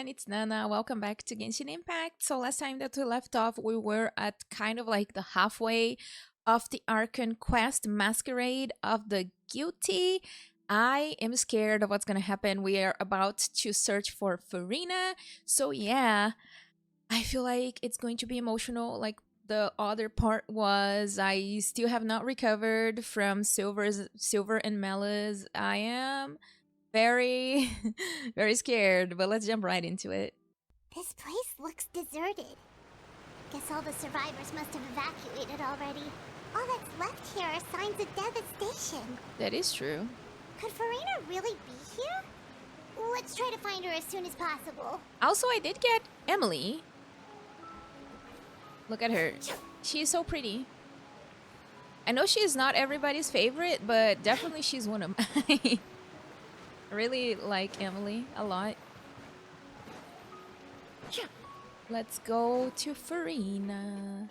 everyone, it's Nana. Welcome back to Genshin Impact. So last time that we left off, we were at kind of like the halfway of the Archon quest Masquerade of the Guilty. I am scared of what's gonna happen. We are about to search for Furina. So yeah, I feel like it's going to be emotional. Like the other part was, I still have not recovered from Silver and Melis. I am very, very scared, but let's jump right into it. This place looks deserted. Guess all the survivors must have evacuated already. All that's left here are signs of devastation. That is true. Could Furina really be here? Let's try to find her as soon as possible. Also, I did get Emily. Look at her. She's so pretty. I know she's not everybody's favorite, but definitely she's one of mine. I really like Emily a lot. Let's go to Furina.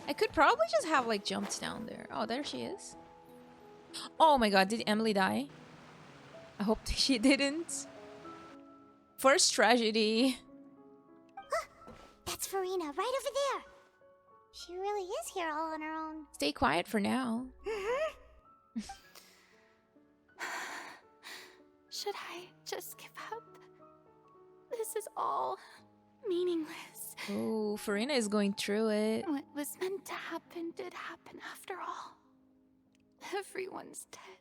I could probably just have like jumped down there. Oh, there she is. Oh my god, did Emily die? I hope she didn't. First tragedy. That's Furina, right over there. She really is here all on her own. Stay quiet for now. Should I just give up? This is all meaningless. Oh, Furina is going through it. What was meant to happen did happen after all. Everyone's dead.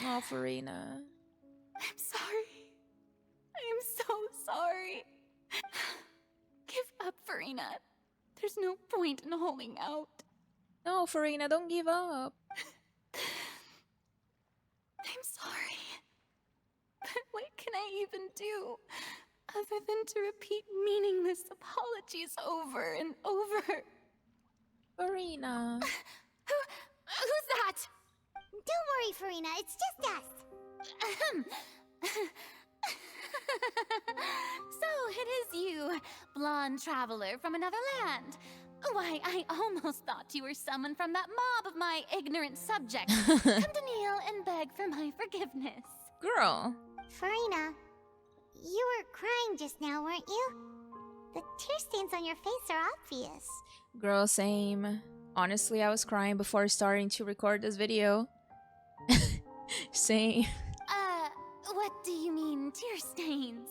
Oh, Furina. I'm sorry. I am so sorry. Give up, Furina. There's no point in holding out. No, Furina, don't give up. I'm sorry. But what can I even do other than to repeat meaningless apologies over and over? Furina. Who's that? Don't worry, Furina, it's just us. So it is you, blonde traveler from another land. Why, I almost thought you were someone from that mob of my ignorant subjects. Come to kneel and beg for my forgiveness. Girl. Furina, you were crying just now, weren't you? The tear stains on your face are obvious. Girl, same. Honestly, I was crying before starting to record this video. Same. What do you mean, tear stains?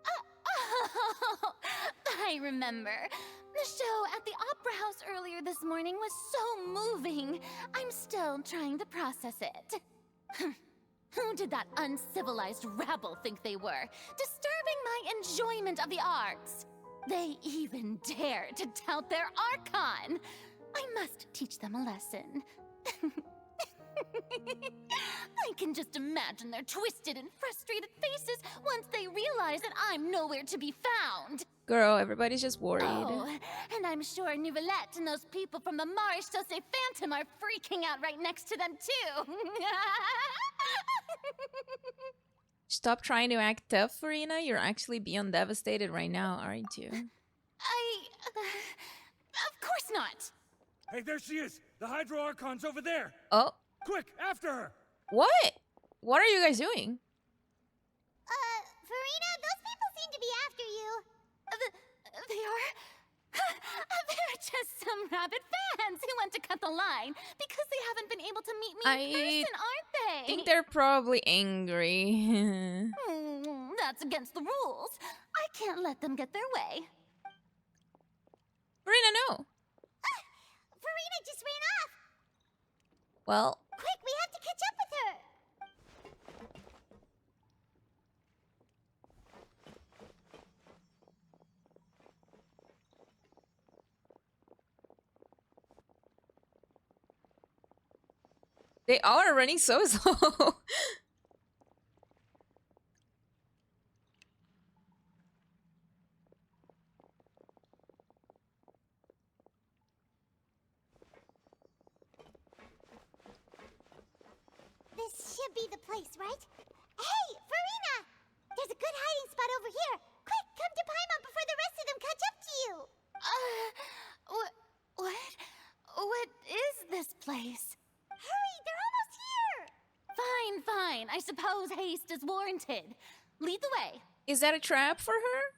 Oh, I remember. The show at the Opera House earlier this morning was so moving. I'm still trying to process it. Who did that uncivilized rabble think they were? Disturbing my enjoyment of the arts. They even dare to tout their Archon. I must teach them a lesson. I can just imagine their twisted and frustrated faces once they realize that I'm nowhere to be found. Girl, everybody's just worried. Oh, and I'm sure Nouvellette and those people from the Marish Chaussee Phantom are freaking out right next to them too. Stop trying to act tough, Furina. You're actually beyond devastated right now, aren't you? Of course not. Hey, there she is! The Hydro Archon's over there! Oh, Quick, after her! what? What are you guys doing? Furina, those people seem to be after you. They are? They're just some rabid fans who want to cut the line because they haven't been able to meet me in person, aren't they? I think they're probably angry. That's against the rules. I can't let them get their way. Furina, no. Furina just ran off. Well, Quick, we have to catch up with her. they all are running so slow. This should be the place, right? Hey, Furina! There's a good hiding spot over here. Quick, come to Paimon before the rest of them catch up to you. What? What is this place? Hurry, they're almost here. Fine. I suppose haste is warranted. Lead the way. Is that a trap for her?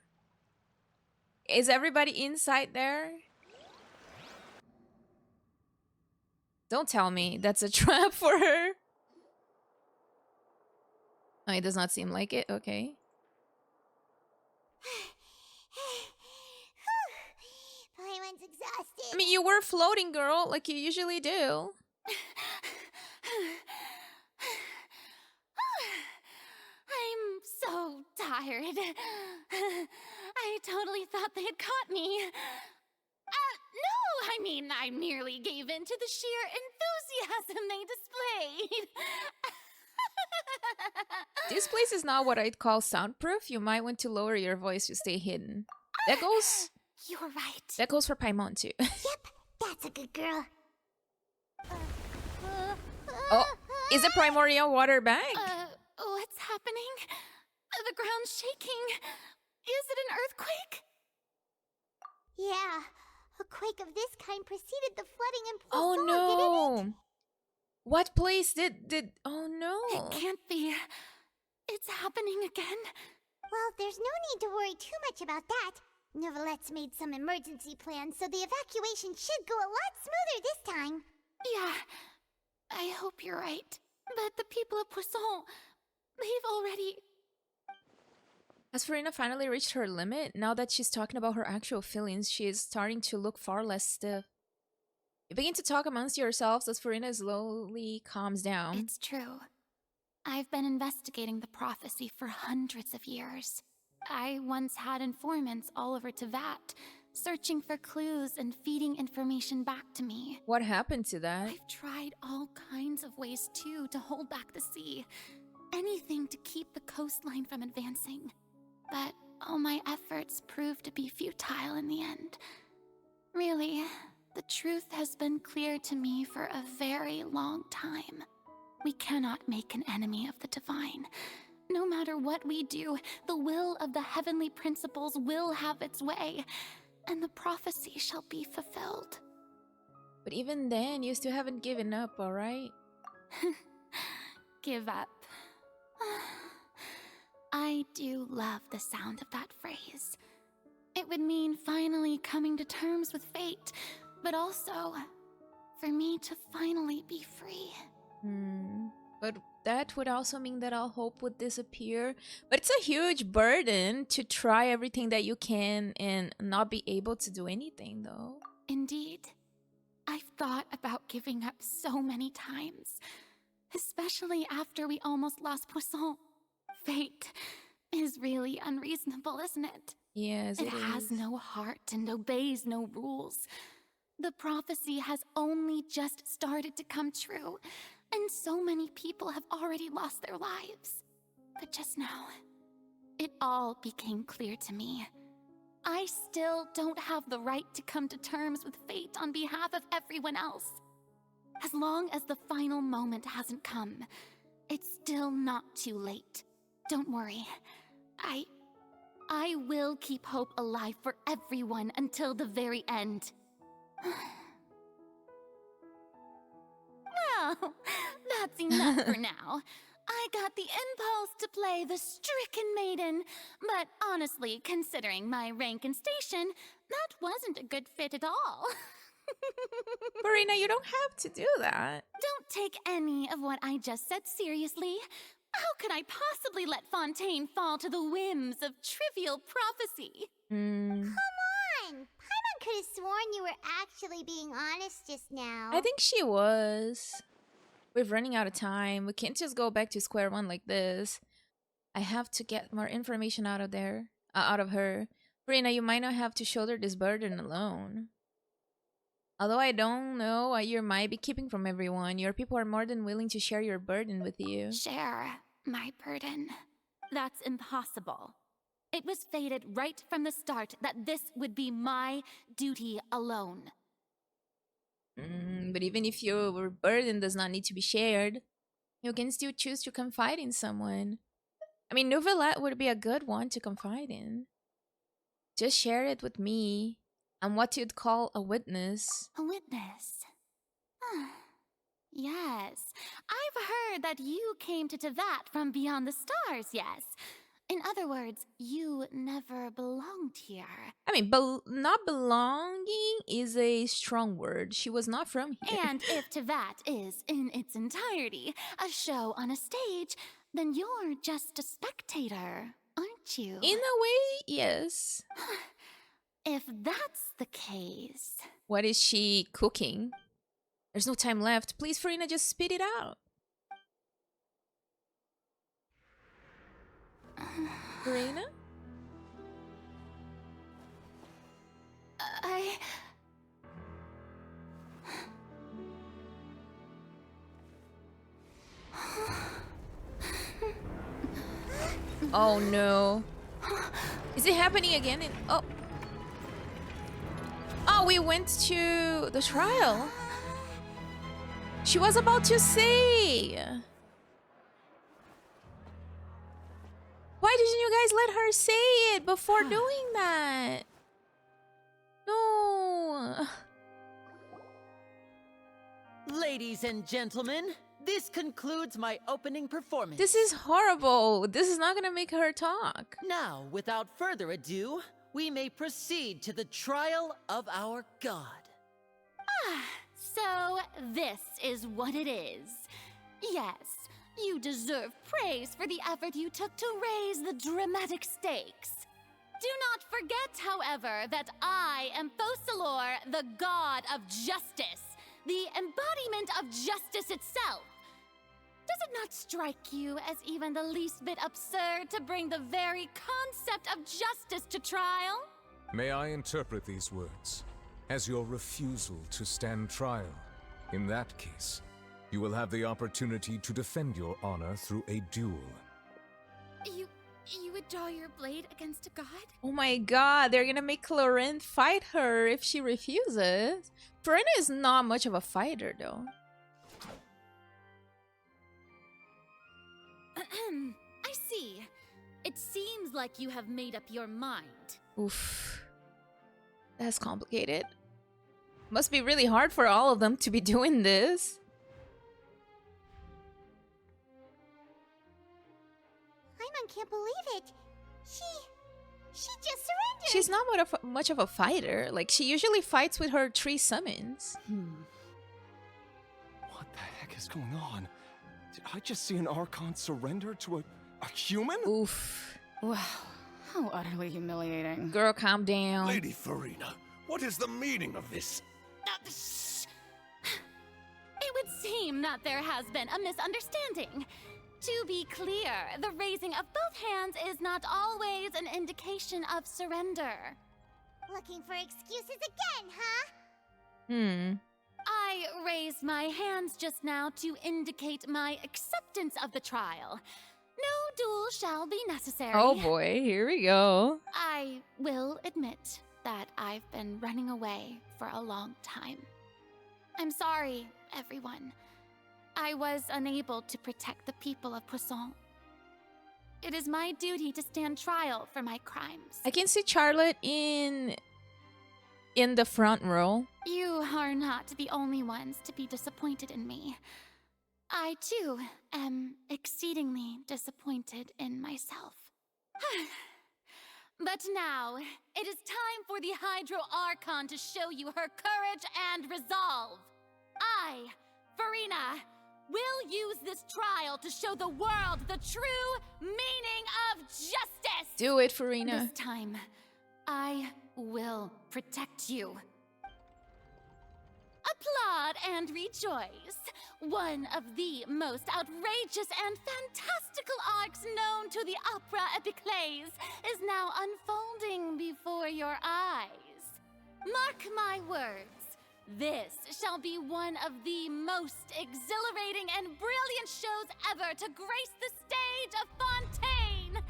Is everybody inside there? Don't tell me that's a trap for her. Oh, it does not seem like it. Okay. Paimon's exhausted. I mean, you were floating, girl, like you usually do. I'm so tired. I totally thought they had caught me. No, I mean, I merely gave in to the sheer enthusiasm they displayed. This place is not what I'd call soundproof. You might want to lower your voice to stay hidden. That goes You're right. that goes for Paimon too. Yep, that's a good girl. Oh, is it primordial water back? What's happening? The ground's shaking. Is it an earthquake? Yeah, a quake of this kind preceded the flooding in Oh Poisson, didn't it? no. What place did oh It no. can't be. It's happening again. Well, there's no need to worry too much about that. Novelette's made some emergency plans, so the evacuation should go a lot smoother this time. Yeah, I hope you're right. But the people of Poisson, they've already... Has Furina finally reached her limit? Now that she's talking about her actual feelings, she is starting to look far less stiff. You begin to talk amongst yourselves as Furina slowly calms down. It's true. I've been investigating the prophecy for hundreds of years. I once had informants all over Tevat, searching for clues and feeding information back to me. What happened to that? I've tried all kinds of ways too to hold back the sea. Anything to keep the coastline from advancing. But all my efforts proved to be futile in the end. Really, the truth has been clear to me for a very long time. We cannot make an enemy of the divine. No matter what we do, the will of the heavenly principles will have its way, and the prophecy shall be fulfilled. But even then, you still haven't given up, alright? Give up. I do love the sound of that phrase. It would mean finally coming to terms with fate, but also for me to finally be free. But that would also mean that all hope would disappear. But it's a huge burden to try everything that you can and not be able to do anything, though. Indeed. I've thought about giving up so many times, especially after we almost lost Poisson. Fate is really unreasonable, isn't it? Yes, It has no heart and obeys no rules. The prophecy has only just started to come true, and so many people have already lost their lives. But just now, it all became clear to me. I still don't have the right to come to terms with fate on behalf of everyone else. As long as the final moment hasn't come, it's still not too late. Don't worry. I will keep hope alive for everyone until the very end. Well, that's enough for now. I got the impulse to play the stricken maiden, but honestly, considering my rank and station, that wasn't a good fit at all. Marina, you don't have to do that. Don't take any of what I just said seriously. How could I possibly let Fontaine fall to the whims of trivial prophecy? Come on! Paimon could have sworn you were actually being honest just now. I think she was. We're running out of time. We can't just go back to square one like this. I have to get more information out of her. Marina, you might not have to shoulder this burden alone. Although I don't know what you might be keeping from everyone, your people are more than willing to share your burden with you. Share my burden. That's impossible. It was fated right from the start that this would be my duty alone. But even if your burden does not need to be shared, you can still choose to confide in someone. I mean, Novelette would be a good one to confide in. Just share it with me. I'm what you'd call a witness. A witness? Yes. I've heard that you came to Tevat from beyond the stars, yes. In other words, you never belonged here. I mean, not belonging is a strong word. She was not from here. And if to that is, in its entirety, a show on a stage, then you're just a spectator, aren't you? In a way, yes. If that's the case... What is she cooking? There's no time left. Please, Farina, just spit it out. Farina? Oh no. Is it happening again? Oh. Oh, we went to the trial. She was about to say. Why didn't you guys let her say it before doing that? No. Ladies and gentlemen, this concludes my opening performance. This is horrible. This is not gonna make her talk. Now, without further ado, we may proceed to the trial of our god. So, this is what it is. Yes, you deserve praise for the effort you took to raise the dramatic stakes. Do not forget, however, that I am Focalors, the god of justice, the embodiment of justice itself. Does it not strike you as even the least bit absurd to bring the very concept of justice to trial? May I interpret these words as your refusal to stand trial? In that case, you will have the opportunity to defend your honor through a duel. You would draw your blade against a god? Oh my god, they're gonna make Clorinth fight her if she refuses. Farina is not much of a fighter though. I see. It seems like you have made up your mind. Oof. That's complicated. Must be really hard for all of them to be doing this. Paimon can't believe it. She just surrendered. She's not much of a fighter. Like, she usually fights with her 3 summons. What the heck is going on? Did I just see an Archon surrender to a human? Oof. Wow, how utterly humiliating. Girl, calm down. Lady Furina, what is the meaning of this? It would seem that there has been a misunderstanding. To be clear, the raising of both hands is not always an indication of surrender. Looking for excuses again, huh? I raised my hands just now to indicate my acceptance of the trial. No duel shall be necessary. Oh boy, here we go. I will admit that I've been running away for a long time. I'm sorry, everyone. I was unable to protect the people of Poisson. It is my duty to stand trial for my crimes. I can see Charlotte in the front row. You are not the only ones to be disappointed in me. I, too, am exceedingly disappointed in myself. But now, it is time for the Hydro Archon to show you her courage and resolve. I, Furina, will use this trial to show the world the true meaning of justice! Do it, Farina. This time, I will protect you. Applaud and rejoice. One of the most outrageous and fantastical arcs known to the opera epiclese is now unfolding before your eyes. Mark my words, this shall be one of the most exhilarating and brilliant shows ever to grace the stage of Fontaine.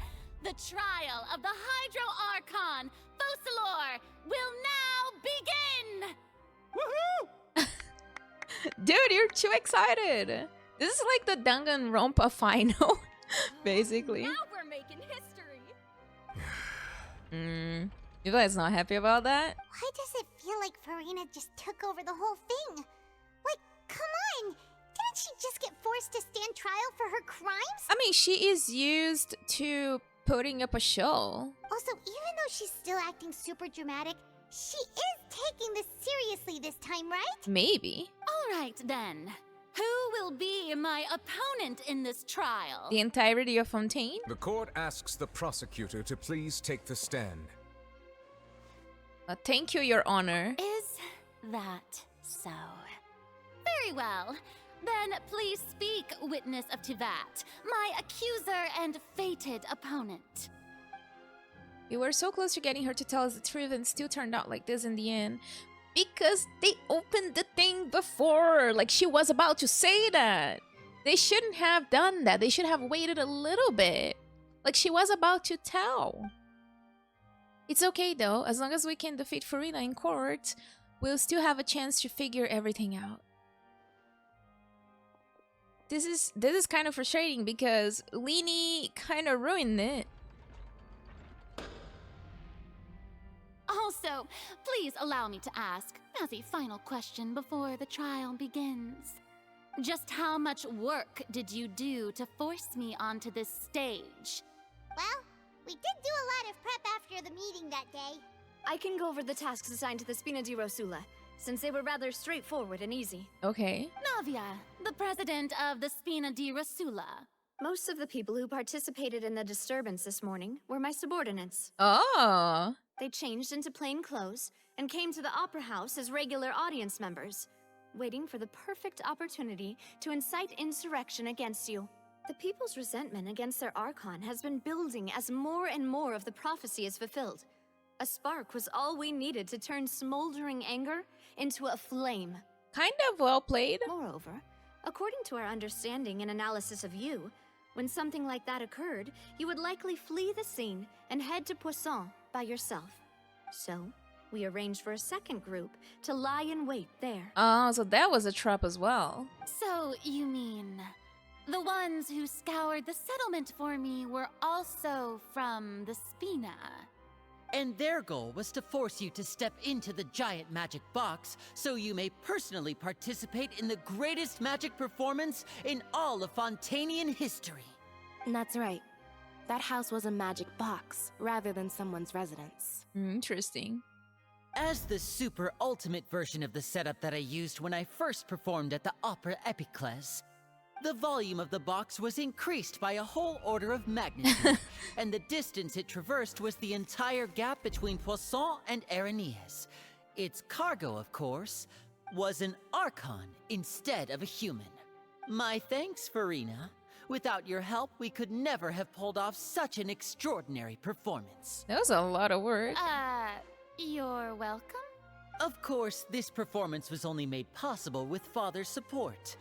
The trial of the Hydro Archon, Focalors, will now begin! Woohoo! Dude, you're too excited. This is like the Danganronpa final, basically. Now we're making history. You guys not happy about that? Why does it feel like Furina just took over the whole thing? Like, come on! Didn't she just get forced to stand trial for her crimes? I mean, she is used to putting up a show. Also, even though she's still acting super dramatic, she is taking this seriously this time, right? Maybe. All right, then. Who will be my opponent in this trial? The entirety of Fontaine? The court asks the prosecutor to please take the stand. Thank you, Your Honor. Is that so? Very well. Then please speak, witness of Tivat, my accuser and fated opponent. We were so close to getting her to tell us the truth and still turned out like this in the end. Because they opened the thing before. Like, she was about to say that. They shouldn't have done that. They should have waited a little bit. Like, she was about to tell. It's okay, though. As long as we can defeat Furina in court, we'll still have a chance to figure everything out. This is kind of frustrating because Lini kind of ruined it. Also, please allow me to ask, as a final question before the trial begins. Just how much work did you do to force me onto this stage? Well, we did do a lot of prep after the meeting that day. I can go over the tasks assigned to the Spina di Rosula, since they were rather straightforward and easy. Okay. Navia, the president of the Spina di Rosula. Most of the people who participated in the disturbance this morning were my subordinates. Oh. They changed into plain clothes and came to the Opera House as regular audience members, waiting for the perfect opportunity to incite insurrection against you. The people's resentment against their Archon has been building as more and more of the prophecy is fulfilled. A spark was all we needed to turn smoldering anger into a flame. Kind of well played. Moreover, according to our understanding and analysis of you, when something like that occurred, you would likely flee the scene and head to Poisson by yourself. So, we arranged for a second group to lie in wait there. Oh, so that was a trap as well. So, you mean, the ones who scoured the settlement for me were also from the Spina? And their goal was to force you to step into the giant magic box so you may personally participate in the greatest magic performance in all of Fontanian history. That's right. That house was a magic box rather than someone's residence. Interesting. As the super ultimate version of the setup that I used when I first performed at the Opera Epiclese, the volume of the box was increased by a whole order of magnitude, and the distance it traversed was the entire gap between Poisson and Areneas. Its cargo, of course, was an Archon instead of a human. My thanks, Furina. Without your help, we could never have pulled off such an extraordinary performance. That was a lot of work. You're welcome? Of course, this performance was only made possible with Father's support.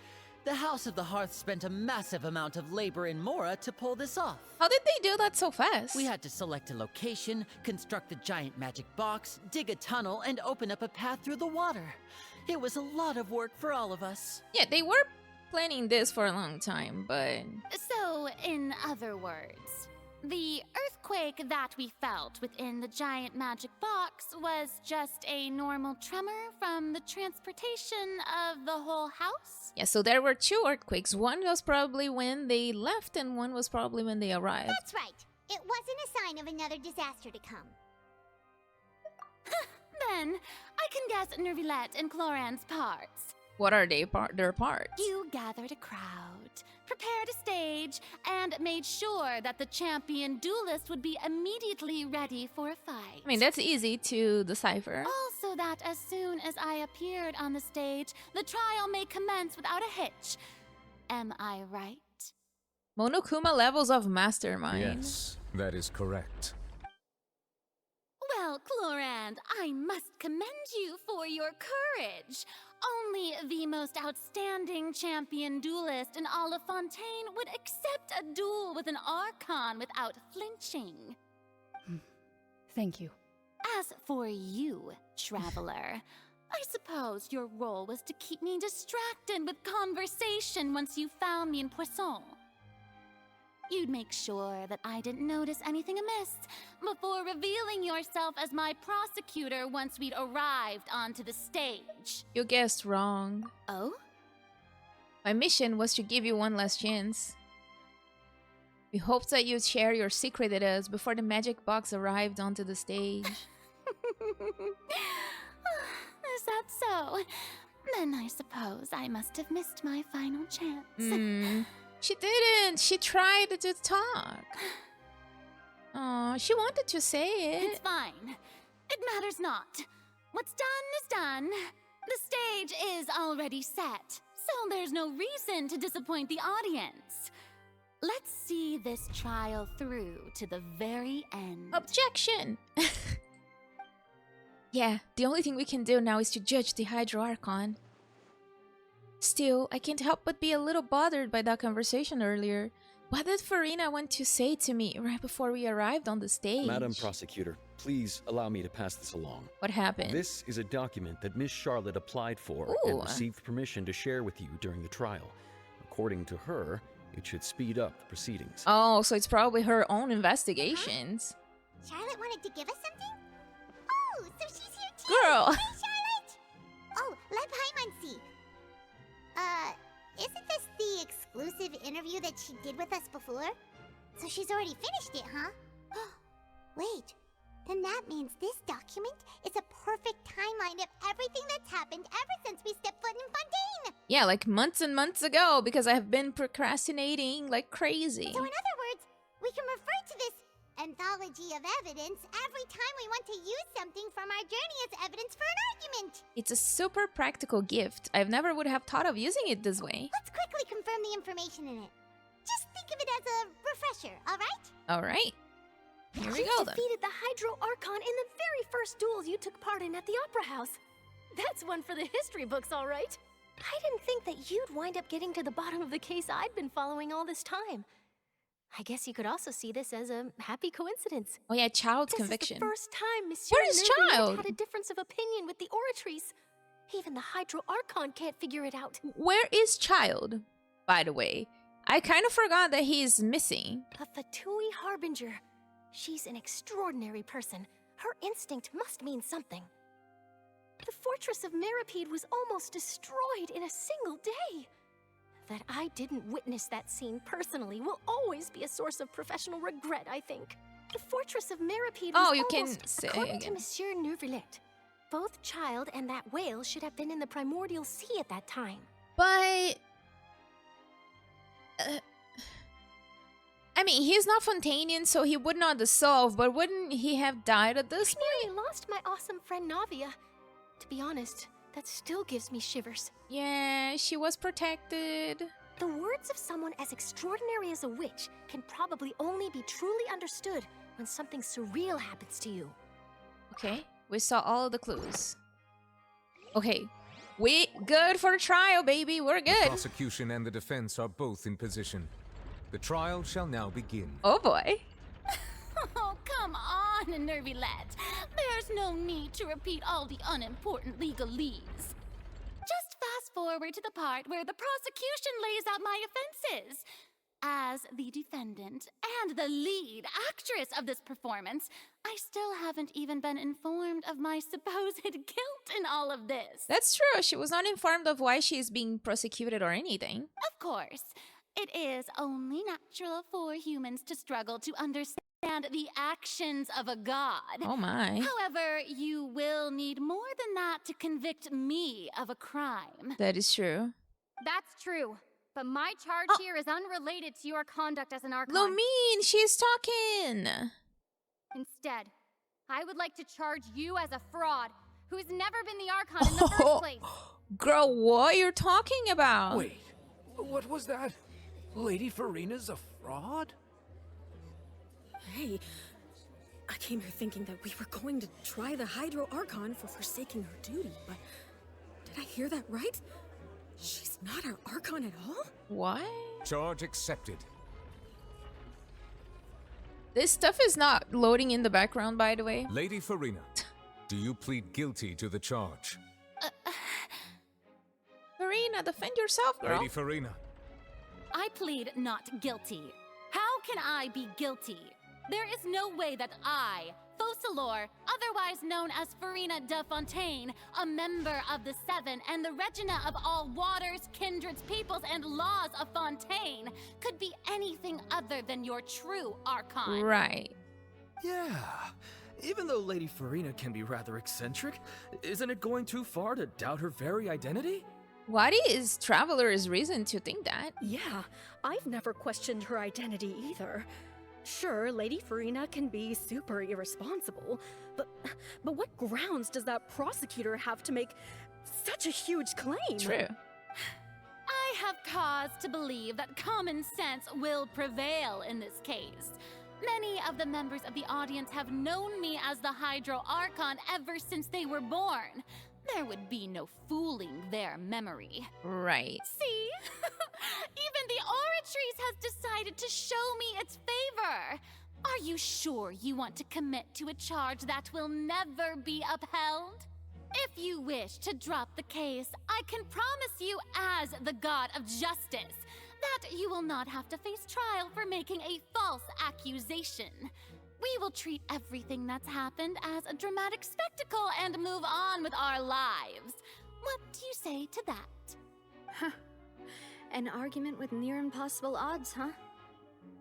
The House of the Hearth spent a massive amount of labor in Mora to pull this off. How did they do that so fast? We had to select a location, construct the giant magic box, dig a tunnel, and open up a path through the water. It was a lot of work for all of us. Yeah, they were planning this for a long time, but... So, in other words, the earthquake that we felt within the giant magic box was just a normal tremor from the transportation of the whole house? Yeah, so there were two earthquakes. One was probably when they left, and one was probably when they arrived. That's right. It wasn't a sign of another disaster to come. Then, I can guess Nervilette and Cloran's parts. What are their parts? You gathered a crowd, prepared a stage, and made sure that the champion duelist would be immediately ready for a fight. I mean, that's easy to decipher. Also that as soon as I appeared on the stage, the trial may commence without a hitch. Am I right? Monokuma levels of mastermind. Yes, that is correct. Well, Clorand, I must commend you for your courage. Only the most outstanding champion duelist in all of Fontaine would accept a duel with an Archon without flinching. Thank you. As for you, Traveler, I suppose your role was to keep me distracted with conversation once you found me in Poisson. You'd make sure that I didn't notice anything amiss before revealing yourself as my prosecutor once we'd arrived onto the stage. You guessed wrong. Oh? My mission was to give you one last chance. We hoped that you'd share your secret with us before the magic box arrived onto the stage. Is that so? Then I suppose I must have missed my final chance. She didn't. She tried to talk. Oh, she wanted to say it. It's fine. It matters not. What's done is done. The stage is already set, so there's no reason to disappoint the audience. Let's see this trial through to the very end. Objection! Yeah, the only thing we can do now is to judge the Hydro Archon. Still, I can't help but be a little bothered by that conversation earlier. What did Furina want to say to me right before we arrived on the stage? Madam Prosecutor, please allow me to pass this along. What happened? This is a document that Miss Charlotte applied for and received permission to share with you during the trial. According to her, it should speed up the proceedings. Oh, so it's probably her own investigations. Charlotte wanted to give us something? Oh, so she's here too! Girl! Hey, Charlotte! Oh, let Paimon see. Isn't this the exclusive interview that she did with us before? So she's already finished it, huh? Wait, then that means this document is a perfect timeline of everything that's happened ever since we stepped foot in Fontaine! Yeah, like months and months ago, because I have been procrastinating like crazy. So in other words, we can refer to this anthology of evidence every time we want to use something from our journey as evidence for an argument! It's a super practical gift. I've never would have thought of using it this way. Let's quickly confirm the information in it. Just think of it as a refresher, alright? Alright. Here we You go then. defeated the Hydro Archon in the very first duels you took part in at the Opera House. That's one for the history books, all right. I didn't think that you'd wind up getting to the bottom of the case I'd been following all this time. I guess you could also see this as a happy coincidence. Oh yeah, Child's This conviction. is the first time Monsieur Where is Nervillette Child? had a difference of opinion with the Oratories. Even the Hydro Archon can't figure it out. Where is Child, by the way? I kind of forgot that he's missing. A Fatui Harbinger. She's an extraordinary person. Her instinct must mean something. The fortress of Meripede was almost destroyed in a single day. That I didn't witness that scene personally will always be a source of professional regret, I think. The fortress of Meripede was You can almost, say according to again. Monsieur Nervillette, both Child and that whale should have been in the primordial sea at that time. But... I mean, he's not Fontanian, so he would not dissolve, but wouldn't he have died at this I nearly lost my awesome friend Navia. To be honest, that still gives me shivers. Yeah, she was protected. The words of someone as extraordinary as a witch can probably only be truly understood when something surreal happens to you. Okay, we saw all of the clues. Okay, we good for the trial, baby. We're The good. prosecution and the defense are both in position. The trial shall now begin. Oh boy. Oh, come on, Nervillette. There's no need to repeat all the unimportant legalese. Just fast forward to the part where the prosecution lays out my offenses. As the defendant and the lead actress of this performance, I still haven't even been informed of my supposed guilt in all of this. That's true. She was not informed of why she is being prosecuted or anything. Of course, it is only natural for humans to struggle to understand the actions of a god. Oh my. However, you will need more than that to convict me of a crime. That is true. That's true. But my charge here is unrelated to your conduct as an Archon. Lumine, she's talking. Instead, I would like to charge you as a fraud who's never been the Archon in the first place. Girl, what you're talking about? Wait, what was that? Lady Furina's a fraud? Hey, I came here thinking that we were going to try the Hydro Archon for forsaking her duty, but did I hear that right? She's not our Archon at all? What? Charge accepted. This stuff is not loading in the background, by the way. Lady Furina, do you plead guilty to the charge? Furina, defend yourself, girl. Lady Furina. I plead not guilty. How can I be guilty? There is no way that I, focalor, otherwise known as Furina de Fontaine, a member of the Seven and the Regina of all waters, kindreds, peoples, and laws of Fontaine, could be anything other than your true Archon. Right. Yeah. Even though Lady Furina can be rather eccentric, isn't it going too far to doubt her very identity? What is Traveler's reason to think that? Yeah, I've never questioned her identity either. Sure, Lady Furina can be super irresponsible, but what grounds does that prosecutor have to make such a huge claim? True. I have cause to believe that common sense will prevail in this case. Many of the members of the audience have known me as the Hydro Archon ever since they were born. There would be no fooling their memory. Right. See? Even the Oratrice has decided to show me its favor. Are you sure you want to commit to a charge that will never be upheld? If you wish to drop the case, I can promise you as the God of Justice that you will not have to face trial for making a false accusation. We will treat everything that's happened as a dramatic spectacle and move on with our lives. What do you say to that? Huh. An argument with near impossible odds, huh?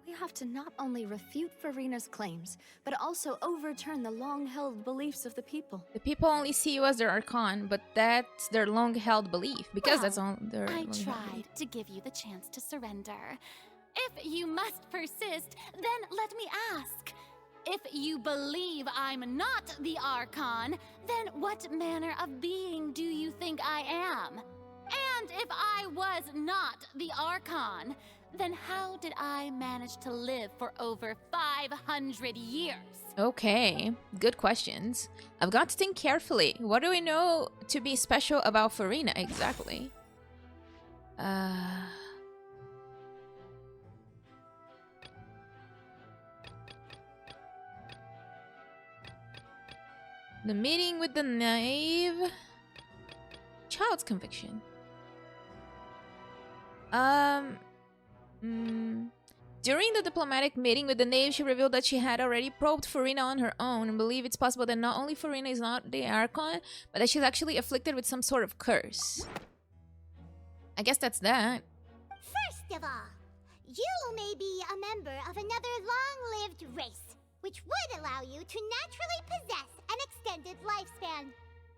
We have to not only refute Furina's claims, but also overturn the long-held beliefs of the people. The people only see you as their Archon, but that's their long-held belief, because that's all their I long-held tried belief. to give you the chance to surrender. If you must persist, then let me ask. If you believe I'm not the Archon, then what manner of being do you think I am? And if I was not the Archon, then how did I manage to live for over 500 years? Okay, good questions. I've got to think carefully. What do we know to be special about Furina exactly? The meeting with the knave. Child's conviction. During the diplomatic meeting with the knave, she revealed that she had already probed Furina on her own and believed it's possible that not only Furina is not the Archon, but that she's actually afflicted with some sort of curse. I guess that's that. First of all, you may be a member of another long-lived race, which would allow you to naturally possess an extended lifespan.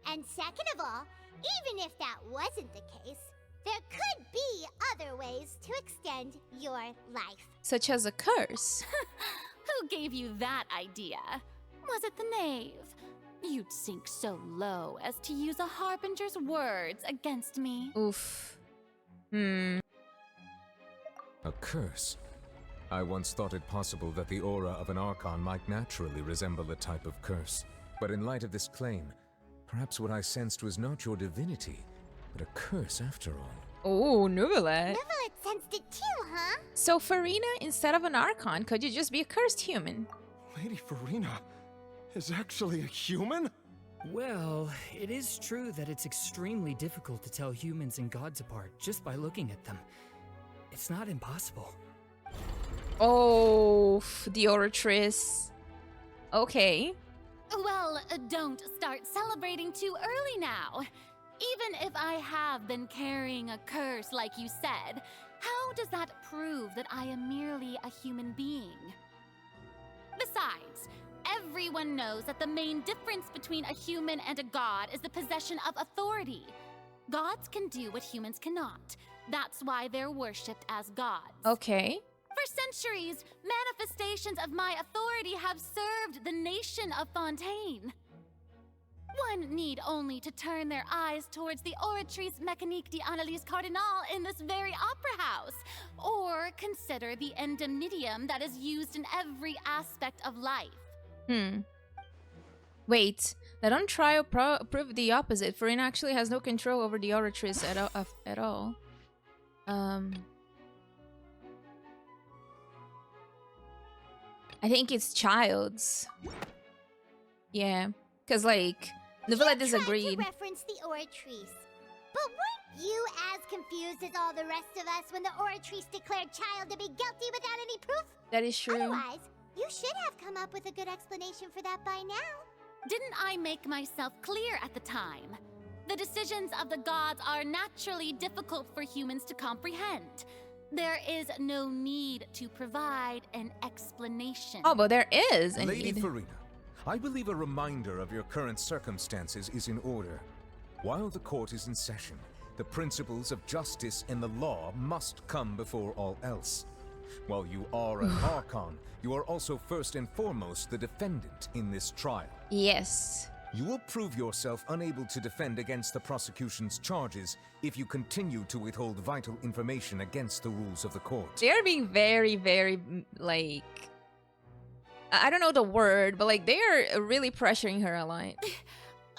And second of all, even if that wasn't the case, there could be other ways to extend your life. Such as a curse. Who gave you that idea? Was it the knave? You'd sink so low as to use a harbinger's words against me. Oof. A curse? I once thought it possible that the aura of an Archon might naturally resemble a type of curse. But in light of this claim, perhaps what I sensed was not your divinity, but a curse after all. Oh, Nuvalet. Nuvalet sensed it too, huh? So Furina, instead of an Archon, could you just be a cursed human? Lady Furina is actually a human? Well, it is true that it's extremely difficult to tell humans and gods apart just by looking at them. It's not impossible. Oh, the Oratrice. Okay. Well, don't start celebrating too early now. Even if I have been carrying a curse like you said, how does that prove that I am merely a human being? Besides, everyone knows that the main difference between a human and a god is the possession of authority. Gods can do what humans cannot. That's why they're worshipped as gods. Okay. For centuries, manifestations of my authority have served the nation of Fontaine. One need only to turn their eyes towards the Oratrice Mécanique d'Analyse Cardinal in this very opera house, or consider the indemnitium that is used in every aspect of life. Wait, that on trial proved the opposite. Furina actually has no control over the Oratrice at all. I think it's Child's. Yeah, because like Nuvalet disagreed. To reference the Oratrice, but weren't you as confused as all the rest of us when the Oratrice declared Child to be guilty without any proof? That is true. Otherwise, You should have come up with a good explanation for that by now. Didn't I make myself clear at the time? The decisions of the gods are naturally difficult for humans to comprehend. There is no need to provide an explanation. Oh, but there is a Lady need. Furina, I believe a reminder of your current circumstances is in order. While the court is in session, the principles of justice and the law must come before all else. While you are an Archon, you are also first and foremost the defendant in this trial. Yes. You will prove yourself unable to defend against the prosecution's charges if you continue to withhold vital information against the rules of the court. They're being very, very, like... I don't know the word, but like they're really pressuring her a lot.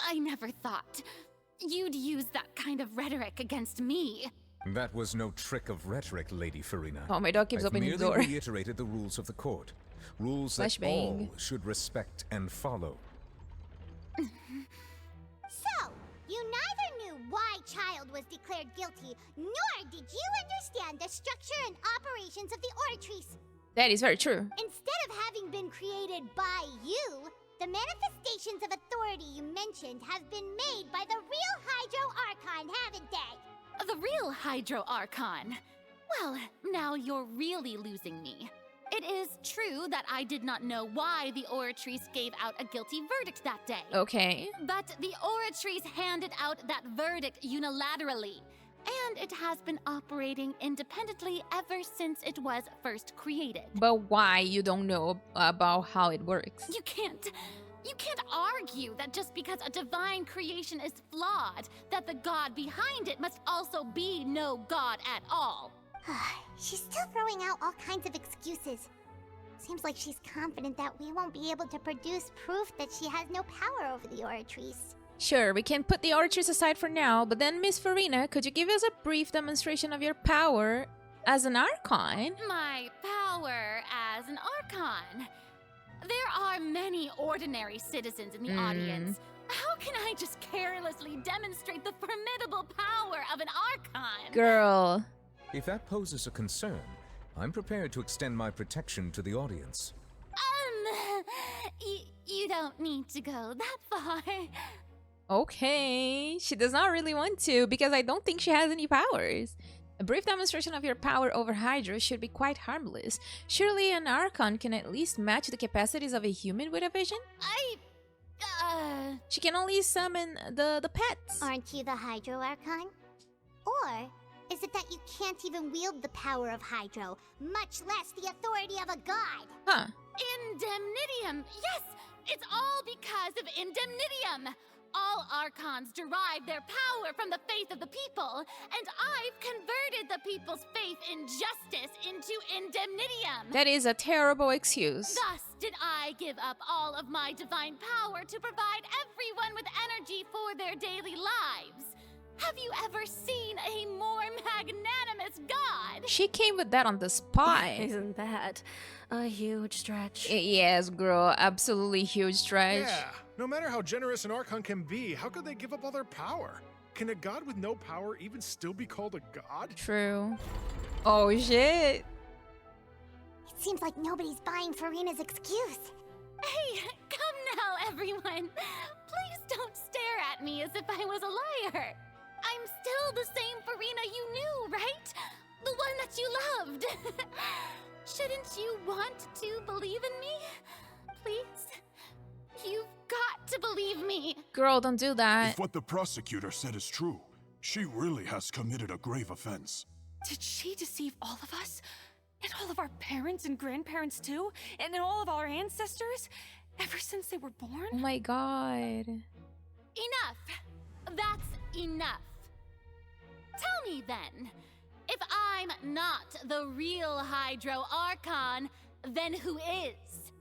I never thought you'd use that kind of rhetoric against me. That was no trick of rhetoric, Lady Furina. Oh, my dog keeps opening the door. I merely reiterated the rules of the court. Rules that all should respect and follow. So, you neither knew why Child was declared guilty, nor did you understand the structure and operations of the Oratrice. That is very true. Instead of having been created by you, the manifestations of authority you mentioned have been made by the real Hydro Archon, haven't they? The real Hydro Archon? Well, now you're really losing me. It is true that I did not know why the Oratrice gave out a guilty verdict that day. Okay. But the Oratrice handed out that verdict unilaterally. And it has been operating independently ever since it was first created. But why you don't know about how it works? You can't argue that just because a divine creation is flawed, that the god behind it must also be no god at all. She's still throwing out all kinds of excuses. Seems like she's confident that we won't be able to produce proof that she has no power over the Oratrice. Sure, we can put the Oratrice aside for now, but then Miss Furina, could you give us a brief demonstration of your power as an Archon? My power as an Archon? There are many ordinary citizens in the audience. How can I just carelessly demonstrate the formidable power of an Archon? Girl. If that poses a concern, I'm prepared to extend my protection to the audience. You don't need to go that far. Okay, she does not really want to because I don't think she has any powers. A brief demonstration of your power over Hydra should be quite harmless. Surely an Archon can at least match the capacities of a human with a vision? She can only summon the pets. Aren't you the Hydro Archon? Or is it that you can't even wield the power of Hydro, much less the authority of a god? Huh. Indemnitium! Yes! It's all because of Indemnitium! All Archons derive their power from the faith of the people, and I've converted the people's faith in justice into Indemnitium! That is a terrible excuse. Thus did I give up all of my divine power to provide everyone with energy for their daily lives. Have you ever seen a more magnanimous god? She came with that on the spot. Isn't that a huge stretch? Yes, girl, absolutely huge stretch. Yeah, no matter how generous an Archon can be, how could they give up all their power? Can a god with no power even still be called a god? True. Oh, shit. It seems like nobody's buying Furina's excuse. Hey, come now, everyone. Please don't stare at me as if I was a liar. I'm still the same Furina you knew, right? The one that you loved. Shouldn't you want to believe in me? Please? You've got to believe me. Girl, don't do that. If what the prosecutor said is true, she really has committed a grave offense. Did she deceive all of us? And all of our parents and grandparents too? And all of our ancestors? Ever since they were born? Oh my god. Enough. That's enough. Tell me then, if I'm not the real Hydro Archon, then who is?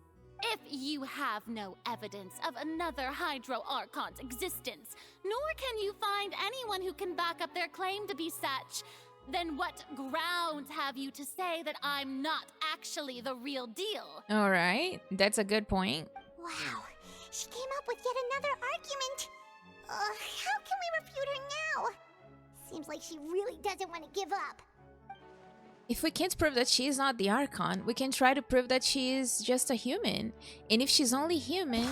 If you have no evidence of another Hydro Archon's existence, nor can you find anyone who can back up their claim to be such, then what grounds have you to say that I'm not actually the real deal? All right, that's a good point. Wow, she came up with yet another argument. How can we refute her now? Seems like she really doesn't want to give up. If we can't prove that she is not the Archon, we can try to prove that she is just a human. And if she's only human...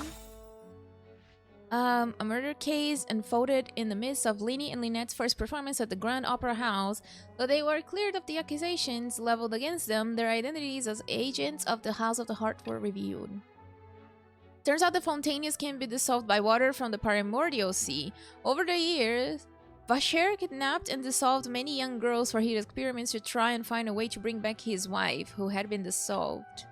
a murder case unfolded in the midst of Lenny and Lynette's first performance at the Grand Opera House. Though they were cleared of the accusations leveled against them, their identities as agents of the House of the Heart were revealed. Turns out the Fontaines can be dissolved by water from the primordial sea. Over the years, Vacher kidnapped and dissolved many young girls for his experiments to try and find a way to bring back his wife, who had been dissolved.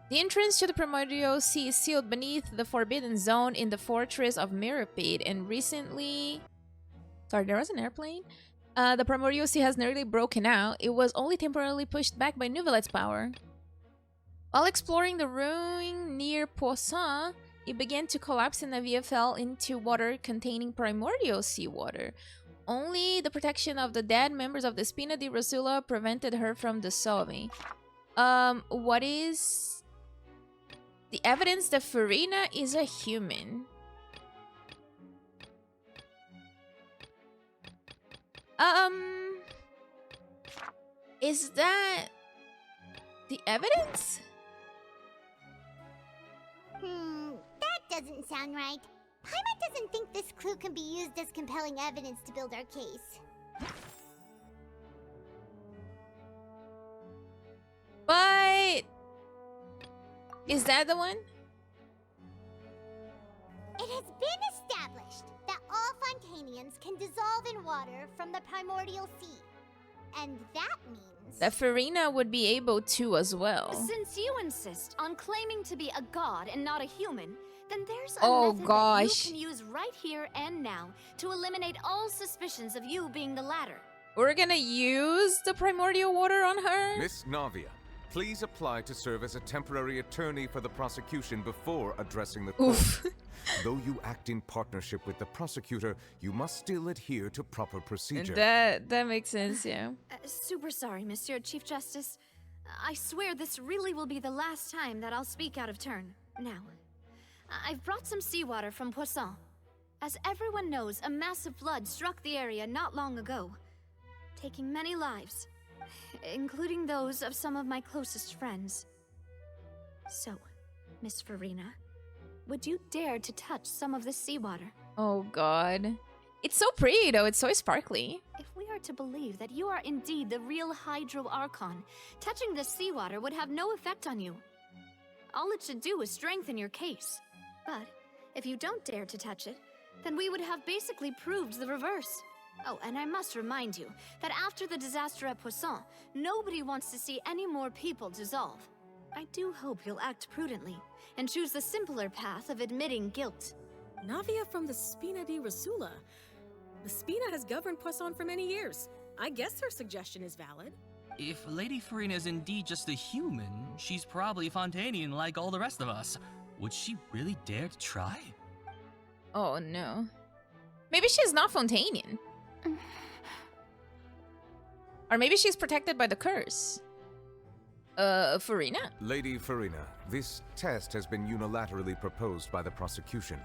The entrance to the primordial sea is sealed beneath the forbidden zone in the fortress of Mirapede, and recently... Sorry, there was an airplane? The primordial sea has nearly broken out. It was only temporarily pushed back by Nouvelette's power. While exploring the ruin near Poisson, it began to collapse and Navia fell into water containing primordial seawater. Only the protection of the dead members of the Spina di Rosula prevented her from dissolving. What is... the evidence that Furina is a human? Is that... the evidence? That doesn't sound right. Paimon doesn't think this clue can be used as compelling evidence to build our case. But... is that the one? It has been established that all Fontanians can dissolve in water from the primordial sea. And that means... that Furina would be able to as well. Since you insist on claiming to be a god and not a human, then there's a Oh method gosh. that you can use right here and now to eliminate all suspicions of you being the latter. We're gonna use the primordial water on her? Miss Navia, please apply to serve as a temporary attorney for the prosecution before addressing the court. Though you act in partnership with the prosecutor, you must still adhere to proper procedure. That makes sense, yeah. Super sorry, Monsieur Chief Justice. I swear this really will be the last time that I'll speak out of turn. Now, I've brought some seawater from Poisson. As everyone knows, a massive flood struck the area not long ago, taking many lives, including those of some of my closest friends. So, Miss Furina, would you dare to touch some of the seawater? Oh god. It's so pretty though, it's so sparkly. If we are to believe that you are indeed the real Hydro Archon, touching the seawater would have no effect on you. All it should do is strengthen your case. But if you don't dare to touch it, then we would have basically proved the reverse. Oh, and I must remind you that after the disaster at Poisson, nobody wants to see any more people dissolve. I do hope you'll act prudently and choose the simpler path of admitting guilt. Navia from the Spina di Rosula. The Spina has governed Poisson for many years. I guess her suggestion is valid. If Lady Furina is indeed just a human, she's probably Fontanian like all the rest of us. Would she really dare to try? Oh no. Maybe she's not Fontanian. Or maybe she's protected by the curse. Furina? Lady Furina, this test has been unilaterally proposed by the prosecution.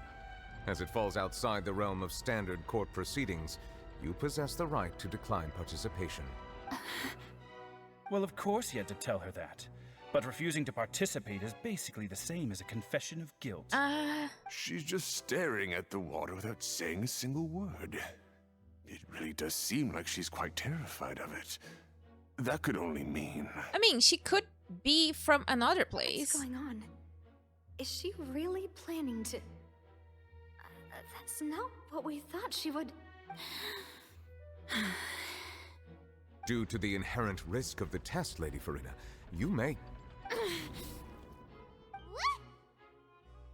As it falls outside the realm of standard court proceedings, you possess the right to decline participation. Well, of course he had to tell her that. But refusing to participate is basically the same as a confession of guilt. She's just staring at the water without saying a single word. It really does seem like she's quite terrified of it. That could only mean... I mean, she could be from another place. What's going on? Is she really planning to... that's not what we thought she would... Due to the inherent risk of the test, Lady Furina, you may...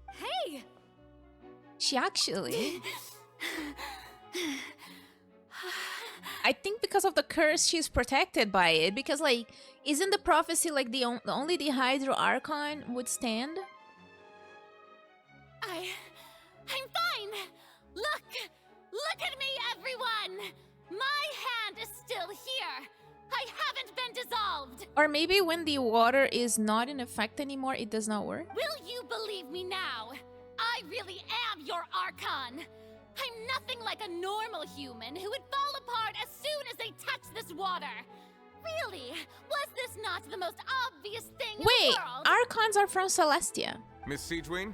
Hey! She actually... I think because of the curse, she's protected by it. Because, like, isn't the prophecy like only the Hydro Archon would stand? I'm fine! Look at me, everyone! My hand is still here! I haven't been dissolved! Or maybe when the water is not in effect anymore, it does not work? Will you believe me now? I really am your Archon! I'm nothing like a normal human who would fall apart as soon as they touch this water! really? Was this not the most obvious thing in Wait, the world? Archons are from Celestia. Miss Siegewing?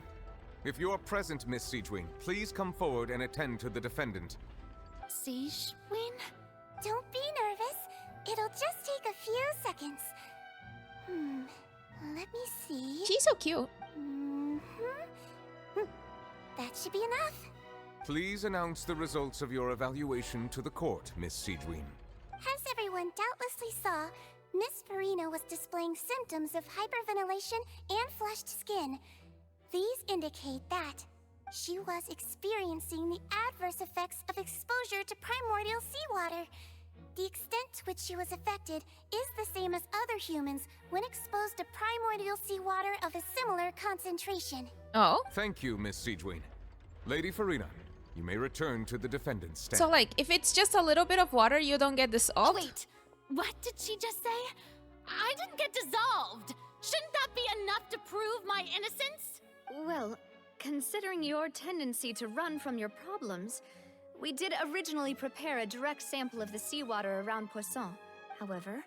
If you are present, Miss Siegewing, please come forward and attend to the defendant. Siegewing? Don't be nervous. It'll just take a few seconds. Let me see. She's so cute. That should be enough. Please announce the results of your evaluation to the court, Miss Siegewing. As everyone doubtlessly saw, Miss Furina was displaying symptoms of hyperventilation and flushed skin. These indicate that she was experiencing the adverse effects of exposure to primordial seawater. The extent to which she was affected is the same as other humans when exposed to primordial seawater of a similar concentration. Oh? Thank you, Miss Siegewing. Lady Furina, you may return to the defendant's stand. So, like, if it's just a little bit of water, you don't get dissolved? Wait, what did she just say? I didn't get dissolved. Shouldn't that be enough to prove my innocence? Well, considering your tendency to run from your problems, we did originally prepare a direct sample of the seawater around Poisson. However,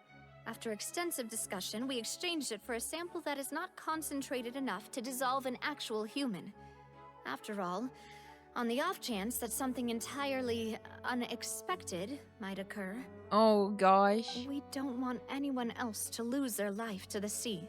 after extensive discussion, we exchanged it for a sample that is not concentrated enough to dissolve an actual human. After all, on the off chance that something entirely unexpected might occur. Oh gosh. We don't want anyone else to lose their life to the sea.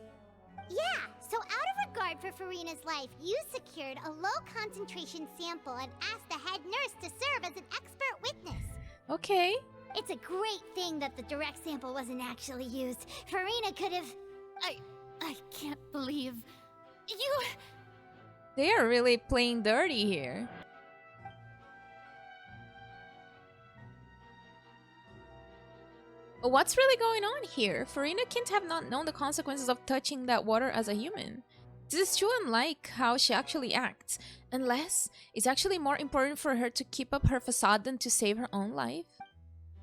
Yeah, so out of regard for Furina's life, you secured a low-concentration sample and asked the head nurse to serve as an expert witness. Okay. It's a great thing that the direct sample wasn't actually used. Furina could have... I can't believe... You... They are really playing dirty here. What's really going on here? Furina can't have not known the consequences of touching that water as a human. This is too unlike how she actually acts, unless it's actually more important for her to keep up her facade than to save her own life.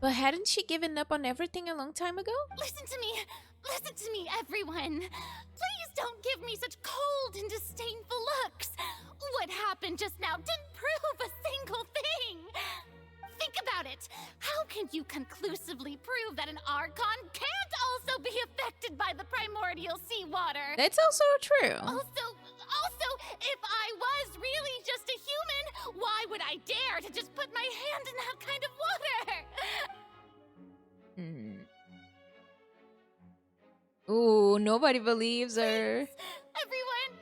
But hadn't she given up on everything a long time ago? Listen to me, everyone. Please don't give me such cold and disdainful looks. What happened just now didn't prove a single thing. Think about it. How can you conclusively prove that an Archon can't also be affected by the primordial seawater? That's also true. Also, if I was really just a human, why would I dare to just put my hand in that kind of water? Ooh, nobody believes her. Everyone,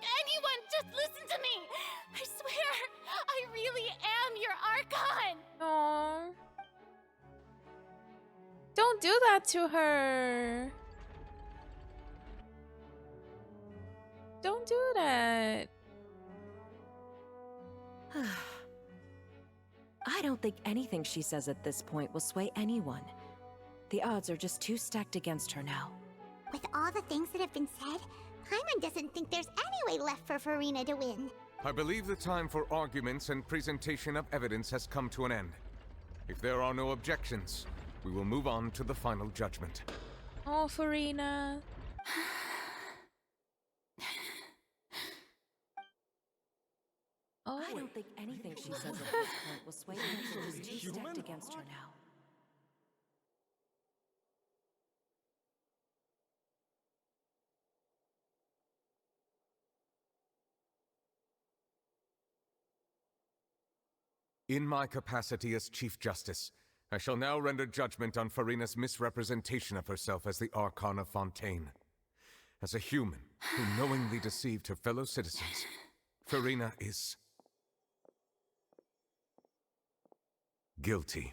anyone, just listen to me. I swear, I really am your Archon. Aww. Don't do that to her. Don't do that. I don't think anything she says at this point will sway anyone. The odds are just too stacked against her now. With all the things that have been said, Paimon doesn't think there's any way left for Furina to win. I believe the time for arguments and presentation of evidence has come to an end. If there are no objections, we will move on to the final judgment. Oh, Furina. I don't think anything she says at this point will sway anyone. She's too stacked against her now. In my capacity as Chief Justice, I shall now render judgment on Furina's misrepresentation of herself as the Archon of Fontaine. As a human who knowingly deceived her fellow citizens, Furina is guilty.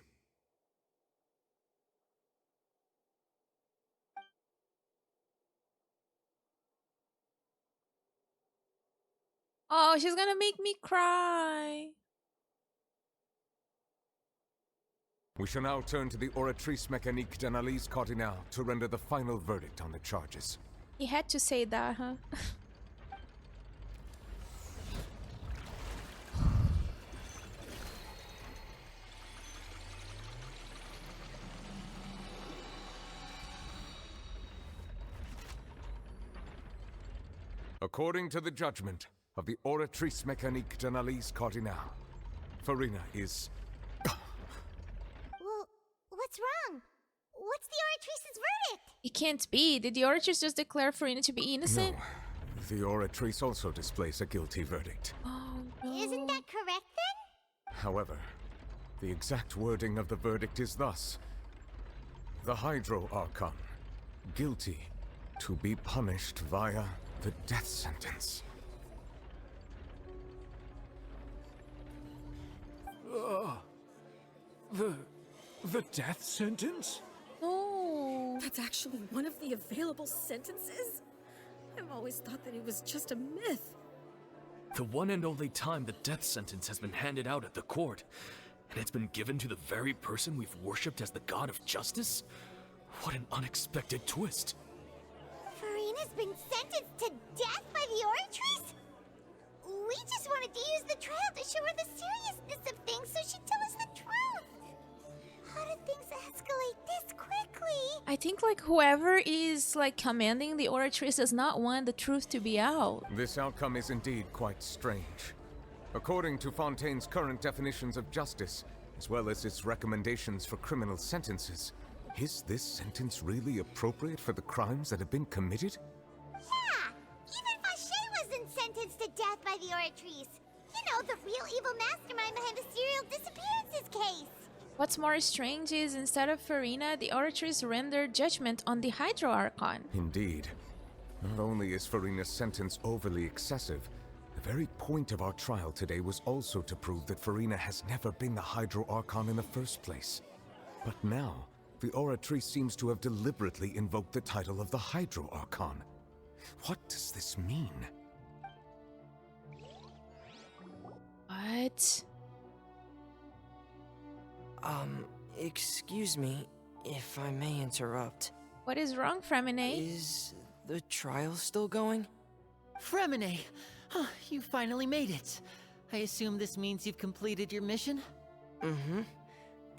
Oh, she's gonna make me cry. We shall now turn to the Oratrice Mécanique d'Analyse Cardinale to render the final verdict on the charges. He had to say that, huh? According to the judgment of the Oratrice Mécanique d'Analyse Cardinale, Furina is... Well, what's wrong? What's the Oratrice's verdict? It can't be. Did the Oratrice just declare Furina to be innocent? No. The Oratrice also displays a guilty verdict. Oh, no. Isn't that correct then? However, the exact wording of the verdict is thus: the Hydro Archon, guilty, to be punished via the death sentence. The death sentence? No. That's actually one of the available sentences? I've always thought that it was just a myth. The one and only time the death sentence has been handed out at the court, and it's been given to the very person we've worshipped as the god of justice? What an unexpected twist. Furina's been sentenced to death by the Oratrice? We just wanted to use the trial to show her the seriousness of things so she'd tell us the truth. How did things escalate this quickly? I think like whoever is like commanding the Oratrice does not want the truth to be out. This outcome is indeed quite strange. According to Fontaine's current definitions of justice, as well as its recommendations for criminal sentences, is this sentence really appropriate for the crimes that have been committed? Yeah! Even Fauché wasn't sentenced to death by the Oratrice. You know, the real evil mastermind behind the serial disappearances case. What's more strange is instead of Furina, the Oratrice rendered judgment on the Hydro Archon. Indeed. Not only is Furina's sentence overly excessive, the very point of our trial today was also to prove that Furina has never been the Hydro Archon in the first place. But now, the Oratrice seems to have deliberately invoked the title of the Hydro Archon. What does this mean? What? Excuse me, if I may interrupt. What is wrong, Fremine? Is the trial still going? Fremine! Huh, you finally made it. I assume this means you've completed your mission? Mm-hmm.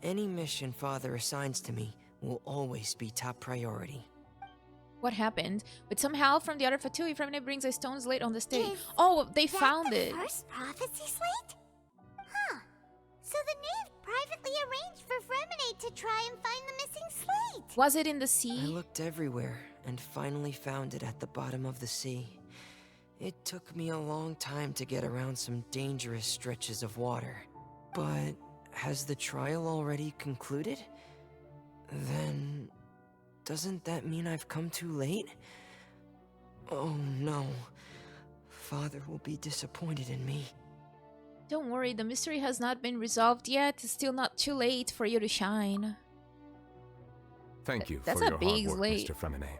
Any mission Father assigns to me will always be top priority. What happened? With some help from the other Fatui, Fremine brings a stone slate on the stage. Oh, they found it. First prophecy slate? Huh. So the knave privately arranged for Fremine to try and find the missing slate. Was it in the sea? I looked everywhere and finally found it at the bottom of the sea. It took me a long time to get around some dangerous stretches of water. But has the trial already concluded? Then doesn't that mean I've come too late? Oh no. Father will be disappointed in me. Don't worry, the mystery has not been resolved yet. It's still not too late for you to shine. Thank you That's for a your big hard work, slate. Mr. Fremine.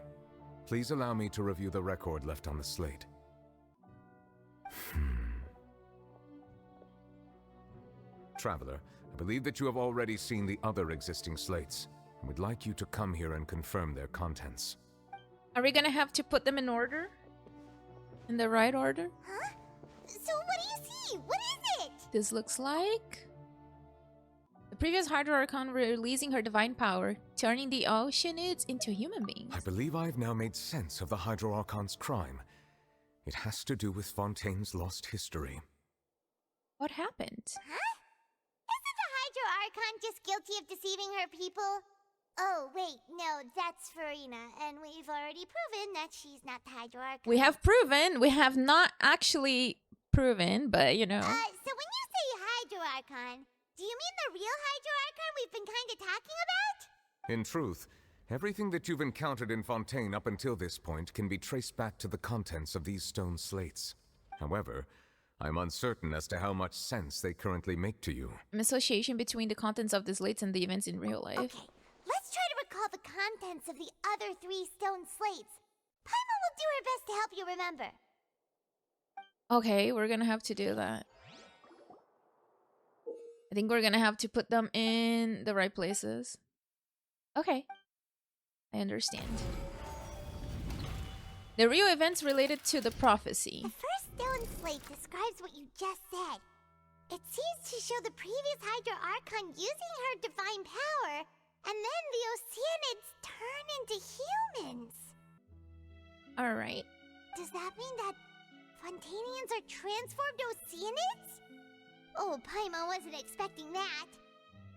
Please allow me to review the record left on the slate. Traveler, I believe that you have already seen the other existing slates, and would like you to come here and confirm their contents. Are we gonna have to put them in order? In the right order? Huh? So what do you see? What is it? This looks like... the previous Hydro Archon releasing her divine power, turning the Oceanids into human beings. I believe I have now made sense of the Hydro Archon's crime. It has to do with Fontaine's lost history. What happened? Huh? Isn't the Hydro Archon just guilty of deceiving her people? Oh, wait, no, that's Furina, and we've already proven that she's not the Hydro Archon. We have proven. We have not actually proven, but you know. So when you say Hydro Archon, do you mean the real Hydro Archon we've been kind of talking about? In truth, everything that you've encountered in Fontaine up until this point can be traced back to the contents of these stone slates. However, I'm uncertain as to how much sense they currently make to you. An association between the contents of the slates and the events in real life. Okay, let's try to recall the contents of the other 3 stone slates. Paimon will do her best to help you remember. Okay, we're gonna have to do that. I think we're gonna have to put them in the right places. Okay. I understand. The real events related to the prophecy. The first stone slate describes what you just said. It seems to show the previous Hydro Archon using her divine power, and then the Oceanids turn into humans. Alright. Does that mean that Fontainians are transformed Oceanids? Oh, Paimon wasn't expecting that.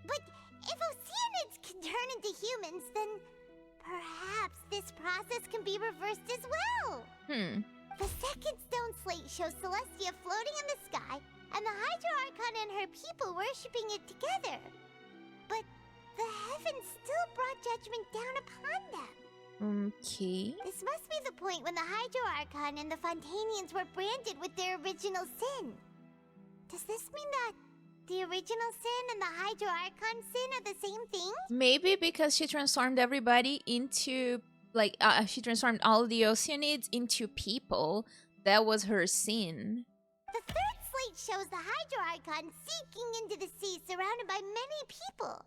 But If Oceanids can turn into humans, then perhaps this process can be reversed as well. The second stone slate shows Celestia floating in the sky, and the Hydro Archon and her people worshipping it together. But the heavens still brought judgment down upon them. Okay. This must be the point when the Hydro Archon and the Fontanians were branded with their original sin. Does this mean that the original sin and the Hydro Archon sin are the same thing? Maybe because she transformed everybody into, like, she transformed all of the Oceanids into people. That was her sin. The third slate shows the Hydro Archon sinking into the sea surrounded by many people.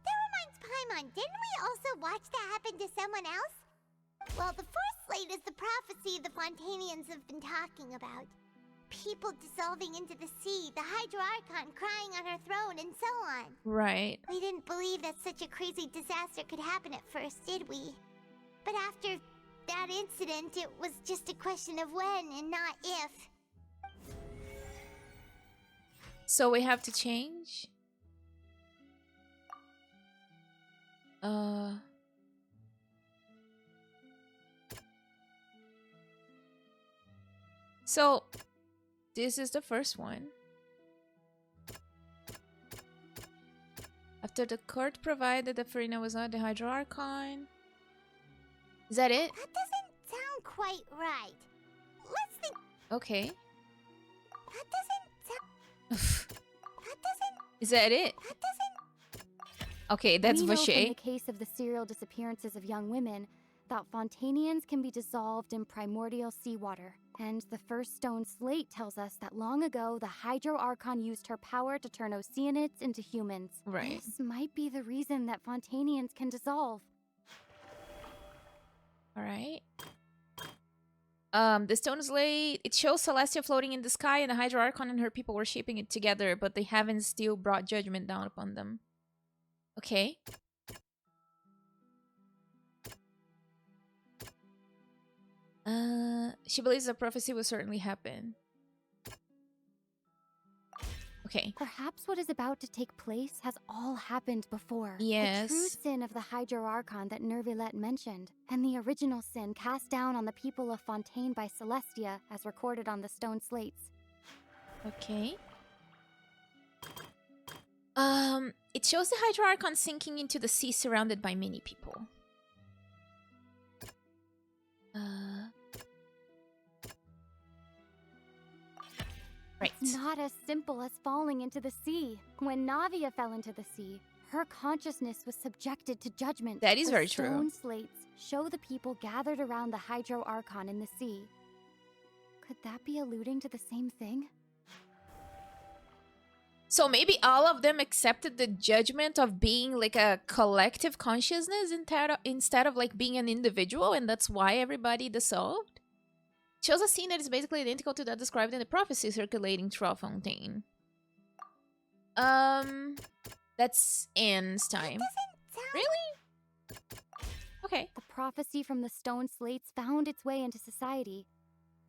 That reminds Paimon, didn't we also watch that happen to someone else? Well, the fourth slate is the prophecy the Fontanians have been talking about. People dissolving into the sea, the Hydro Archon crying on her throne, and so on. Right. We didn't believe that such a crazy disaster could happen at first, did we? But after that incident, it was just a question of when and not if. So we have to change? So this is the first one. After the court provided that Furina was not the Hydro Archon. Is that it? That doesn't sound quite right. Let's think. Okay. That doesn't sound. That doesn't. Is that it? That doesn't. Okay, that's We know from Vacher. the case of the serial disappearances of young women that Fontanians can be dissolved in primordial seawater. And the first stone slate tells us that long ago, the Hydro Archon used her power to turn Oceanids into humans. Right. This might be the reason that Fontanians can dissolve. Alright. The stone slate, it shows Celestia floating in the sky and the Hydro Archon and her people were shaping it together, but they haven't still brought judgment down upon them. Okay. She believes the prophecy will certainly happen. Okay. Perhaps what is about to take place has all happened before. Yes. The true sin of the Hydro Archon that Nervilette mentioned, and the original sin cast down on the people of Fontaine by Celestia, as recorded on the stone slates. Okay. It shows the Hydro Archon sinking into the sea surrounded by many people. Right. It's not as simple as falling into the sea. When Navia fell into the sea, her consciousness was subjected to judgment. That is The very true. stone slates show the people gathered around the Hydro Archon in the sea. Could that be alluding to the same thing? So maybe all of them accepted the judgment of being like a collective consciousness instead of like being an individual, and that's why everybody dissolved? Shows a scene that is basically identical to that described in the prophecy circulating throughout Fontaine. That's Anne's time. Really? Okay. The prophecy from the stone slates found its way into society,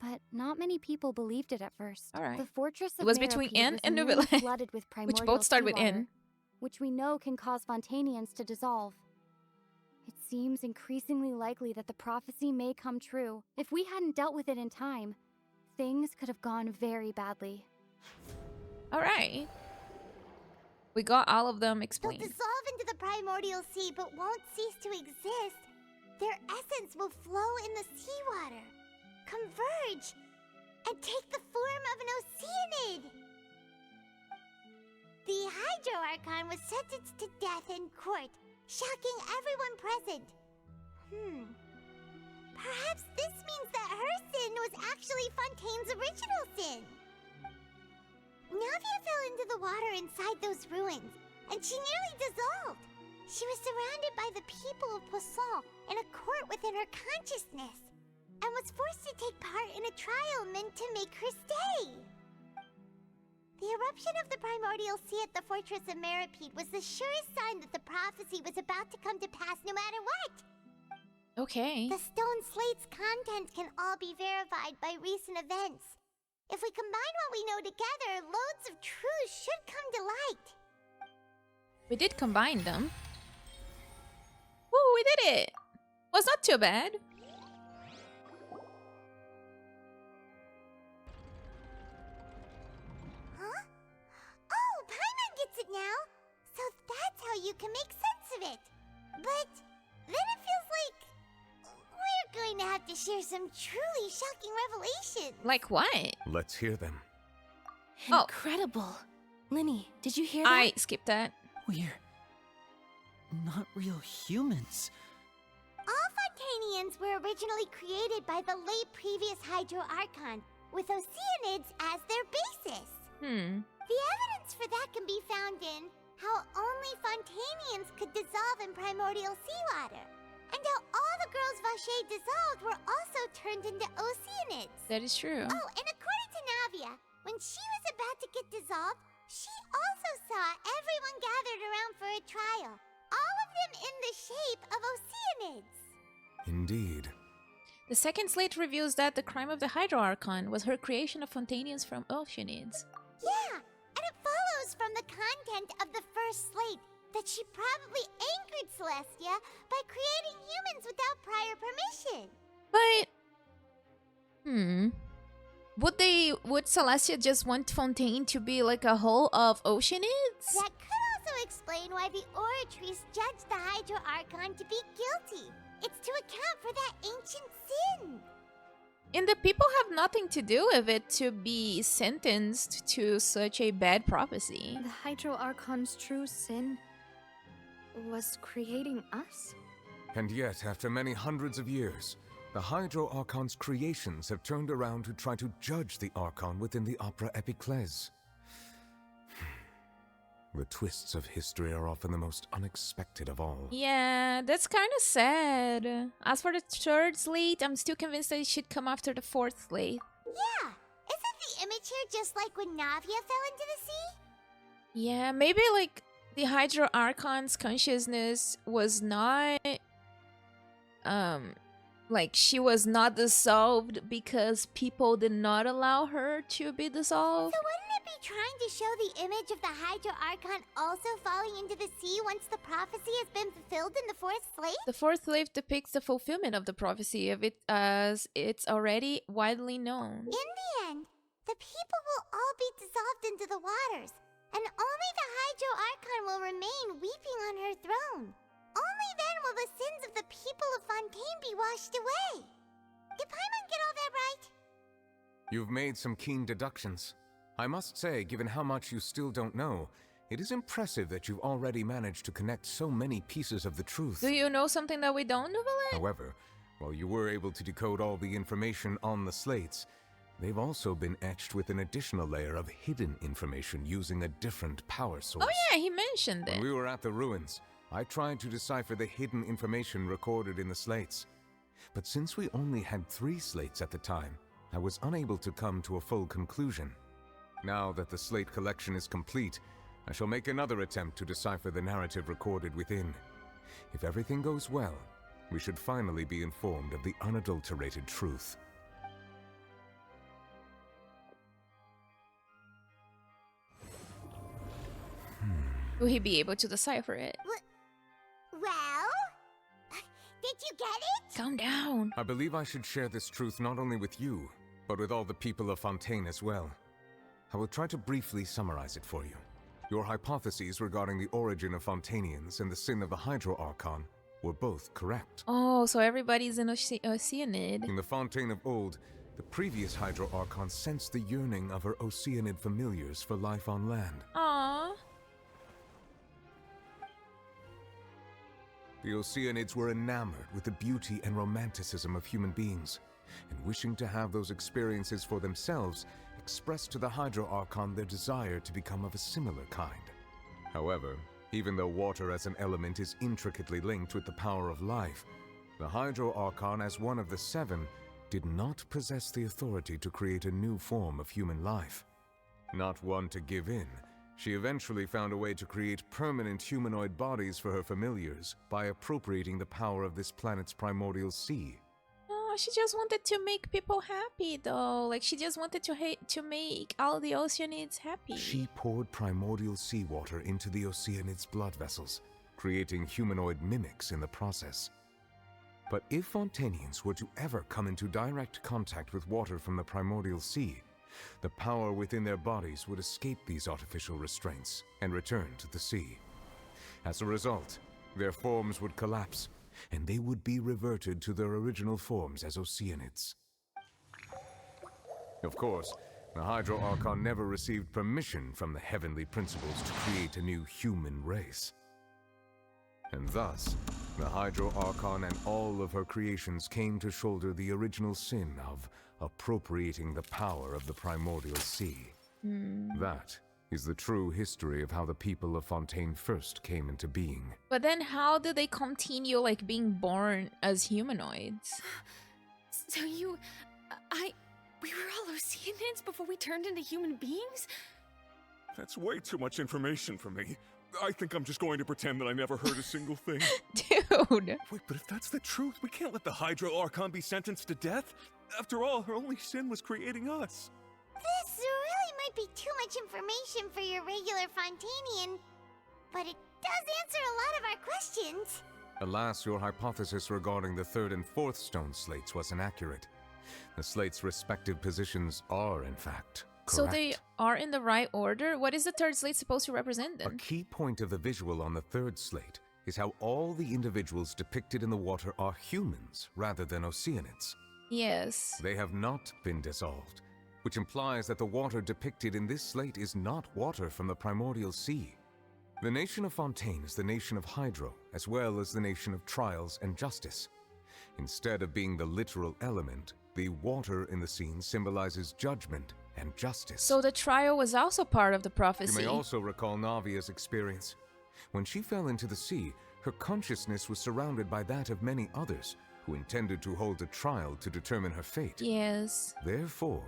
but not many people believed it at first. All right. The fortress of It was between Meropide Anne was and nearly Nervilette, flooded with which primordial both start with seawater, N. which we know can cause Fontanians to dissolve. It seems increasingly likely that the prophecy may come true. If we hadn't dealt with it in time, things could have gone very badly. Alright. We got all of them They'll explained. dissolve into the primordial sea but won't cease to exist. Their essence will flow in the seawater, converge, and take the form of an Oceanid. The Hydro Archon was sentenced to death in court, shocking everyone present. Perhaps this means that her sin was actually Fontaine's original sin. Navia fell into the water inside those ruins, and she nearly dissolved. She was surrounded by the people of Poisson in a court within her consciousness, and was forced to take part in a trial meant to make her stay. The eruption of the primordial sea at the fortress of Meropide was the surest sign that the prophecy was about to come to pass no matter what. Okay. The stone slate's contents can all be verified by recent events. If we combine what we know together, loads of truths should come to light. We did combine them. Woo, we did it! Was not too bad. Huh? Oh, Paimon gets it now! So that's how you can make sense of it. But then it feels like we're going to have to share some truly shocking revelations. Like what? Let's hear them. Incredible. Linny, did you hear that? I skipped that. We're not real humans. All Fontanians were originally created by the late previous Hydro Archon, with Oceanids as their basis. The evidence for that can be found in how only Fontanians could dissolve in primordial seawater, and how all the girls Vache dissolved were also turned into Oceanids. That is true. Oh, and according to Navia, when she was about to get dissolved, she also saw everyone gathered around for a trial, all of them in the shape of Oceanids. Indeed. The second slate reveals that the crime of the Hydro Archon was her creation of Fontanians from Oceanids. Yeah, and it follows from the content of the first slate that she probably angered Celestia by creating humans without prior permission. But would Celestia just want Fontaine to be like a whole of Oceanids? That could also explain why the Oratrice judged the Hydro Archon to be guilty. It's to account for that ancient sin. And the people have nothing to do with it to be sentenced to such a bad prophecy. The Hydro Archon's true sin was creating us? And yet, after many hundreds of years, the Hydro Archon's creations have turned around to try to judge the Archon within the Opera Epiclese. The twists of history are often the most unexpected of all. Yeah, that's kind of sad. As for the third slate, I'm still convinced that it should come after the fourth slate. Yeah, isn't the image here just like when Navia fell into the sea? Yeah, maybe like the Hydro Archon's consciousness was not... like she was not dissolved because people did not allow her to be dissolved. So wouldn't it be trying to show the image of the Hydro Archon also falling into the sea once the prophecy has been fulfilled in the fourth slate? The fourth slate depicts the fulfillment of the prophecy of it as it's already widely known. In the end, the people will all be dissolved into the waters, and only the Hydro Archon will remain weeping on her throne. Only then will the sins of the people of Fontaine be washed away. Did Paimon get all that right? You've made some keen deductions. I must say, given how much you still don't know, it is impressive that you've already managed to connect so many pieces of the truth. Do you know something that we don't know, Valet? However, while you were able to decode all the information on the slates, they've also been etched with an additional layer of hidden information using a different power source. Oh yeah, he mentioned it. When we were at the ruins, I tried to decipher the hidden information recorded in the slates. But since we only had 3 slates at the time, I was unable to come to a full conclusion. Now that the slate collection is complete, I shall make another attempt to decipher the narrative recorded within. If everything goes well, we should finally be informed of the unadulterated truth. Will he be able to decipher it? Well? Did you get it? Calm down. I believe I should share this truth not only with you, but with all the people of Fontaine as well. I will try to briefly summarize it for you. Your hypotheses regarding the origin of Fontanians and the sin of the Hydro Archon were both correct. Oh, so everybody's an Oceanid. In the Fontaine of old, the previous Hydro Archon sensed the yearning of her Oceanid familiars for life on land. Aww. The Oceanids were enamored with the beauty and romanticism of human beings, and wishing to have those experiences for themselves, expressed to the Hydro Archon their desire to become of a similar kind. However, even though water as an element is intricately linked with the power of life, the Hydro Archon, as one of the 7, did not possess the authority to create a new form of human life. Not one to give in, she eventually found a way to create permanent humanoid bodies for her familiars by appropriating the power of this planet's primordial sea. Oh, Oh, she just wanted to make people happy, though. Like, she just wanted to make all the Oceanids happy. She poured primordial seawater into the Oceanids' blood vessels, creating humanoid mimics in the process. But if Fontanians were to ever come into direct contact with water from the primordial sea, the power within their bodies would escape these artificial restraints and return to the sea. As a result, their forms would collapse, and they would be reverted to their original forms as Oceanids. Of course, the Hydro Archon never received permission from the heavenly principles to create a new human race. And thus, the Hydro Archon and all of her creations came to shoulder the original sin of appropriating the power of the primordial sea. That is the true history of how the people of Fontaine first came into being. But then how did they continue, like, being born as humanoids? So we were all Oceanids before we turned into human beings? That's way too much information for me. I think I'm just going to pretend that I never heard a single thing. Dude! Wait, but if that's the truth, we can't let the Hydro Archon be sentenced to death. After all, her only sin was creating us. This really might be too much information for your regular Fontanian, but it does answer a lot of our questions. Alas, your hypothesis regarding the third and fourth stone slates was inaccurate. The slates' respective positions are, in fact, correct. So they are in the right order? What is the third slate supposed to represent then? A key point of the visual on the third slate is how all the individuals depicted in the water are humans rather than Oceanids. Yes. They have not been dissolved, which implies that the water depicted in this slate is not water from the primordial sea. The nation of Fontaine is the nation of Hydro, as well as the nation of trials and justice. Instead of being the literal element, the water in the scene symbolizes judgment and justice. So the trial was also part of the prophecy. You may also recall Navia's experience. When she fell into the sea, her consciousness was surrounded by that of many others who intended to hold a trial to determine her fate. Yes. Therefore,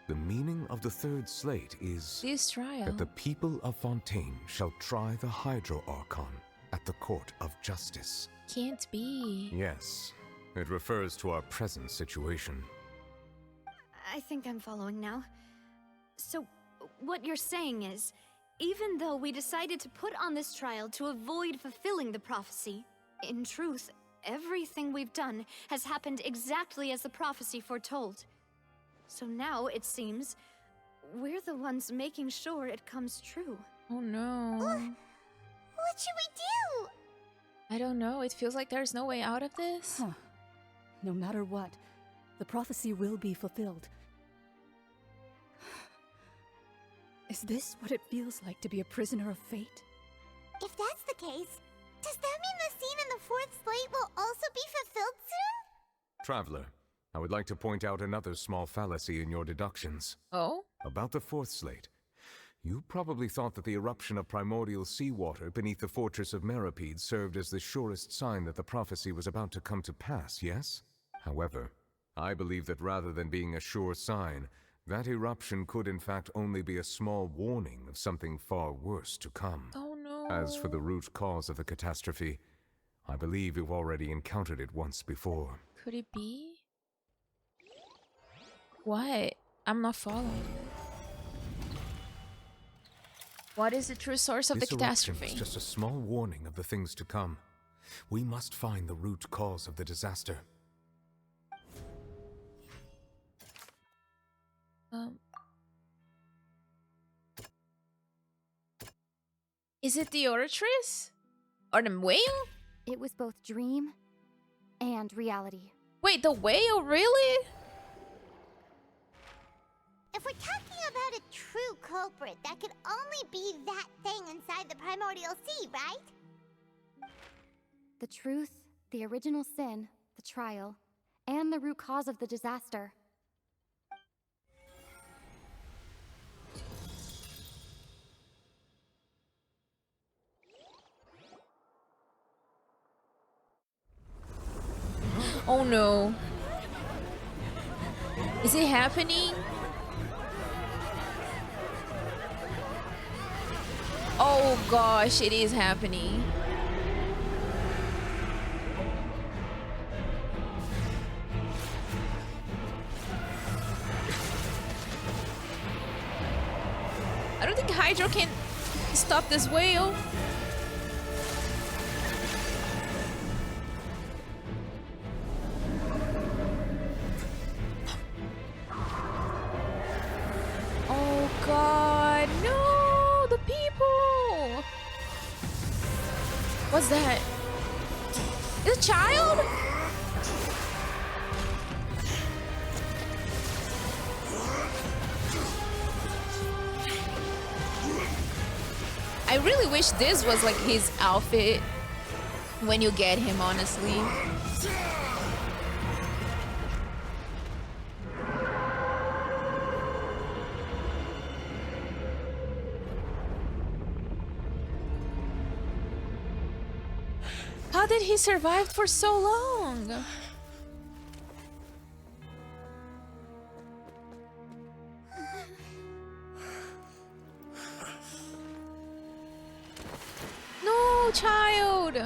the meaning of the third slate is this trial. That the people of Fontaine shall try the Hydro Archon at the court of justice. Can't be. Yes, it refers to our present situation. I think I'm following now. So, what you're saying is, even though we decided to put on this trial to avoid fulfilling the prophecy, in truth, everything we've done has happened exactly as the prophecy foretold. So now, it seems, we're the ones making sure it comes true. Oh no. What should we do? I don't know. It feels like there's no way out of this. Huh. No matter what, the prophecy will be fulfilled. Is this what it feels like to be a prisoner of fate? If that's the case, does that mean the scene in the fourth slate will also be fulfilled soon? Traveler, I would like to point out another small fallacy in your deductions. Oh? About the fourth slate. You probably thought that the eruption of primordial seawater beneath the fortress of Meripede served as the surest sign that the prophecy was about to come to pass, yes? However, I believe that rather than being a sure sign, that eruption could in fact only be a small warning of something far worse to come. Oh no. As for the root cause of the catastrophe, I believe you've already encountered it once before. Could it be? What? I'm not following. What is the true source of the catastrophe? This eruption was just a small warning of the things to come. We must find the root cause of the disaster. Is it the Oratrice? Or the whale? It was both dream and reality. Wait, the whale, really? If we're talking about a true culprit, that could only be that thing inside the primordial sea, right? The truth, the original sin, the trial, and the root cause of the disaster. Oh no. Is it happening? Oh gosh, it is happening. I don't think Hydro can stop this whale. Oh god, no! The people! What's that? Is a child? I really wish this was like his outfit when you get him, honestly. How did he survive for so long? No, child!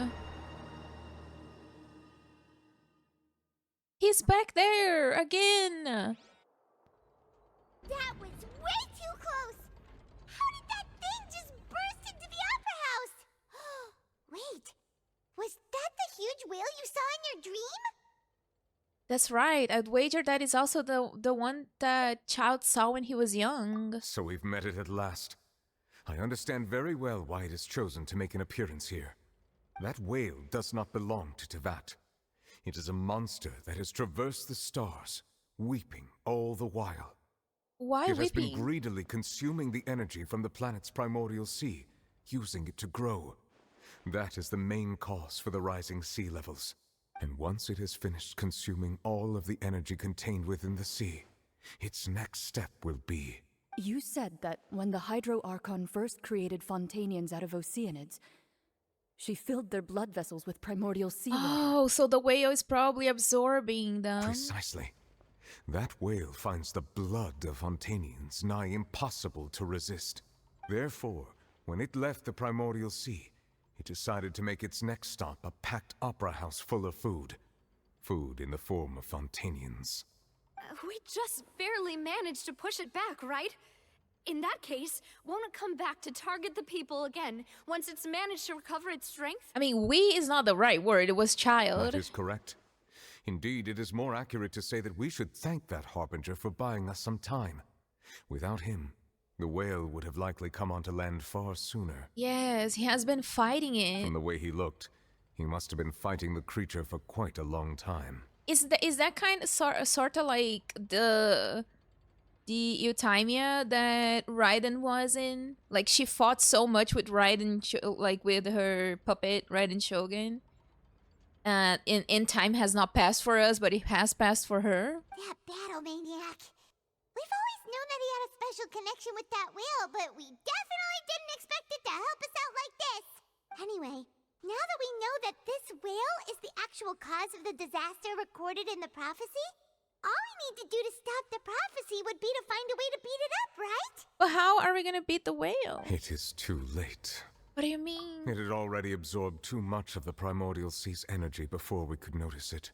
He's back there again! That was way too close! How did that thing just burst into the Opera House? Wait, was that the huge whale you saw in your dream? That's right. I'd wager that is also the one that Child saw when he was young. So we've met it at last. I understand very well why it has chosen to make an appearance here. That whale does not belong to Tevat. It is a monster that has traversed the stars, weeping all the while. Why it has weeping? been greedily consuming the energy from the planet's primordial sea, using it to grow. That is the main cause for the rising sea levels. And once it has finished consuming all of the energy contained within the sea, its next step will be... You said that when the Hydro Archon first created Fontanians out of Oceanids, she filled their blood vessels with primordial seawater. Oh, so the whale is probably absorbing them. Precisely. That whale finds the blood of Fontanians nigh impossible to resist. Therefore, when it left the primordial sea, it decided to make its next stop a packed opera house full of food. Food in the form of Fontanians. We just barely managed to push it back, right? In that case, won't it come back to target the people again once it's managed to recover its strength? I mean, we is not the right word. It was child. That is correct. Indeed, it is more accurate to say that we should thank that Harbinger for buying us some time. Without him, the whale would have likely come onto land far sooner. Yes, he has been fighting it. From the way he looked, he must have been fighting the creature for quite a long time. Is that kind of sort of like the Euthymia that Raiden was in? Like she fought so much with Raiden, like with her puppet Raiden Shogun. In time has not passed for us, but it has passed for her. That battle maniac. We've always known that he had a special connection with that whale, but we definitely didn't expect it to help us out like this. Anyway, now that we know that this whale is the actual cause of the disaster recorded in the prophecy, all we need to do to stop the prophecy would be to find a way to beat it up, right? But how are we gonna beat the whale? It is too late. What do you mean? It had already absorbed too much of the primordial sea's energy before we could notice it.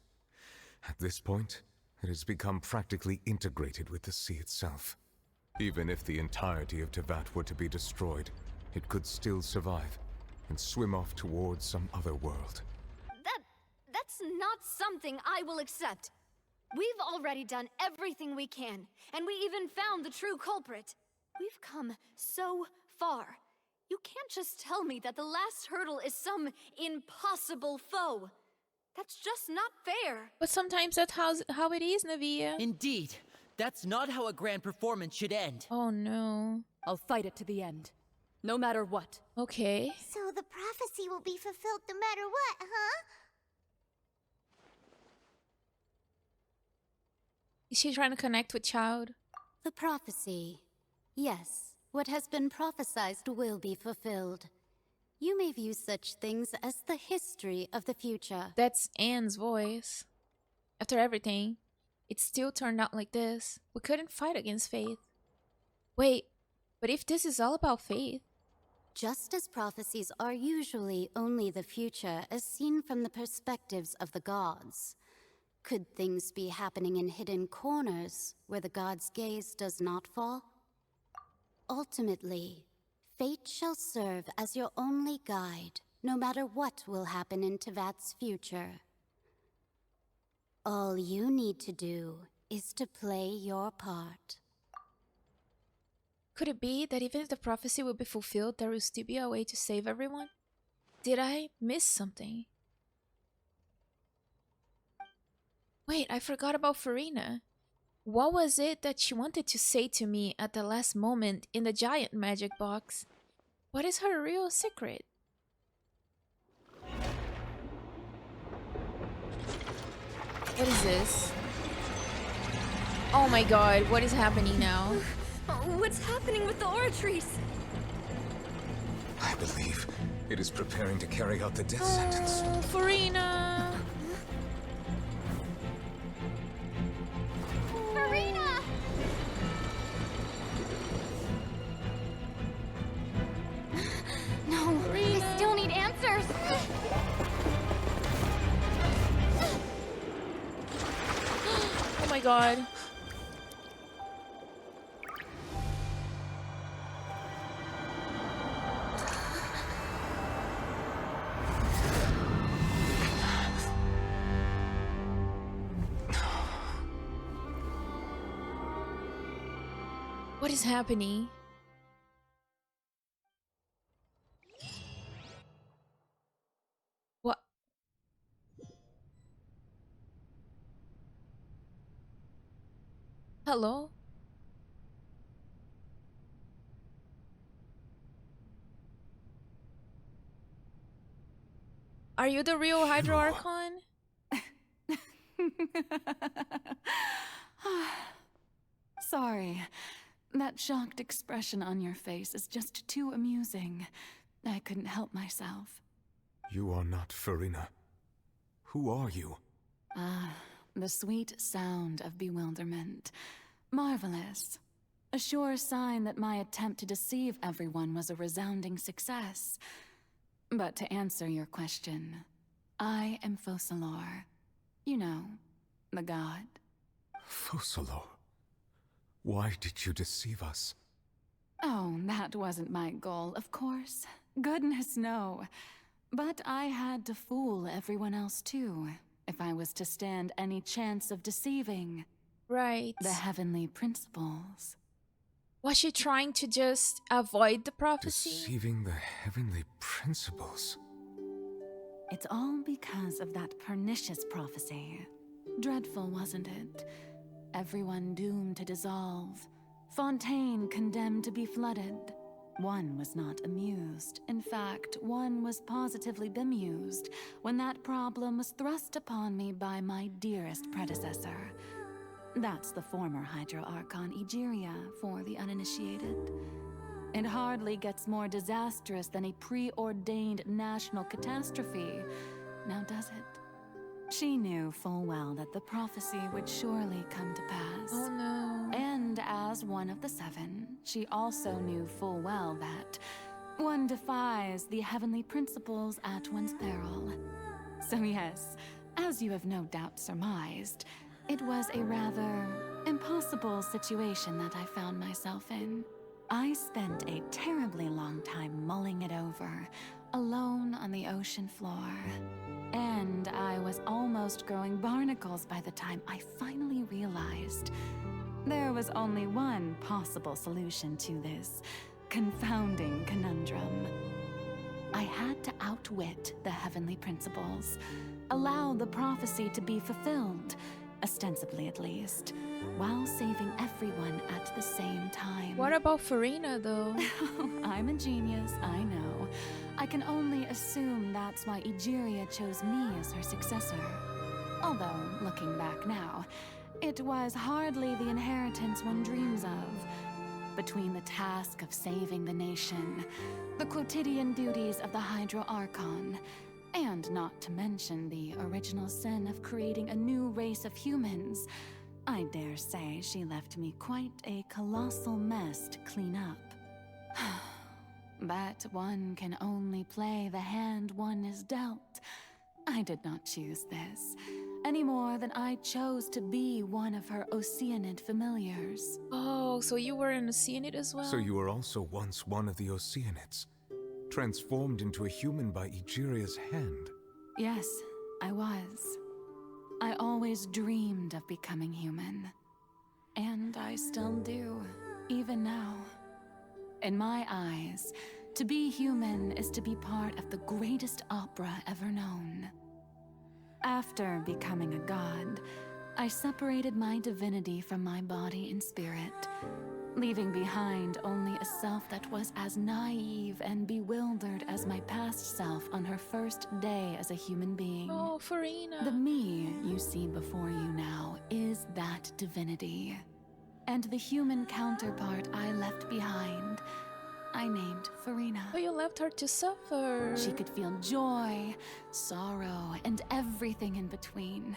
At this point, it has become practically integrated with the sea itself. Even if the entirety of Tevat were to be destroyed, it could still survive and swim off towards some other world. That's not something I will accept. We've already done everything we can, and we even found the true culprit. We've come so far. You can't just tell me that the last hurdle is some impossible foe. That's just not fair. But sometimes that's how it is, Navia. Indeed. That's not how a grand performance should end. Oh no. I'll fight it to the end. No matter what. Okay. So the prophecy will be fulfilled no matter what, huh? Is she trying to connect with Child? The prophecy. Yes, what has been prophesied will be fulfilled. You may view such things as the history of the future. That's Anne's voice. After everything, it still turned out like this. We couldn't fight against Faith. Wait, but if this is all about Faith... Just as prophecies are usually only the future as seen from the perspectives of the gods, could things be happening in hidden corners where the gods' gaze does not fall? Ultimately, fate shall serve as your only guide, no matter what will happen in Tevat's future. All you need to do is to play your part. Could it be that even if the prophecy will be fulfilled, there will still be a way to save everyone? Did I miss something? Wait, I forgot about Furina. What was it that she wanted to say to me at the last moment in the giant magic box? What is her real secret? What is this? Oh my god, what is happening now? What's happening with the aura trees? I believe it is preparing to carry out the death sentence. Furina! Furina! No, we still need answers. Oh my god. What is happening? What? Hello? Are you the real Hydro Archon? Sorry. That shocked expression on your face is just too amusing. I couldn't help myself. You are not Furina. Who are you? The sweet sound of bewilderment. Marvelous. A sure sign that my attempt to deceive everyone was a resounding success. But to answer your question, I am Focalors. You know, the god. Focalors? Why did you deceive us? Oh, that wasn't my goal, of course. Goodness, no. But I had to fool everyone else too, if I was to stand any chance of deceiving. Right. The heavenly principles. Was she trying to just avoid the prophecy? Deceiving the heavenly principles? It's all because of that pernicious prophecy. Dreadful, wasn't it? Everyone doomed to dissolve. Fontaine condemned to be flooded. One was not amused. In fact, one was positively bemused when that problem was thrust upon me by my dearest predecessor. That's the former Hydro Archon Egeria for the uninitiated. It hardly gets more disastrous than a preordained national catastrophe, now does it? She knew full well that the prophecy would surely come to pass. Oh no. And as one of the seven, she also knew full well that one defies the heavenly principles at one's peril. So yes, as you have no doubt surmised, it was a rather impossible situation that I found myself in. I spent a terribly long time mulling it over, alone on the ocean floor. And I was almost growing barnacles by the time I finally realized there was only one possible solution to this confounding conundrum. I had to outwit the heavenly principles, allow the prophecy to be fulfilled, ostensibly at least, while saving everyone at the same time. What about Furina, though? I'm a genius, I know. I can only assume that's why Egeria chose me as her successor. Although, looking back now, it was hardly the inheritance one dreams of. Between the task of saving the nation, the quotidian duties of the Hydro Archon, and not to mention the original sin of creating a new race of humans, I dare say she left me quite a colossal mess to clean up. But one can only play the hand one is dealt. I did not choose this. any more than I chose to be one of her Oceanid familiars. Oh, so you were an Oceanid as well? So you were also once one of the Oceanids, transformed into a human by Egeria's hand. Yes, I was. I always dreamed of becoming human. And I still do, even now. In my eyes, to be human is to be part of the greatest opera ever known. After becoming a god, I separated my divinity from my body and spirit, leaving behind only a self that was as naive and bewildered as my past self on her first day as a human being. Oh, Furina. The me you see before you now is that divinity. And the human counterpart I left behind, I named Furina. Oh, you left her to suffer. She could feel joy, sorrow, and everything in between.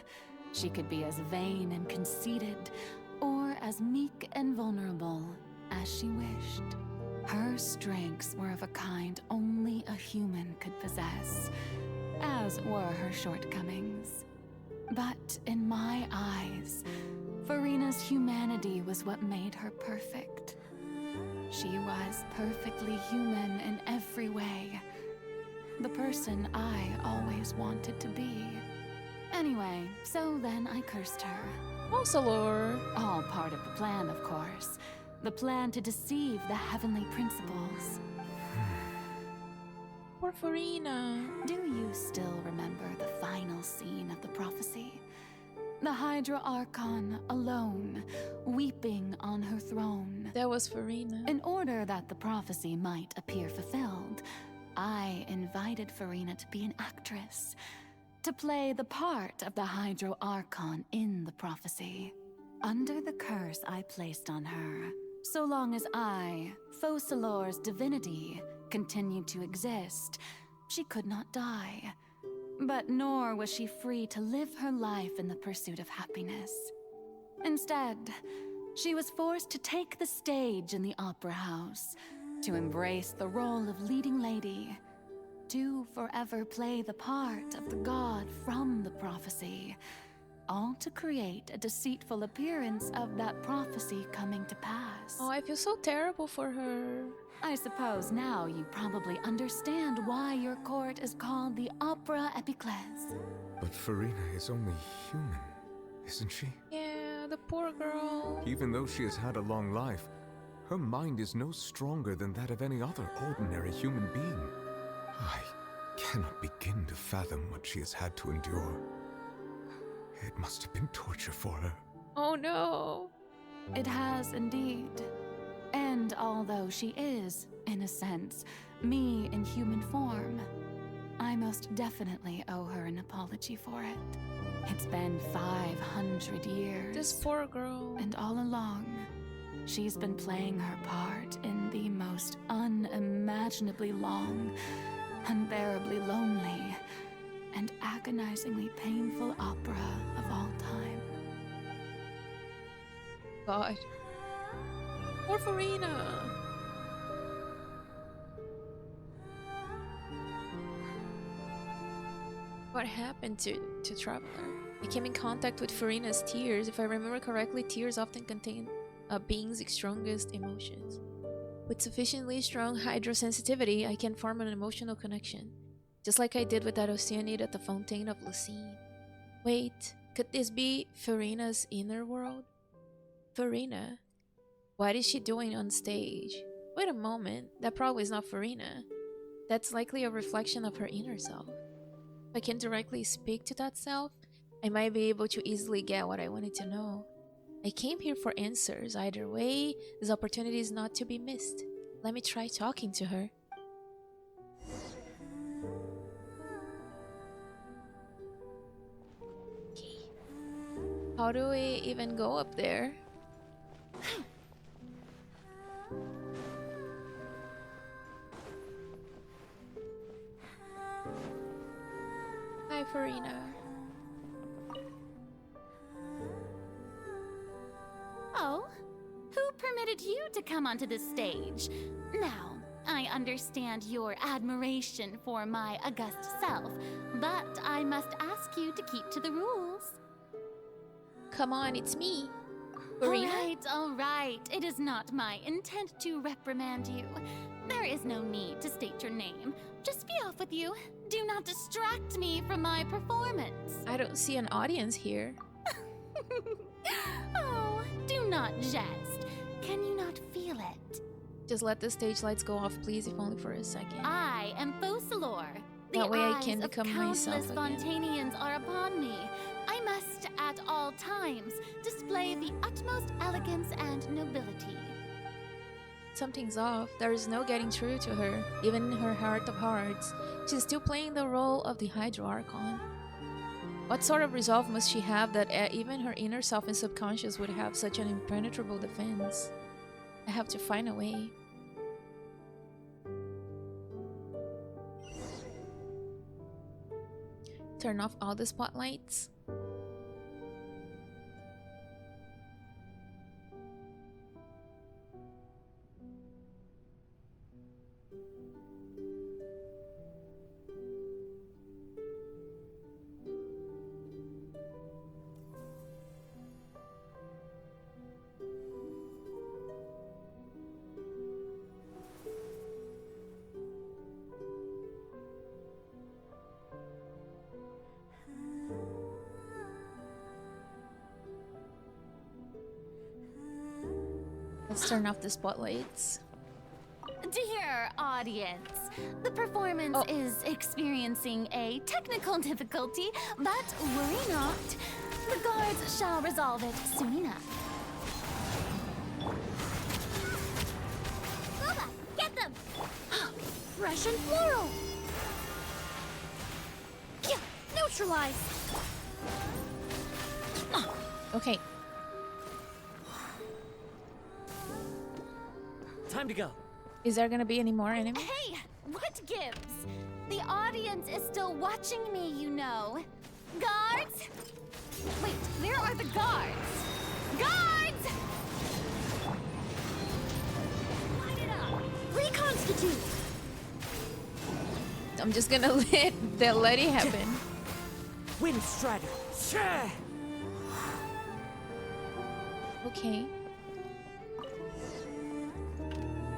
She could be as vain and conceited, or as meek and vulnerable as she wished. Her strengths were of a kind only a human could possess, as were her shortcomings. But in my eyes, Furina's humanity was what made her perfect. She was perfectly human in every way. The person I always wanted to be. Anyway, so then I cursed her. Focalors. All part of the plan, of course. The plan to deceive the heavenly principles. Poor Furina. Do you still remember the final scene of the prophecy? The Hydra Archon alone, weeping on her throne. That was Furina. In order that the prophecy might appear fulfilled, I invited Furina to be an actress, to play the part of the Hydra Archon in the prophecy. Under the curse I placed on her, so long as I, Focalors' divinity, continued to exist, she could not die. But nor was she free to live her life in the pursuit of happiness. Instead, she was forced to take the stage in the opera house, to embrace the role of leading lady, to forever play the part of the god from the prophecy, all to create a deceitful appearance of that prophecy coming to pass. Oh, I feel so terrible for her. I suppose now you probably understand why your court is called the Opera Epiclese. But Furina is only human, isn't she? Yeah, the poor girl. Even though she has had a long life, her mind is no stronger than that of any other ordinary human being. I cannot begin to fathom what she has had to endure. It must have been torture for her. Oh no. It has indeed. And although she is, in a sense, me in human form, I most definitely owe her an apology for it. It's been 500 years. This poor girl. And all along, she's been playing her part in the most unimaginably long, unbearably lonely, and agonizingly painful opera of all time. God. Poor Furina. What happened to Traveler? I came in contact with Furina's tears. If I remember correctly, tears often contain a being's strongest emotions. With sufficiently strong hydrosensitivity, I can form an emotional connection, just like I did with that Oceanid at the Fountain of Lucine. Wait, could this be Furina's inner world? Furina? What is she doing on stage? Wait a moment, that probably is not Furina. That's likely a reflection of her inner self. If I can directly speak to that self, I might be able to easily get what I wanted to know. I came here for answers. Either way, this opportunity is not to be missed. Let me try talking to her. How do we even go up there? Hi, Furina. Oh, who permitted you to come onto this stage? Now, I understand your admiration for my august self, but I must ask you to keep to the rules. Come on, it's me. All Furina? all right. It is not my intent to reprimand you. There is no need to state your name. Just be off with you. Do not distract me from my performance. I don't see an audience here. Oh, do not jest. Can you not feel it? Just let the stage lights go off, please, if only for a second. I am focalors. The That way I eyes can of become countless myself again. Fontanians are upon me. I must, at all times, display the utmost elegance and nobility. Something's off. There is no getting through to her, even in her heart of hearts. She's still playing the role of the Hydro Archon. What sort of resolve must she have that even her inner self and subconscious would have such an impenetrable defense? I have to find a way. Turn off all the spotlights. Let's turn off the spotlights. Dear audience, the performance is experiencing a technical difficulty, but worry not. The guards shall resolve it soon enough. Boba, get them! Fresh and floral! Yeah, neutralize! Okay. Time to go. Is there gonna be any more enemies? Hey, what gives? The audience is still watching me, you know. Guards? Wait, where are the guards? Guards! Light it up! Reconstitute! I'm just gonna let it happen. Wind Strider. Sure. Okay.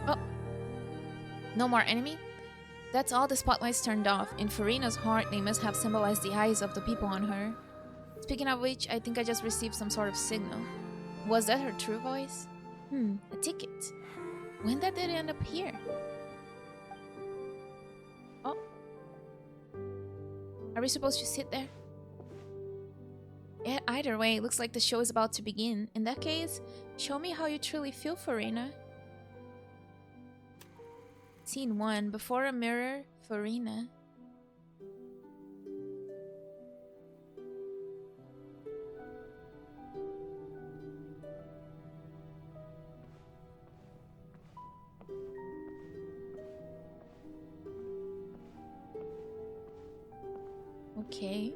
Oh. No more enemy? That's all the spotlights turned off. In Furina's heart, they must have symbolized the eyes of the people on her. Speaking of which, I think I just received some sort of signal. Was that her true voice? A ticket. When did it end up here? Oh. Are we supposed to sit there? Yeah, either way, it looks like the show is about to begin. In that case, show me how you truly feel, Furina. Scene 1. Before a mirror, Furina. Okay.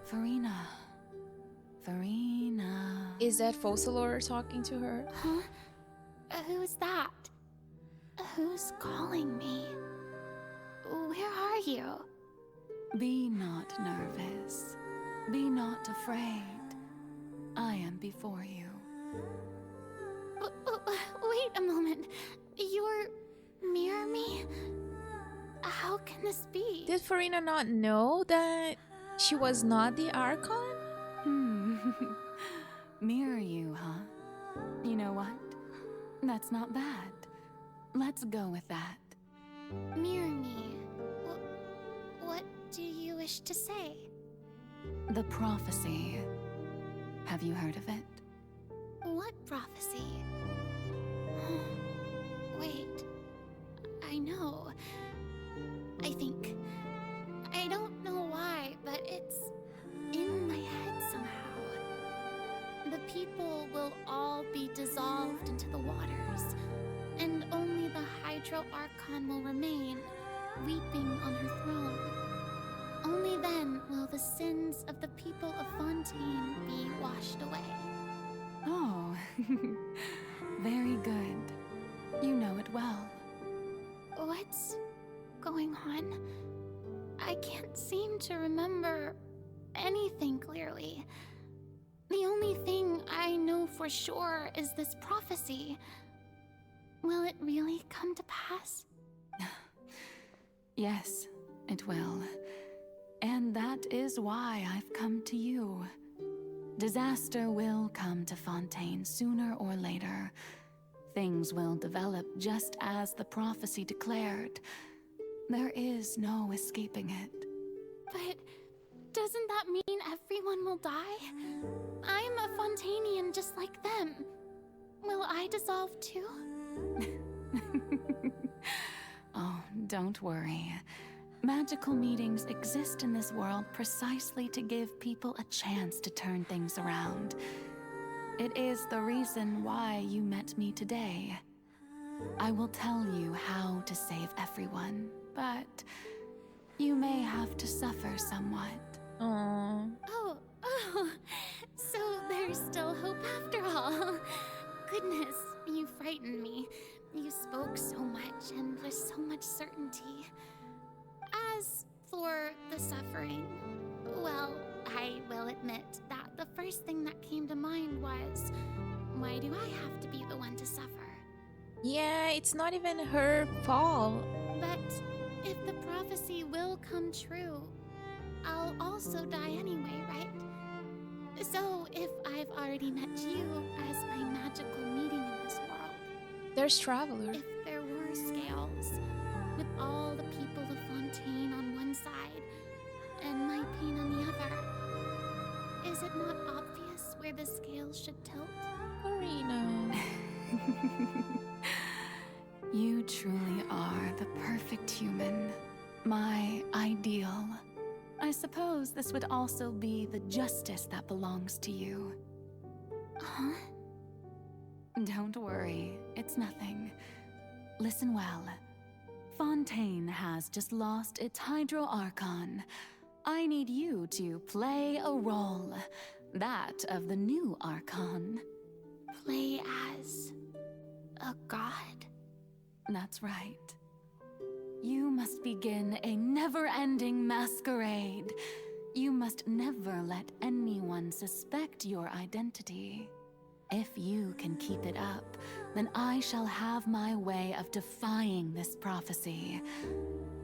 Furina. Furina. Is that Focalors talking to her? Huh? Who's that? Who's calling me? Where are you? Be not nervous. Be not afraid. I am before you. Wait a moment. You're near me? How can this be? Did Furina not know that she was not the Archon? Mirror you, huh? You know what? That's not bad. Let's go with that. Mirror me. What do you wish to say? The prophecy. Have you heard of it? What prophecy? Wait. I know. I think. I don't know why, but it's in my head somehow. The people will all be dissolved into the waters, and only the Hydro Archon will remain, weeping on her throne. Only then will the sins of the people of Fontaine be washed away. Oh, Very good. You know it well. What's going on? I can't seem to remember anything clearly. The only thing I know for sure is this prophecy. Will it really come to pass? Yes, it will. And that is why I've come to you. Disaster will come to Fontaine sooner or later. Things will develop just as the prophecy declared. There is no escaping it. But doesn't that mean everyone will die? I'm a Fontainian just like them. Will I dissolve too? Oh, don't worry. Magical meetings exist in this world precisely to give people a chance to turn things around. It is the reason why you met me today. I will tell you how to save everyone, but you may have to suffer somewhat. Aww. Oh, so there's still hope after all. Goodness, you frightened me. You spoke so much and with so much certainty. As for the suffering, well, I will admit that the first thing that came to mind was, why do I have to be the one to suffer? Yeah, it's not even her fault. But if the prophecy will come true, I'll also die anyway, right? So if I've already met you as my magical meeting in this world, There's Traveler. if there were scales, with all the people of Fontaine on one side and my pain on the other, is it not obvious where the scales should tilt? Furina. You truly are the perfect human. My ideal. I suppose this would also be the justice that belongs to you. Huh? Don't worry, it's nothing. Listen well. Fontaine has just lost its Hydro Archon. I need you to play a role. That of the new Archon. Play as a god? That's right. You must begin a never-ending masquerade. You must never let anyone suspect your identity. If you can keep it up, then I shall have my way of defying this prophecy.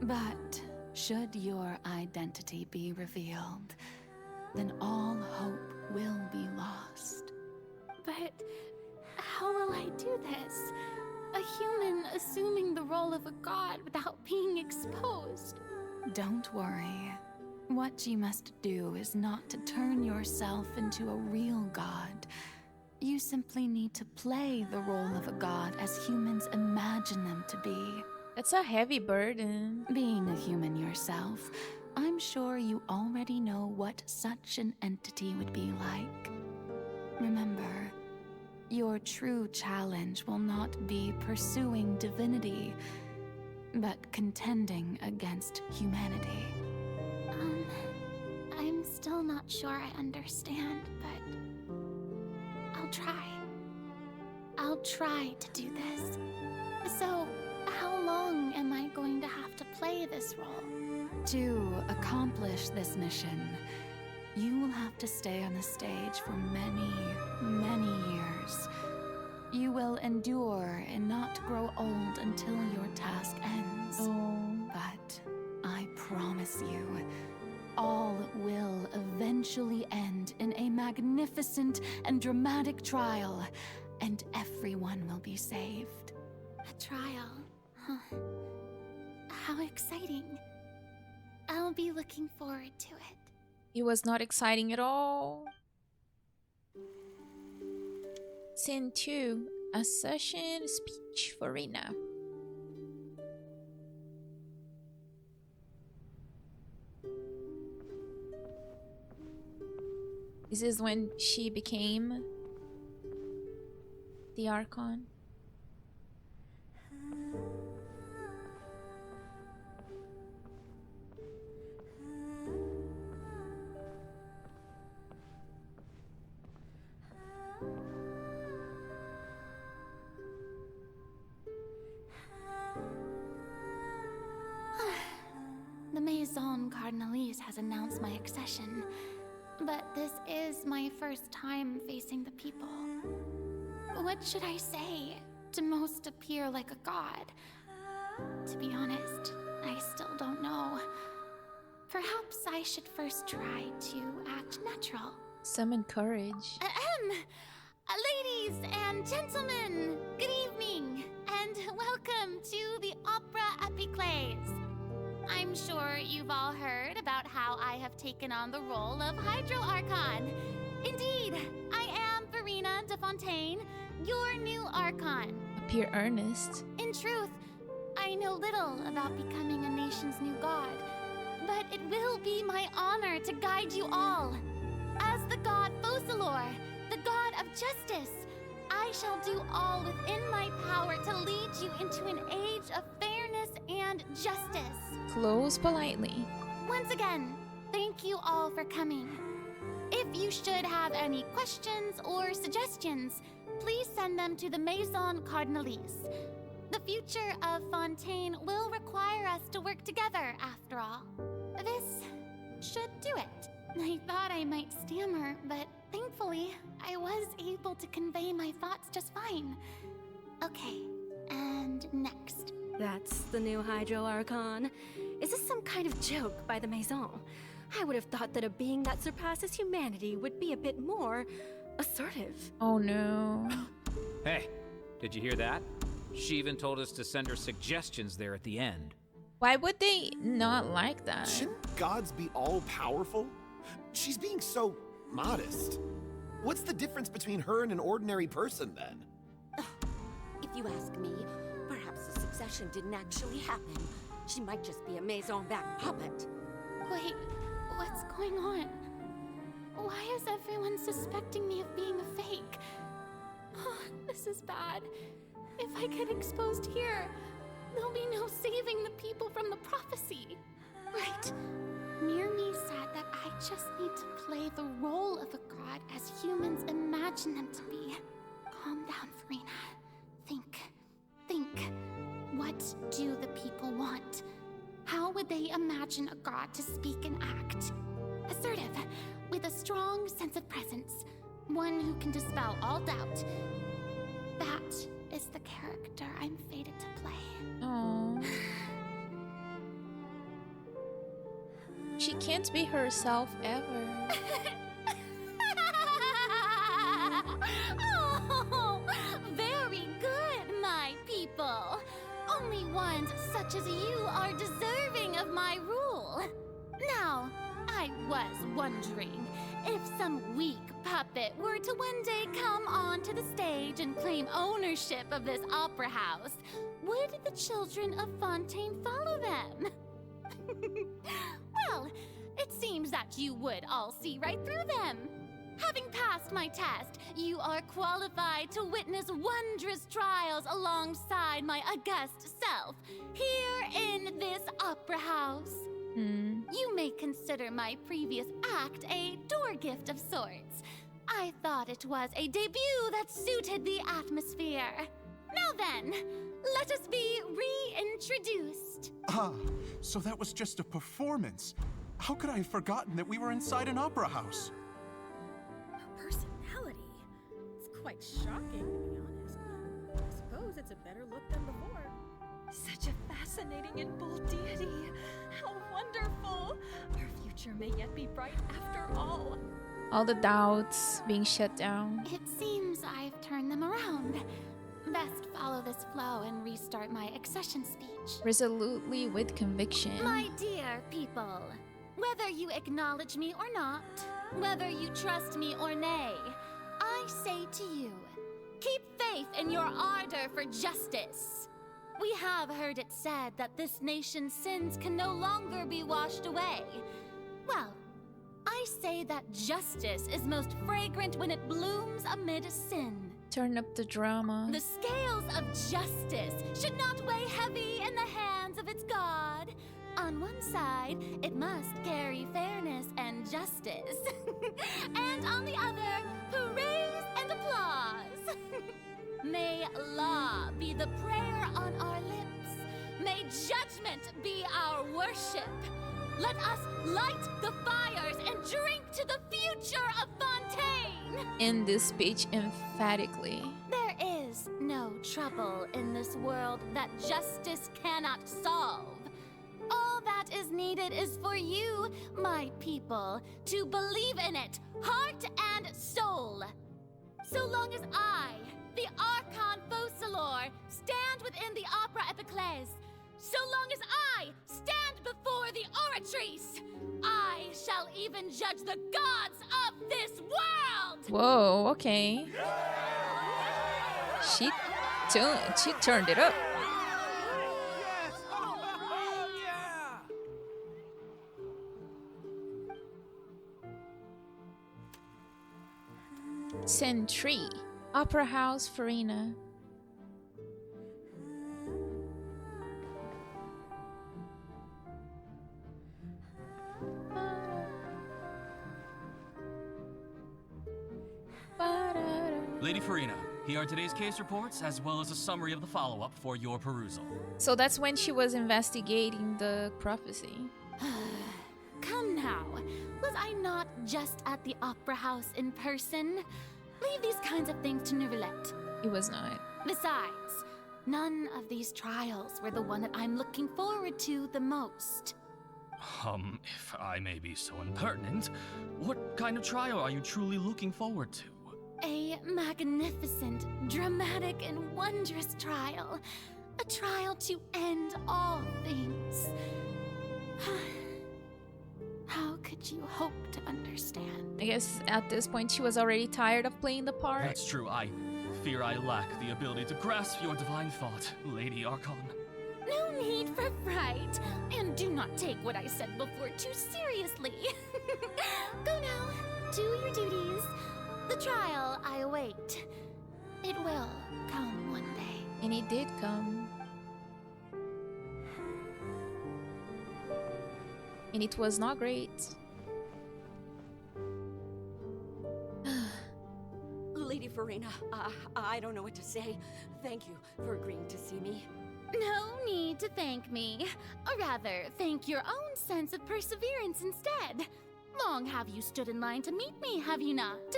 But should your identity be revealed, then all hope will be lost. But how will I do this? A human assuming the role of a god without being exposed. Don't worry. What you must do is not to turn yourself into a real god. You simply need to play the role of a god as humans imagine them to be. That's a heavy burden. Being a human yourself, I'm sure you already know what such an entity would be like. Remember, your true challenge will not be pursuing divinity, but contending against humanity. I'm still not sure I understand, but I'll try. I'll try to do this. So, how long am I going to have to play this role? To accomplish this mission, you will have to stay on the stage for many, many years. You will endure and not grow old until your task ends. But I promise you, all will eventually end in a magnificent and dramatic trial, and everyone will be saved. A trial, huh? How exciting. I'll be looking forward to it. It was not exciting at all. Scene 2. A session speech for Rina. This is when she became the Archon. always has announced my accession, but this is my first time facing the people. What should I say to most appear like a god? To be honest, I still don't know. Perhaps I should first try to act natural. Summon courage. Ladies and gentlemen, good evening, and welcome to the Opera Epiclese. I'm sure you've all heard about how I have taken on the role of Hydro Archon. Indeed, I am Furina de Fontaine, your new Archon. Appear earnest. In truth, I know little about becoming a nation's new god, but it will be my honor to guide you all. As the god focalor, the god of justice, I shall do all within my power to lead you into an age of fairness and justice. Close politely. Once again, thank you all for coming. If you should have any questions or suggestions, please send them to the Maison Cardinalise. The future of Fontaine will require us to work together, after all. This should do it. I thought I might stammer, but thankfully, I was able to convey my thoughts just fine. Okay, and next. That's the new Hydro Archon. Is this some kind of joke by the Maison? I would have thought that a being that surpasses humanity would be a bit more assertive. Oh no. Hey, did you hear that? She even told us to send her suggestions there at the end. Why would they not like that? Shouldn't gods be all-powerful? She's being so modest. What's the difference between her and an ordinary person, then? If you ask me, perhaps the succession didn't actually happen. She might just be a Maison back puppet. Wait, what's going on? Why is everyone suspecting me of being a fake? Oh, this is bad. If I get exposed here, there'll be no saving the people from the prophecy. Right. Mirmi said that I just need to play the role of a god as humans imagine them to be. Calm down, Furina. Think. What do the people want? How would they imagine a god to speak and act? Assertive, with a strong sense of presence. One who can dispel all doubt. That is the character I'm fated to play. Oh. She can't be herself ever. Oh, very good, my people. Only ones such as you are deserving of my rule. Now, I was wondering if some weak puppet were to one day come onto the stage and claim ownership of this opera house, would the children of Fontaine follow them? Well, it seems that you would all see right through them. Having passed my test, you are qualified to witness wondrous trials alongside my august self, here in this opera house. You may consider my previous act a door gift of sorts. I thought it was a debut that suited the atmosphere. Now then, let us be reintroduced. Ah, so that was just a performance. How could I have forgotten that we were inside an opera house? Her personality. It's quite shocking, to be honest. I suppose it's a better look than before. Such a fascinating and bold deity. How wonderful. Our future may yet be bright after all. All the doubts being shut down. It seems I've turned them around. Best follow this flow and restart my accession speech. Resolutely with conviction. My dear people, whether you acknowledge me or not, whether you trust me or nay, I say to you, keep faith in your ardor for justice. We have heard it said that this nation's sins can no longer be washed away. Well, I say that justice is most fragrant when it blooms amid sin. Turn up the drama. The scales of justice should not weigh heavy in the hands of its god. On one side, it must carry fairness and justice. And on the other, praise and applause. May law be the prayer on our lips. May judgment be our worship. Let us light the fires and drink to the future of Fontaine! In this speech emphatically. There is no trouble in this world that justice cannot solve. All that is needed is for you, my people, to believe in it, heart and soul. So long as I, the Archon Focalors, stand within the Opera Epiclese, so long as I stand before the Oratrice, I shall even judge the gods of this world! Whoa, okay. She turned it up. Sentry, Opera House, Furina. Lady Furina, here are today's case reports as well as a summary of the follow-up for your perusal. So that's when she was investigating the prophecy. Come now, was I not just at the Opera House in person? Leave these kinds of things to Neuvillette. It was not. Besides, none of these trials were the one that I'm looking forward to the most. If I may be so impertinent, what kind of trial are you truly looking forward to? A magnificent, dramatic, and wondrous trial. A trial to end all things. How could you hope to understand? I guess at this point she was already tired of playing the part. That's true. I fear I lack the ability to grasp your divine thought, Lady Archon. No need for fright, and do not take what I said before too seriously. Go now, do your duties. The trial I await. It will come one day. And it did come. And it was not great. Lady Furina, I don't know what to say. Thank you for agreeing to see me. No need to thank me. Or rather, thank your own sense of perseverance instead. Long have you stood in line to meet me, have you not?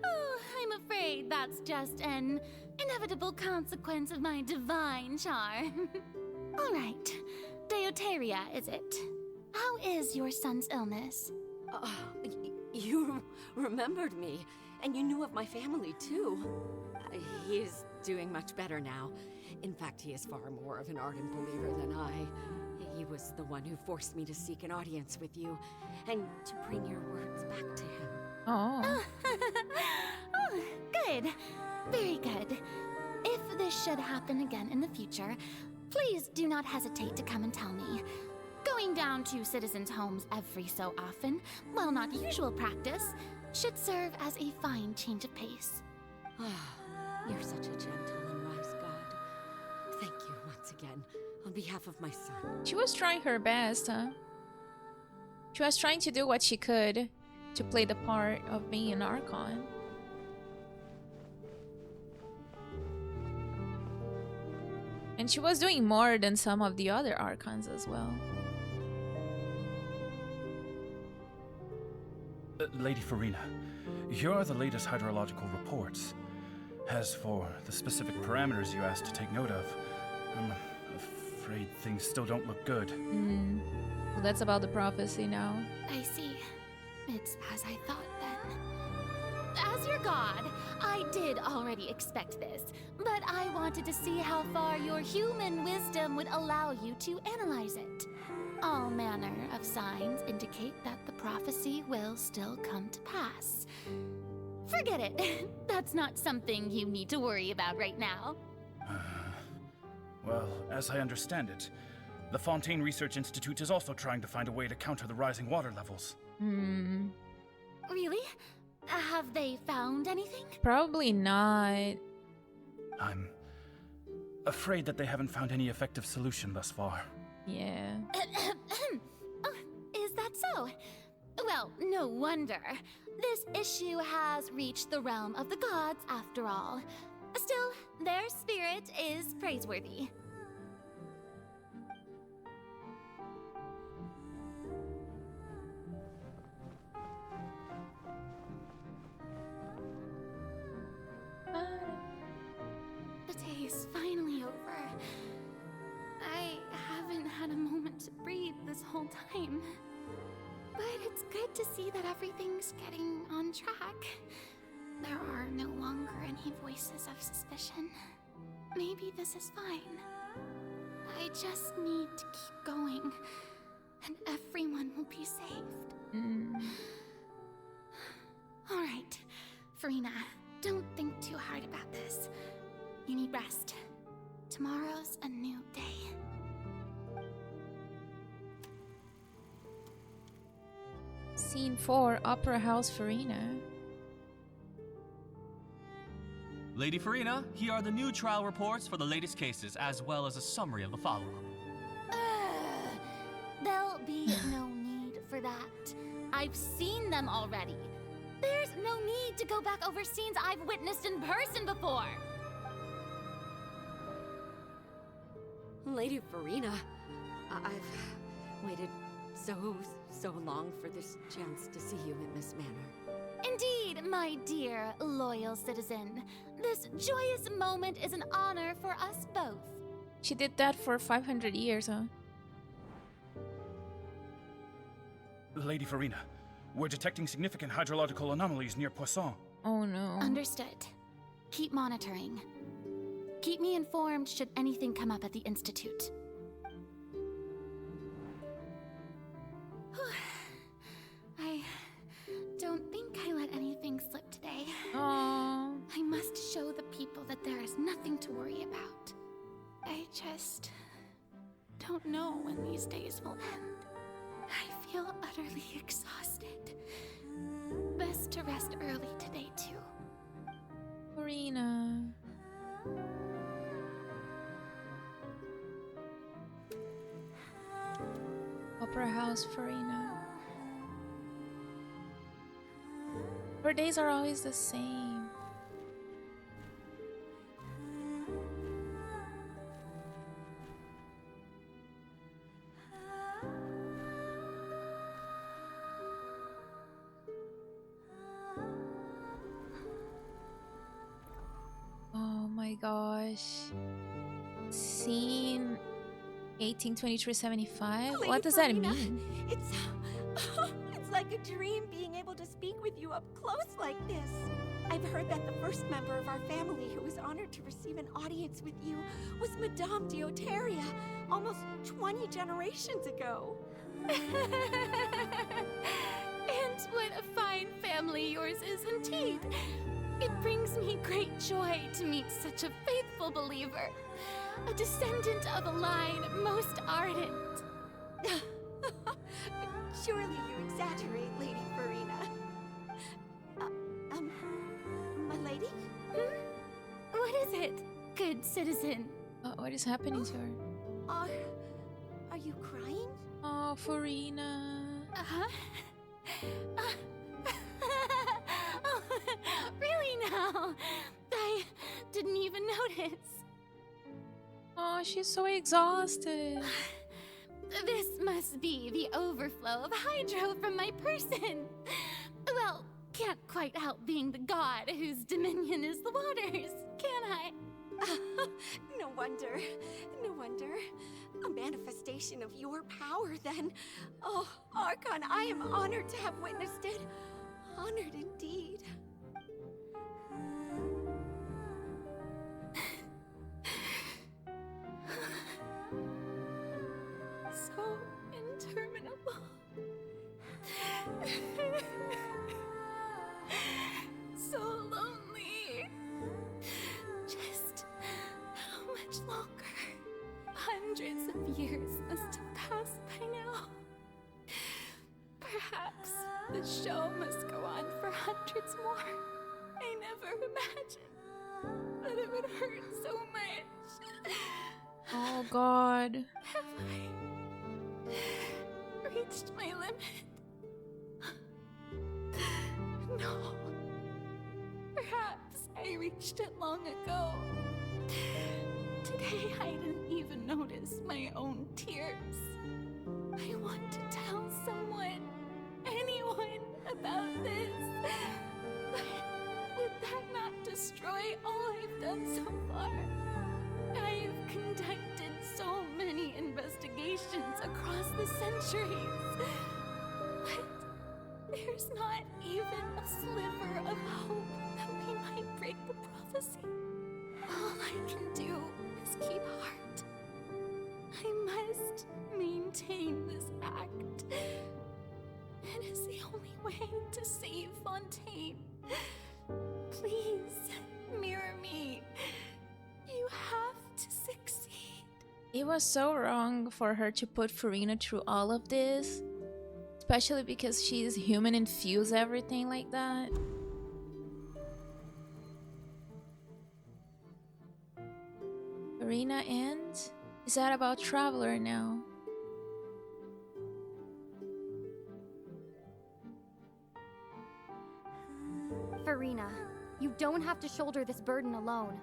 Oh, I'm afraid that's just an inevitable consequence of my divine charm. All right, Deoteria, is it? How is your son's illness? You remembered me, and you knew of my family, too. He is doing much better now. In fact, he is far more of an ardent believer than I. He was the one who forced me to seek an audience with you, and to bring your words back to him. Oh. Oh, good. Very good. If this should happen again in the future, please do not hesitate to come and tell me. Going down to citizens' homes every so often, while not usual practice, should serve as a fine change of pace. You're such a gentle and wise god. Thank you once again, on behalf of my son. She was trying her best, huh? She was trying to do what she could to play the part of being an Archon. And she was doing more than some of the other Archons as well. Lady Furina, here are the latest hydrological reports. As for the specific parameters you asked to take note of, I'm afraid things still don't look good. Well, that's about the prophecy now. I see. It's as I thought then. As your god, I did already expect this, but I wanted to see how far your human wisdom would allow you to analyze it. All manner of signs indicate that the prophecy will still come to pass. Forget it. That's not something you need to worry about right now. Well, as I understand it, the Fontaine Research Institute is also trying to find a way to counter the rising water levels. Really? Have they found anything? Probably not. I'm afraid that they haven't found any effective solution thus far. Yeah. Oh, is that so? Well, no wonder. This issue has reached the realm of the gods, after all. Still, their spirit is praiseworthy. to breathe this whole time. But it's good to see that everything's getting on track. There are no longer any voices of suspicion. Maybe this is fine. I just need to keep going, and everyone will be saved. All right, Furina, don't think too hard about this. You need rest. Tomorrow's a new day. Scene 4, Opera House Furina. Lady Furina, here are the new trial reports for the latest cases, as well as a summary of the follow-up. There'll be no need for that. I've seen them already. There's no need to go back over scenes I've witnessed in person before. Lady Furina, I've waited so long for this chance to see you in this manner. Indeed, my dear, loyal citizen. This joyous moment is an honor for us both. She did that for 500 years, huh? Lady Furina, we're detecting significant hydrological anomalies near Poisson. Oh no. Understood. Keep monitoring. Keep me informed should anything come up at the Institute. I don't think I let anything slip today. Aww. I must show the people that there is nothing to worry about. I just don't know when these days will end. I feel utterly exhausted. Best to rest early today, too. Furina. Opera House Furina. Her days are always the same. Oh my gosh. Scene 1823-75? What does that mean? It's like a dream being able to speak with you up close like this. I've heard that the first member of our family who was honored to receive an audience with you was Madame Deoteria, almost 20 generations ago. And what a fine family yours is indeed. It brings me great joy to meet such a faithful believer, a descendant of a line most ardent. Surely you exaggerate, Lady Furina. My lady? What is it, good citizen? What is happening to her? Are you crying? Oh, Furina. Oh, really now? I didn't even notice. Oh, she's so exhausted. This must be the overflow of hydro from my person. Well, can't quite help being the god whose dominion is the waters, can I? No wonder. No wonder. A manifestation of your power, then. Oh, Archon, I am honored to have witnessed it. Honored indeed. So interminable. So lonely. Just how much longer? Hundreds of years must have passed by now. Perhaps the show must go on for hundreds more. I never imagined that it would hurt so much. Oh God. Have I reached my limit? No. Perhaps I reached it long ago. Today I didn't even notice my own tears. I want to tell someone, anyone, about this. But would that not destroy all I've done so far? I've conducted so many investigations across the centuries, but there's not even a sliver of hope that we might break the prophecy. All I can do is keep heart. I must maintain this act. It is the only way to save Fontaine. Please, mirror me. You have to succeed. It was so wrong for her to put Furina through all of this, especially because she's human and feels everything like that. Furina and is that about Traveler now? Furina, you don't have to shoulder this burden alone.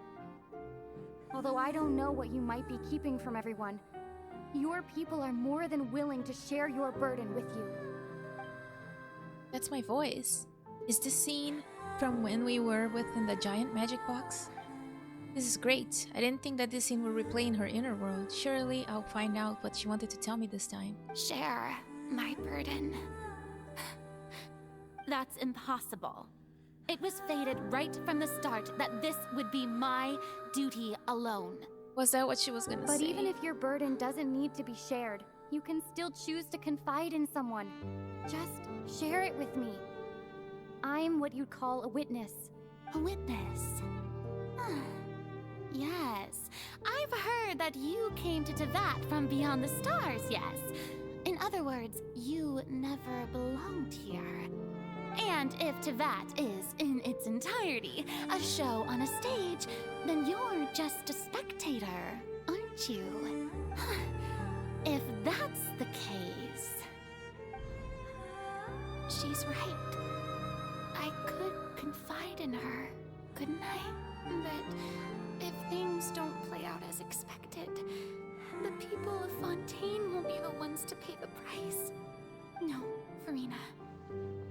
Although I don't know what you might be keeping from everyone, your people are more than willing to share your burden with you. That's my voice. Is this scene from when we were within the giant magic box? This is great. I didn't think that this scene would replay in her inner world. Surely I'll find out what she wanted to tell me this time. Share my burden. That's impossible. It was fated right from the start that this would be my duty alone. Was that what she was gonna say? But even if your burden doesn't need to be shared, you can still choose to confide in someone. Just share it with me. I'm what you'd call a witness. A witness? Yes. I've heard that you came to Teyvat from beyond the stars, yes. In other words, you never belonged here. And if Teyvat is, in its entirety, a show on a stage, then you're just a spectator, aren't you? If that's the case... She's right. I could confide in her, couldn't I? But if things don't play out as expected, the people of Fontaine will be the ones to pay the price. No, Furina.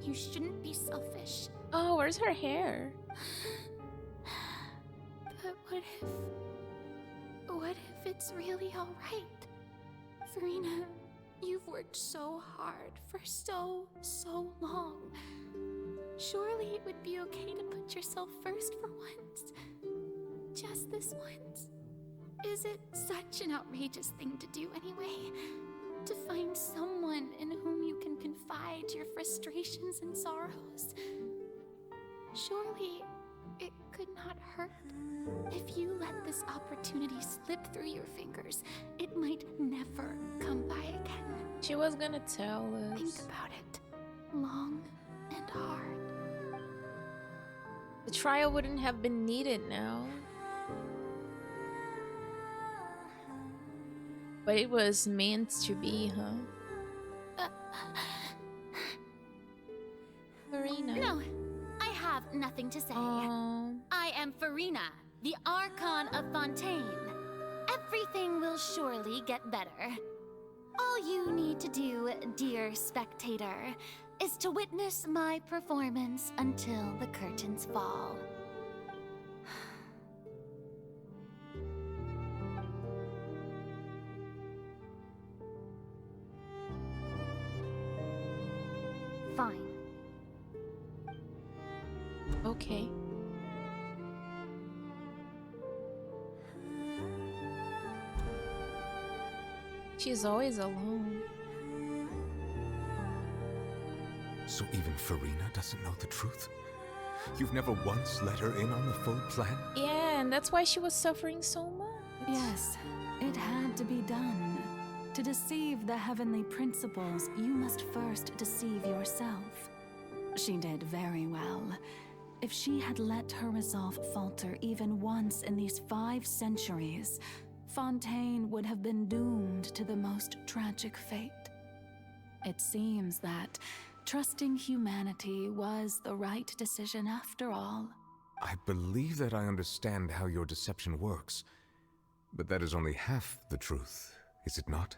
You shouldn't be selfish. Oh, where's her hair? But what if it's really alright? Furina, you've worked so hard for so long. Surely it would be okay to put yourself first for once. Just this once. Is it such an outrageous thing to do anyway? To find someone in whom you can confide your frustrations and sorrows. Surely it could not hurt. If you let this opportunity slip through your fingers, it might never come by again. She was gonna tell us. Think about it. Long and hard. The trial wouldn't have been needed now. But it was meant to be, huh? Furina. No, I have nothing to say. I am Furina, the Archon of Fontaine. Everything will surely get better. All you need to do, dear spectator, is to witness my performance until the curtains fall. Fine. Okay. She's always alone. So even Furina doesn't know the truth? You've never once let her in on the full plan? Yeah, and that's why she was suffering so much. Yes, it had to be done. To deceive the heavenly principles, you must first deceive yourself. She did very well. If she had let her resolve falter even once in these 5 centuries, Fontaine would have been doomed to the most tragic fate. It seems that trusting humanity was the right decision after all. I believe that I understand how your deception works, but that is only half the truth, is it not?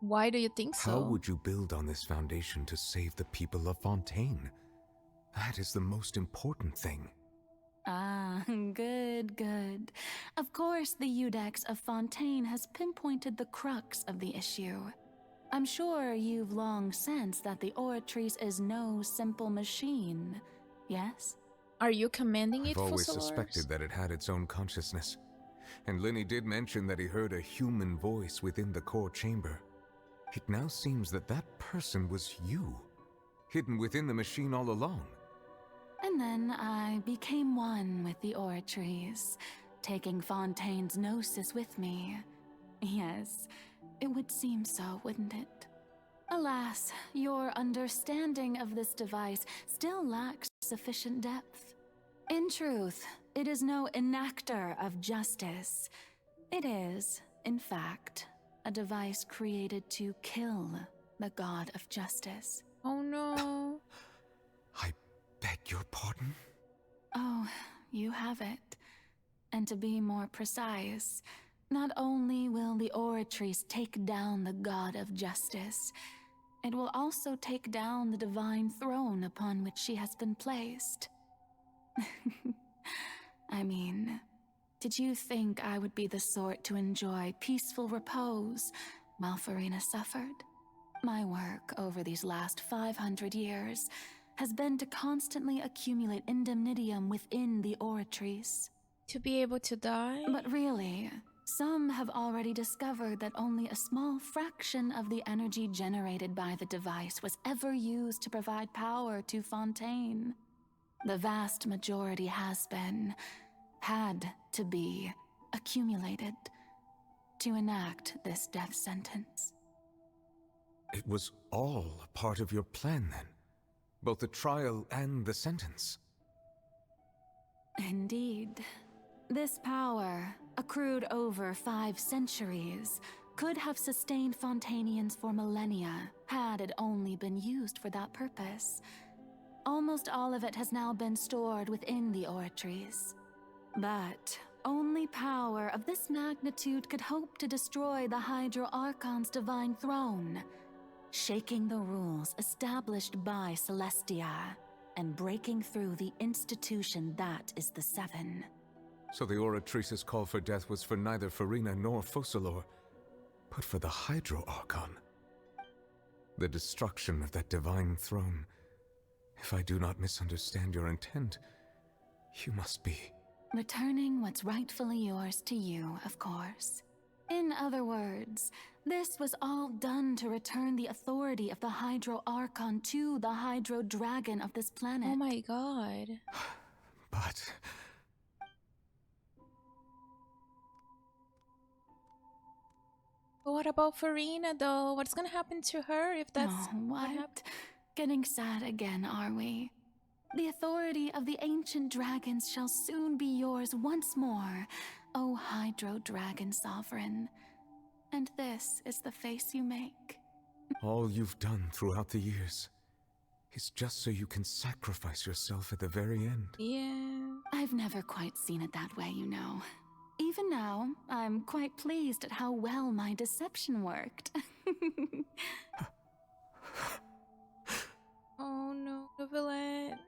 Why do you think so? How would you build on this foundation to save the people of Fontaine? That is the most important thing. Ah, good, good. Of course, the Eudex of Fontaine has pinpointed the crux of the issue. I'm sure you've long sensed that the Oratrice is no simple machine, yes? Are you commending it, I've always focalors? suspected that it had its own consciousness. And Lenny did mention that he heard a human voice within the core chamber. It now seems that that person was you, hidden within the machine all along. And then I became one with the Oratrice, taking Fontaine's gnosis with me. Yes, it would seem so, wouldn't it? Alas, your understanding of this device still lacks sufficient depth. In truth, it is no enactor of justice. It is, in fact, a device created to kill the god of justice. Oh no. I beg your pardon? Oh, you have it. And to be more precise, not only will the Oratrice take down the god of justice, it will also take down the divine throne upon which she has been placed. I mean, did you think I would be the sort to enjoy peaceful repose while Furina suffered? My work over these last 500 years has been to constantly accumulate indemnitium within the Oratrice. To be able to die? But really, some have already discovered that only a small fraction of the energy generated by the device was ever used to provide power to Fontaine. The vast majority had to be, accumulated to enact this death sentence. It was all a part of your plan, then? Both the trial and the sentence? Indeed. This power, accrued over 5 centuries, could have sustained Fontainians for millennia had it only been used for that purpose. Almost all of it has now been stored within the Oratrice. But only power of this magnitude could hope to destroy the Hydro Archon's divine throne, shaking the rules established by Celestia and breaking through the institution that is the Seven. So the Oratrice's call for death was for neither Furina nor Focalor, but for the Hydro Archon. The destruction of that divine throne. If I do not misunderstand your intent, you must be... Returning what's rightfully yours to you, of course. In other words, this was all done to return the authority of the Hydro Archon to the Hydro Dragon of this planet. Oh my god. But... But what about Furina, though? What's gonna happen to her if that's what happened? Getting sad again, are we? The authority of the ancient dragons shall soon be yours once more, O Hydro Dragon Sovereign. And this is the face you make. All you've done throughout the years is just so you can sacrifice yourself at the very end. Yeah. I've never quite seen it that way, you know. Even now, I'm quite pleased at how well my deception worked. Oh no, the villain.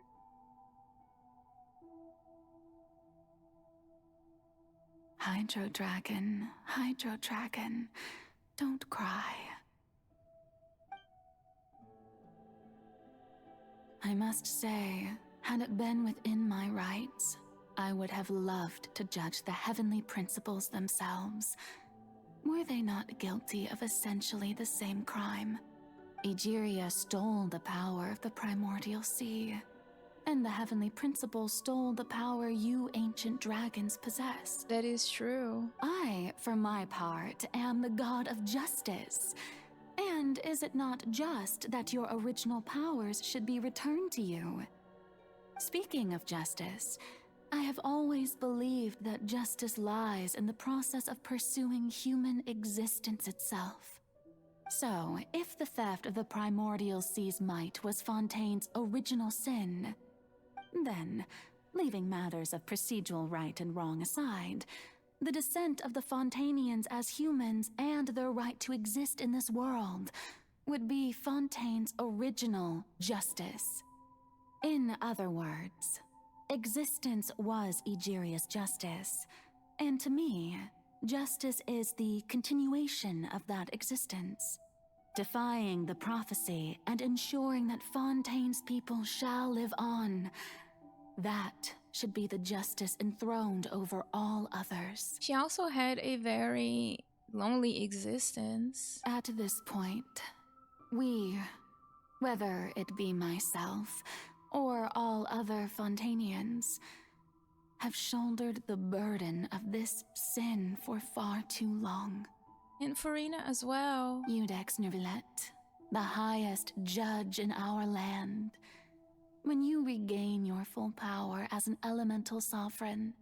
Hydro Dragon, don't cry. I must say, had it been within my rights, I would have loved to judge the heavenly principles themselves. Were they not guilty of essentially the same crime? Egeria stole the power of the primordial sea, and the heavenly principles stole the power you ancient dragons possessed. That is true. I, for my part, am the god of justice. And is it not just that your original powers should be returned to you? Speaking of justice, I have always believed that justice lies in the process of pursuing human existence itself. So, if the theft of the primordial sea's might was Fontaine's original sin, then, leaving matters of procedural right and wrong aside, the descent of the Fontainians as humans and their right to exist in this world would be Fontaine's original justice. In other words, existence was Egeria's justice. And to me, justice is the continuation of that existence. Defying the prophecy and ensuring that Fontaine's people shall live on. That should be the justice enthroned over all others. She also had a very lonely existence. At this point, we, whether it be myself or all other Fontainians, have shouldered the burden of this sin for far too long. And Furina as well. Iudex Neuvillette, the highest judge in our land. When you regain your full power as an elemental sovereign,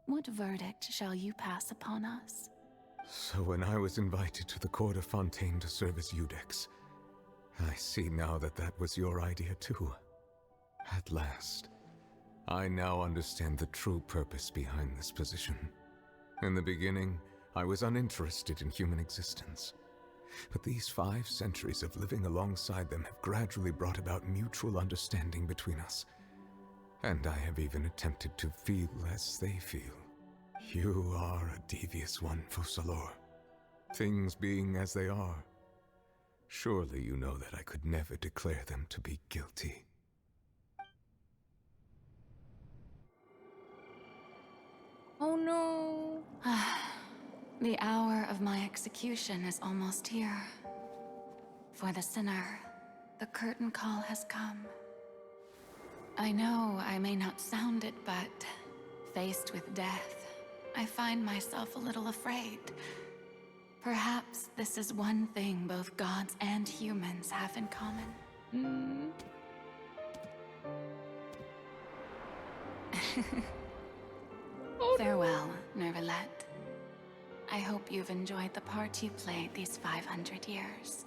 what verdict shall you pass upon us? So when I was invited to the court of Fontaine to serve as Iudex, I see now that that was your idea too. At last, I now understand the true purpose behind this position. In the beginning, I was uninterested in human existence. But these 5 centuries of living alongside them have gradually brought about mutual understanding between us. And I have even attempted to feel as they feel. You are a devious one, focalors. Things being as they are, surely you know that I could never declare them to be guilty. Oh no. The hour of my execution is almost here. For the sinner, the curtain call has come. I know I may not sound it, but faced with death, I find myself a little afraid. Perhaps this is one thing both gods and humans have in common. Farewell, Neuvillette. I hope you've enjoyed the part you played these 500 years.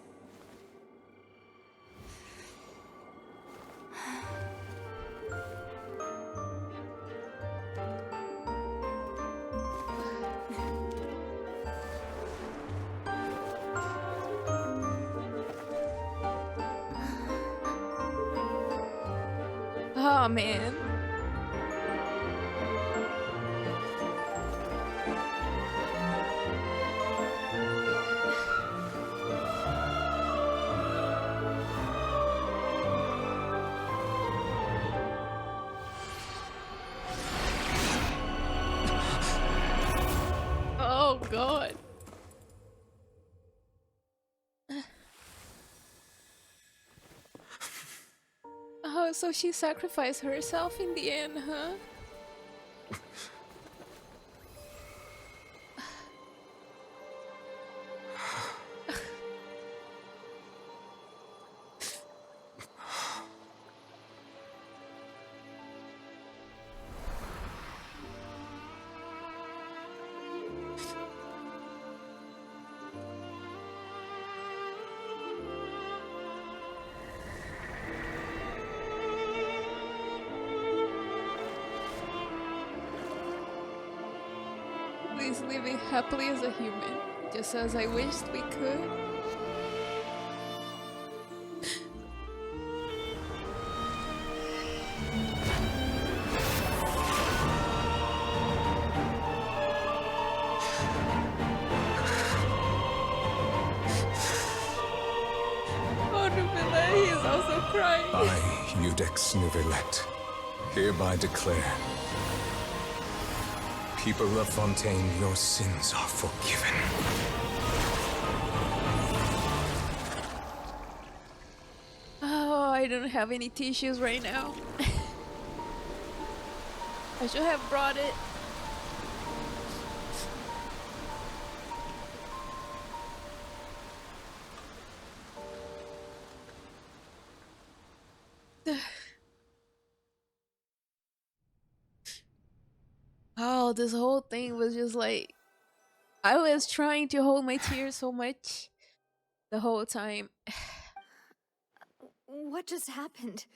Oh man. Oh god. Oh, so she sacrificed herself in the end, huh? Please living happily as a human, just as I wished we could. Oh, Neuvillette, he is also crying. I, Iudex Neuvillette, hereby declare, people of Fontaine, your sins are forgiven. Oh, I don't have any tissues right now. I should have brought it. Oh, this whole thing was just like, I was trying to hold my tears so much the whole time. What just happened?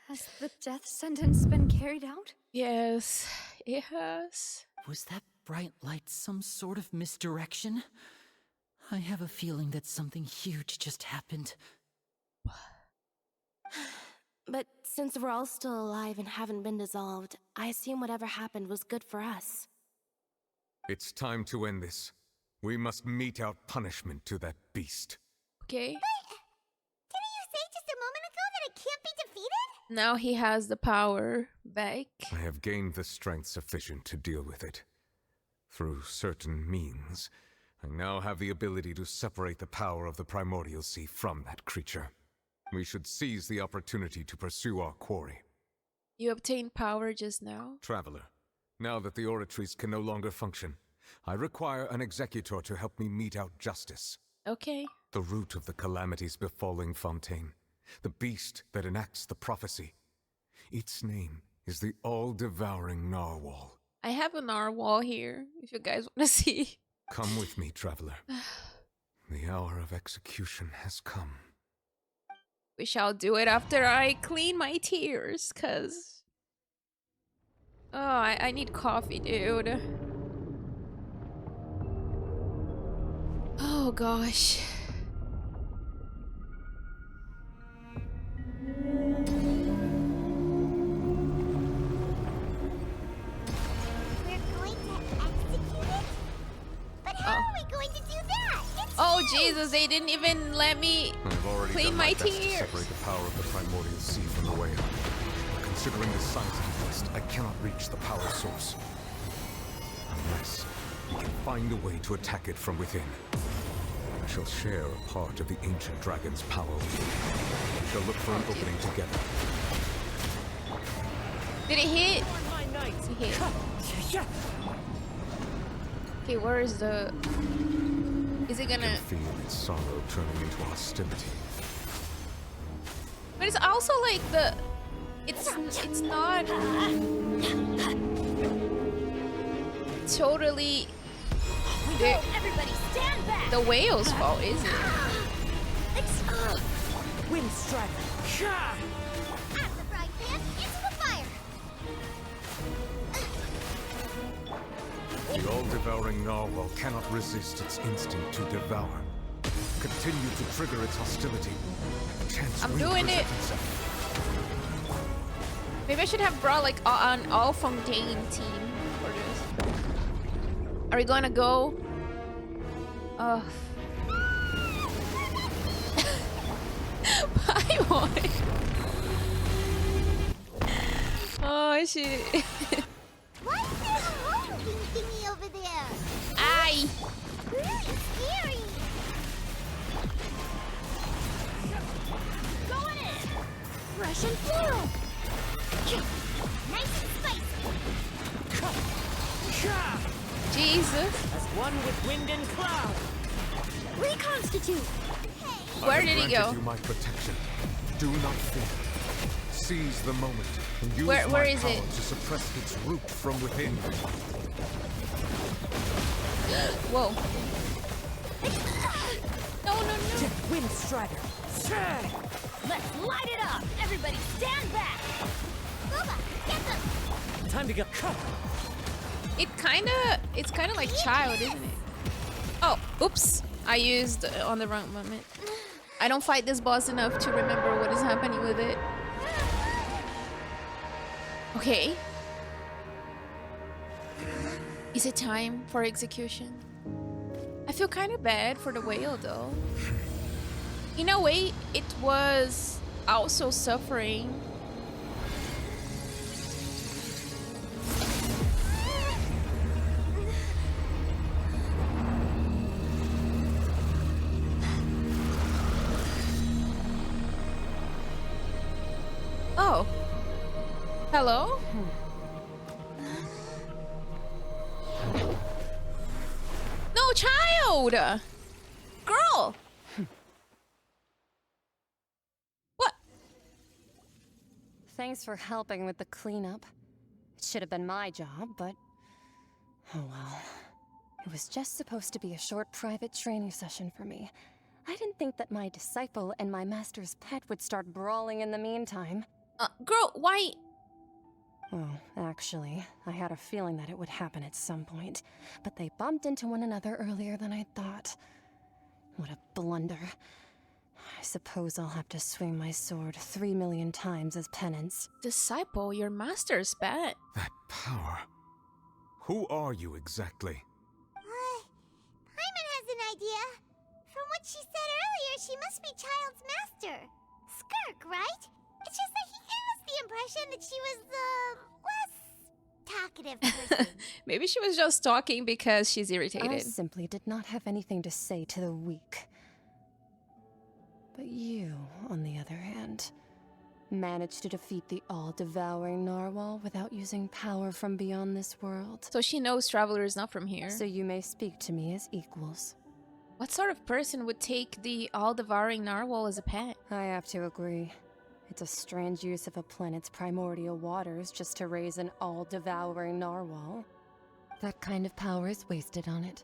Has the death sentence been carried out? Yes, it has. Was that bright light some sort of misdirection? I have a feeling that something huge just happened. But since we're all still alive and haven't been dissolved, I assume whatever happened was good for us. It's time to end this. We must mete out punishment to that beast. Okay. Didn't you say just a moment ago that it can't be defeated? Now he has the power back. I have gained the strength sufficient to deal with it. Through certain means, I now have the ability to separate the power of the Primordial Sea from that creature. We should seize the opportunity to pursue our quarry. You obtained power just now? Traveler, now that the oratories can no longer function, I require an executor to help me mete out justice. Okay. The root of the calamities befalling Fontaine, the beast that enacts the prophecy. Its name is the all-devouring narwhal. I have a narwhal here, if you guys want to see. Come with me, traveler. The hour of execution has come. We shall do it after I clean my tears, cause... Oh, I need coffee, dude. Oh, gosh. Oh Jesus, they didn't even let me clean my tears. To separate the power of the Primordial Sea from the whale. Considering the size of the beast, I cannot reach the power source. Unless we can find a way to attack it from within. I shall share a part of the ancient dragon's power with you. We shall look for an opening together. Did it hit? It hit. Okay, where is the... Is it gonna... I can feel its sorrow turning into hostility. But it's also like the... It's not... Totally... Everybody stand back! The whale's fault, is it? Wind strike! At the frying pan, into the fire! The all-devouring narwhal cannot resist its instinct to devour. Continue to trigger its hostility. A chance I'm will doing present it. itself. Maybe I should have brought like an all Fontaine team for this. Are we gonna go? Oh. Bye, boy. Oh shit. What's this rolling thingy over there? Aye. Really scary. Going in! Russian floral. Nice and spicy. Jesus. As one with wind and cloud. Reconstitute. Where did he I go? granted you my protection. Do not fear. Seize the moment and use Where my is power it? to suppress its root from within. Whoa. No. Wind strider. Let's light it up! Everybody stand back! Booba, get them! Time to get cut. It's kinda like child, isn't it? Oh, oops. I used on the wrong moment. I don't fight this boss enough to remember what is happening with it. Okay. Is it time for execution? I feel kind of bad for the whale though. In a way, it was also suffering. Oh. Hello? No, child! Girl! What? Thanks for helping with the cleanup. It should have been my job, but... oh well. It was just supposed to be a short private training session for me. I didn't think that my disciple and my master's pet would start brawling in the meantime. Girl, why? Well, actually, I had a feeling that it would happen at some point, but they bumped into one another earlier than I thought. What a blunder. I suppose I'll have to swing my sword 3 million times as penance. Disciple, your master's pet. That power. Who are you exactly? Paimon has an idea. From what she said earlier, she must be Child's master. Skirk, right? It's just that he gave us the impression that she was the less talkative person. Maybe she was just talking because she's irritated. I simply did not have anything to say to the weak. But you, on the other hand, managed to defeat the all-devouring narwhal without using power from beyond this world. So she knows Traveler is not from here. So you may speak to me as equals. What sort of person would take the all-devouring narwhal as a pet? I have to agree. It's a strange use of a planet's primordial waters just to raise an all-devouring narwhal. That kind of power is wasted on it.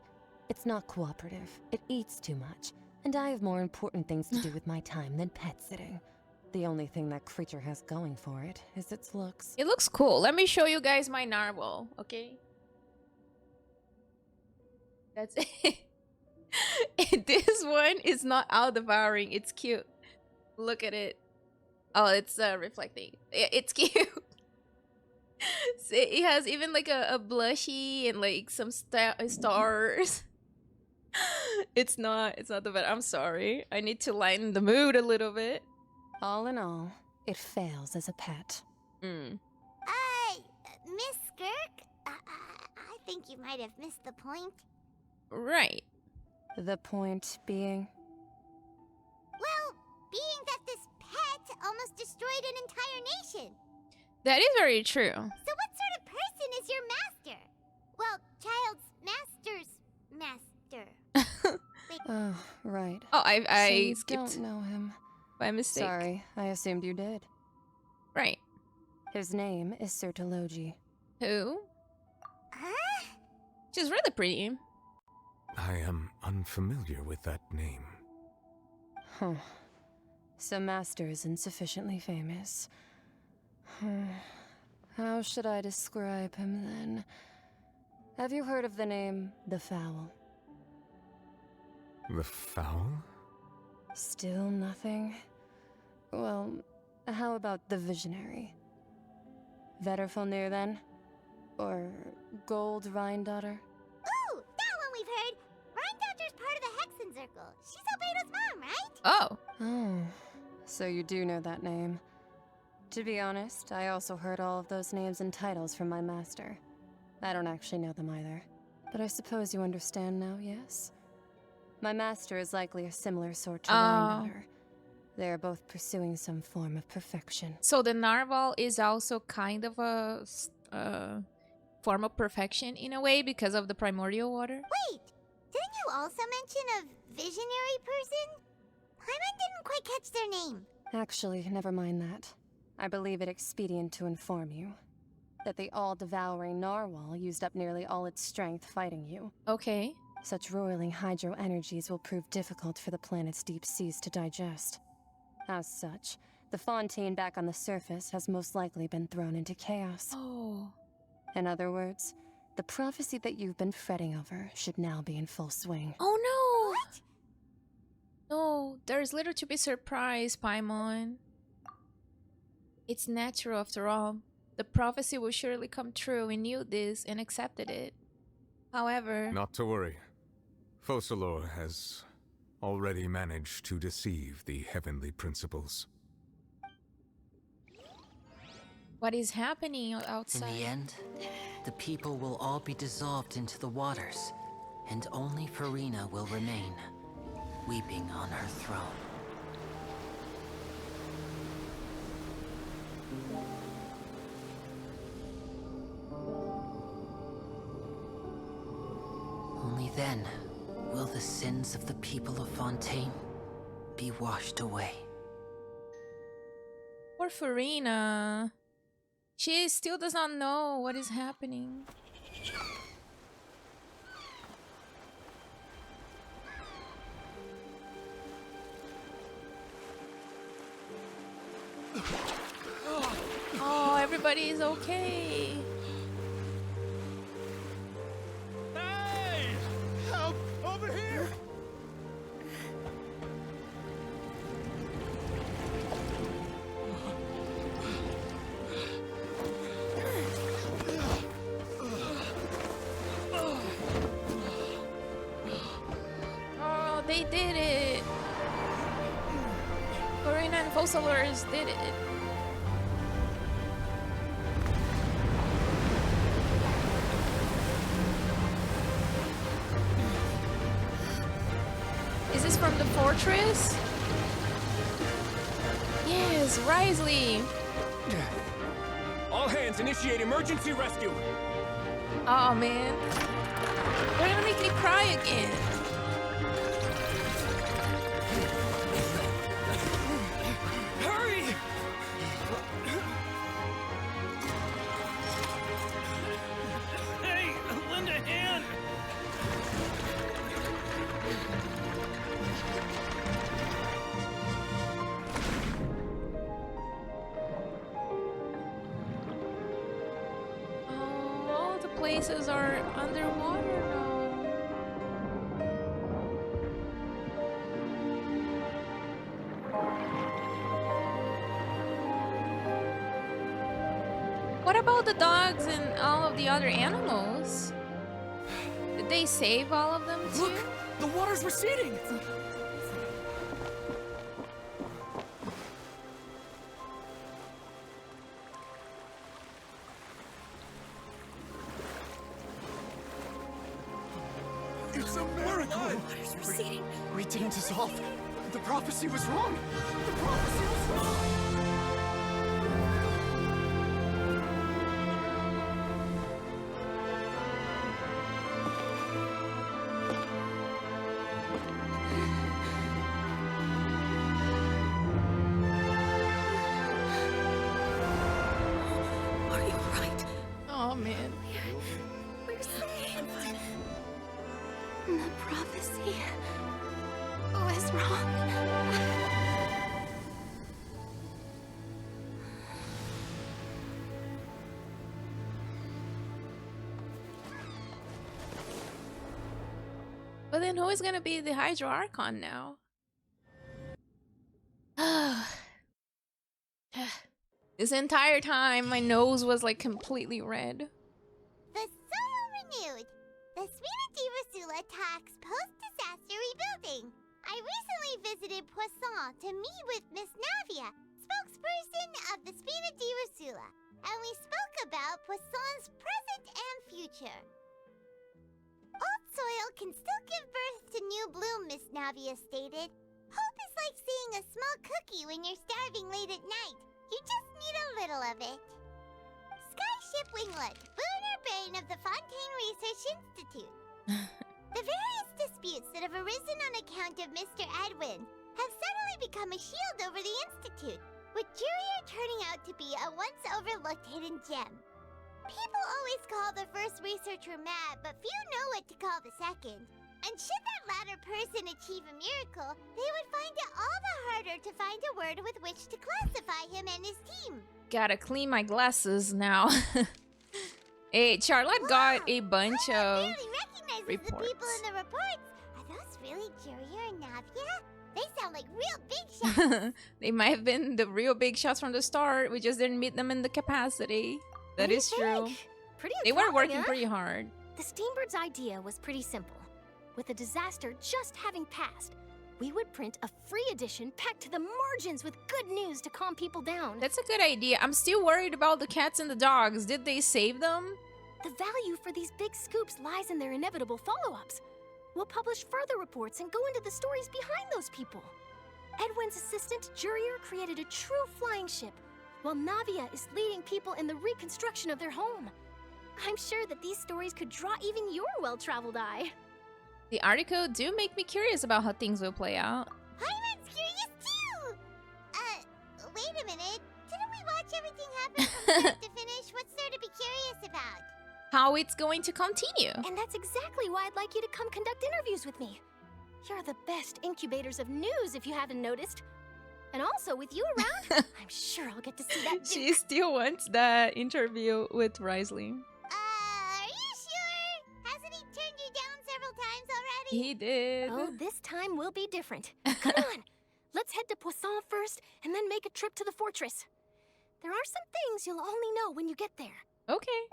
It's not cooperative. It eats too much. And I have more important things to do with my time than pet sitting. The only thing that creature has going for it is its looks. It looks cool. Let me show you guys my narwhal, okay? That's it. This one is not all-devouring. It's cute. Look at it. Oh, it's reflecting. It's cute. It has even like a blushy and like some stars. It's not the best. I'm sorry. I need to lighten the mood a little bit. All in all, it fails as a pet. Miss Skirk? I think you might have missed the point. Right. The point being? Well, being that this pet almost destroyed an entire nation. That is very true. So what sort of person is your master? Well, Child's master's master. Oh, right. Oh, I so skipped. Don't know him. By mistake. Sorry, I assumed you did. Right. His name is Sertologi. Who? Huh? She's really pretty. I am unfamiliar with that name. Huh. So Master isn't sufficiently famous. How should I describe him then? Have you heard of the name The Fowl? The Fowl? Still nothing? Well, how about the Visionary? Vetterfulnir then? Or Gold Rhindaughter? Ooh, that one we've heard. Rhindaughter's part of the Hexen Circle. She's Albedo's mom, right? Oh. Oh, so you do know that name. To be honest, I also heard all of those names and titles from my master. I don't actually know them either. But I suppose you understand now, yes? My master is likely a similar sort to Rhindaughter. They are both pursuing some form of perfection. So the narwhal is also kind of a form of perfection in a way because of the primordial water? Wait, didn't you also mention a visionary person? Paimon didn't quite catch their name. Actually, never mind that. I believe it expedient to inform you that the all-devouring narwhal used up nearly all its strength fighting you. Okay. Such roiling hydro energies will prove difficult for the planet's deep seas to digest. As such, the Fontaine back on the surface has most likely been thrown into chaos. Oh. In other words, the prophecy that you've been fretting over should now be in full swing. Oh no! What? No, there's little to be surprised, Paimon. It's natural after all. The prophecy will surely come true. We knew this and accepted it. However... Not to worry. Focalors has already managed to deceive the heavenly principles. What is happening outside? In the end, the people will all be dissolved into the waters, and only Furina will remain, weeping on her throne. Only then will the sins of the people of Fontaine be washed away. Poor Furina. She still does not know what is happening. Oh, everybody is okay. Hey! Help! Over here! did it! Furina and focalors did it. Is this from the fortress? Yes, Risley! All hands, initiate emergency rescue! Oh man. They're gonna make me cry again. Hurry! Hey, lend a hand! Oh, all the places are underwater now. What about the dogs and all of the other animals? Did they save all of them too? Look! The water's receding! It's a miracle! Water's receding. We didn't dissolve. The prophecy was wrong. The prophecy was wrong. Are you alright? Oh man. We're safe. The prophecy was wrong. But then who is gonna be the Hydro Archon now? This entire time my nose was like completely red. The soil renewed. The Spina di Rasula talks post-disaster rebuilding. I recently visited Poisson to meet with Miss Navia, spokesperson of the Spina di Rasula, and we spoke about Poisson's present and future. Old soil can still give birth to new bloom, Miss Navia stated. Hope is like seeing a small cookie when you're starving late at night. You just need a little of it. Skyship Winglet, lunar brain of the Fontaine Research Institute. The various disputes that have arisen on account of Mr. Edwin have suddenly become a shield over the Institute, with Jurier turning out to be a once overlooked hidden gem. People always call the first researcher mad, but few know what to call the second. And should that latter person achieve a miracle, they would find it all the harder to find a word with which to classify him and his team. Gotta clean my glasses now. Hey, Charlotte got a bunch of The people in the reports, are those really Jurier and Navia? They sound like real big shots. They might have been the real big shots from the start. We just didn't meet them in the capacity. That is true. Pretty They were enthralling, working huh? pretty hard. The Steambird's idea was pretty simple. With a disaster just having passed, we would print a free edition packed to the margins with good news to calm people down. That's a good idea. I'm still worried about the cats and the dogs. Did they save them? The value for these big scoops lies in their inevitable follow-ups. We'll publish further reports and go into the stories behind those people. Edwin's assistant, Jurier, created a true flying ship, while Navia is leading people in the reconstruction of their home. I'm sure that these stories could draw even your well-traveled eye. The article do make me curious about how things will play out. Hyman's curious too! Wait a minute. Didn't we watch everything happen from start to finish? What's there to be curious about? How it's going to continue. And that's exactly why I'd like you to come conduct interviews with me. You're the best incubators of news, if you haven't noticed. And also, with you around, I'm sure I'll get to see that She still wants that interview with Risley. Are you sure? Hasn't he turned you down several times already? He did. Oh, this time will be different. Come on, let's head to Poisson first, and then make a trip to the fortress. There are some things you'll only know when you get there. Okay.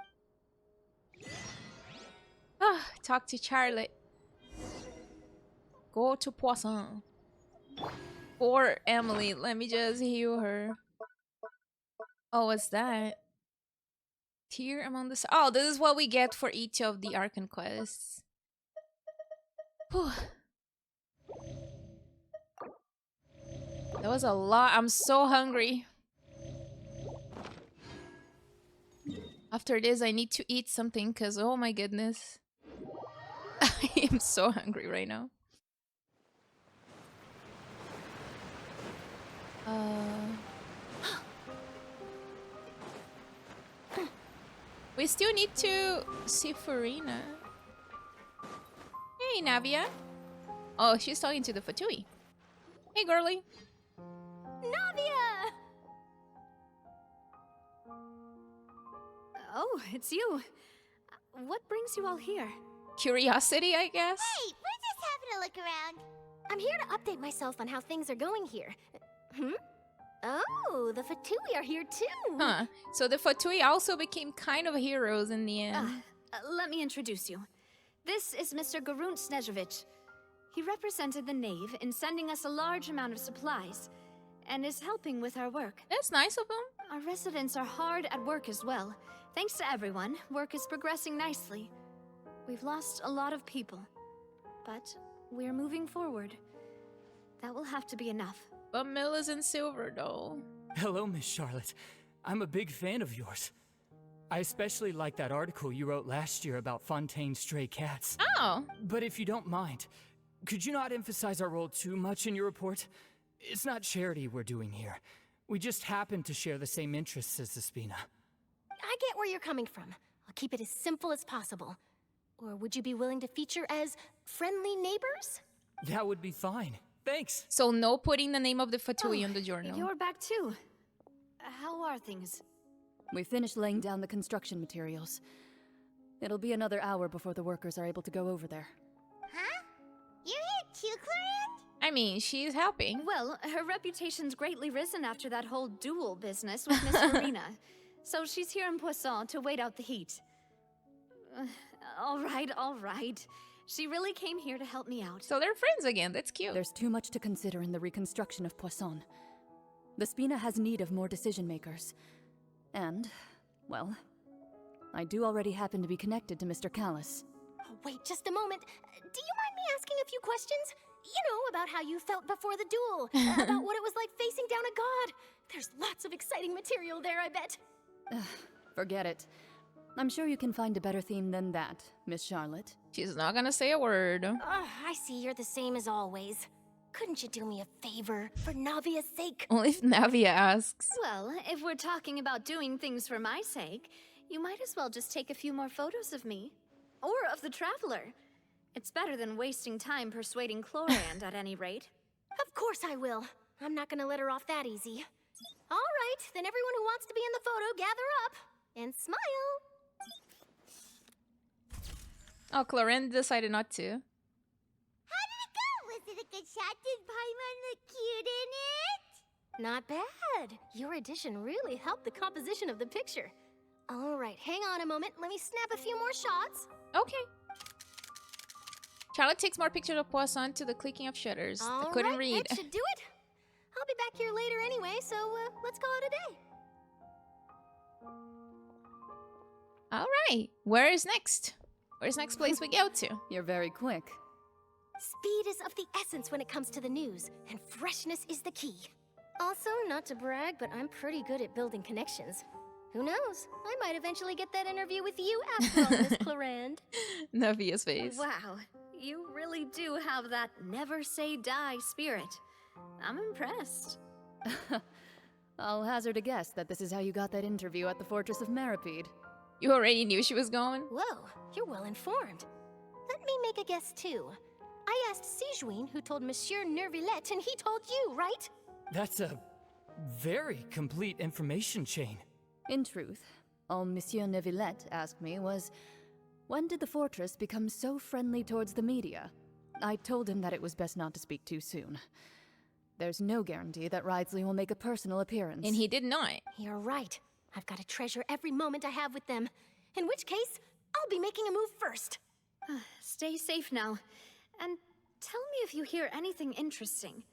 Talk to Charlotte. Go to Poisson. Poor Emily. Let me just heal her. Oh, what's that? Tear among the... Oh, this is what we get for each of the Archon quests. Whew. That was a lot. I'm so hungry. After this, I need to eat something because, oh my goodness. I am so hungry right now. We still need to see Furina. Hey, Navia. Oh, she's talking to the Fatui. Hey, girly. Navia! Oh, it's you. What brings you all here? Curiosity, I guess? Hey, we're just having a look around. I'm here to update myself on how things are going here. Oh, the Fatui are here too. Huh. So the Fatui also became kind of heroes in the end. Let me introduce you. This is Mr. Garunt Snežević. He represented the Knave in sending us a large amount of supplies, and is helping with our work. That's nice of him. Our residents are hard at work as well. Thanks to everyone, work is progressing nicely. We've lost a lot of people, but we're moving forward. That will have to be enough. But Mill is in silver, though. Hello, Miss Charlotte. I'm a big fan of yours. I especially like that article you wrote last year about Fontaine's stray cats. Oh. But if you don't mind, could you not emphasize our role too much in your report? It's not charity we're doing here. We just happen to share the same interests as the Spina. I get where you're coming from. I'll keep it as simple as possible. Or would you be willing to feature as friendly neighbors? That would be fine. Thanks. So no putting the name of the Fatui on the journal. You're back too. How are things? We finished laying down the construction materials. It'll be another hour before the workers are able to go over there. Huh? You're here too, Clarence? I mean, she's helping. Well, her reputation's greatly risen after that whole duel business with Miss Furina. So she's here in Poisson to wait out the heat. All right. She really came here to help me out. So they're friends again, that's cute. There's too much to consider in the reconstruction of Poisson. The Spina has need of more decision makers. And, well, I do already happen to be connected to Mr. Callis. Oh, wait just a moment. Do you mind me asking a few questions? You know, about how you felt before the duel. About what it was like facing down a god. There's lots of exciting material there, I bet. Forget it. I'm sure you can find a better theme than that, Miss Charlotte. She's not gonna say a word. I see you're the same as always. Couldn't you do me a favor, for Navia's sake? Only if Navia asks. Well, if we're talking about doing things for my sake, you might as well just take a few more photos of me. Or of the Traveler. It's better than wasting time persuading Chlorand at any rate. Of course I will. I'm not gonna let her off that easy. All right, then everyone who wants to be in the photo, gather up. And smile. Oh, Chlorand decided not to. How did it go? Was it a good shot? Did Paimon look cute in it? Not bad. Your addition really helped the composition of the picture. All right, hang on a moment. Let me snap a few more shots. Okay. Charlotte takes more pictures of Poisson to the clicking of shutters. I couldn't read. That should do it. I'll be back here later anyway, so let's call it a day. All right. Where is next? Where's next place we go to? You're very quick. Speed is of the essence when it comes to the news, and freshness is the key. Also, not to brag, but I'm pretty good at building connections. Who knows? I might eventually get that interview with you after all, Miss Chlorand. Navia's face. Wow, you really do have that never say die spirit. I'm impressed. I'll hazard a guess that this is how you got that interview at the Fortress of Maripede. You already knew she was going? Whoa, you're well informed. Let me make a guess too. I asked Sijuin, who told Monsieur Nervillet, and he told you, right? That's a very complete information chain. In truth, all Monsieur Neuvillette asked me was, when did the fortress become so friendly towards the media? I told him that it was best not to speak too soon. There's no guarantee that Ridsley will make a personal appearance. And he did not. You're right. I've got to treasure every moment I have with them. In which case, I'll be making a move first. Stay safe now. And Tell me if you hear anything interesting.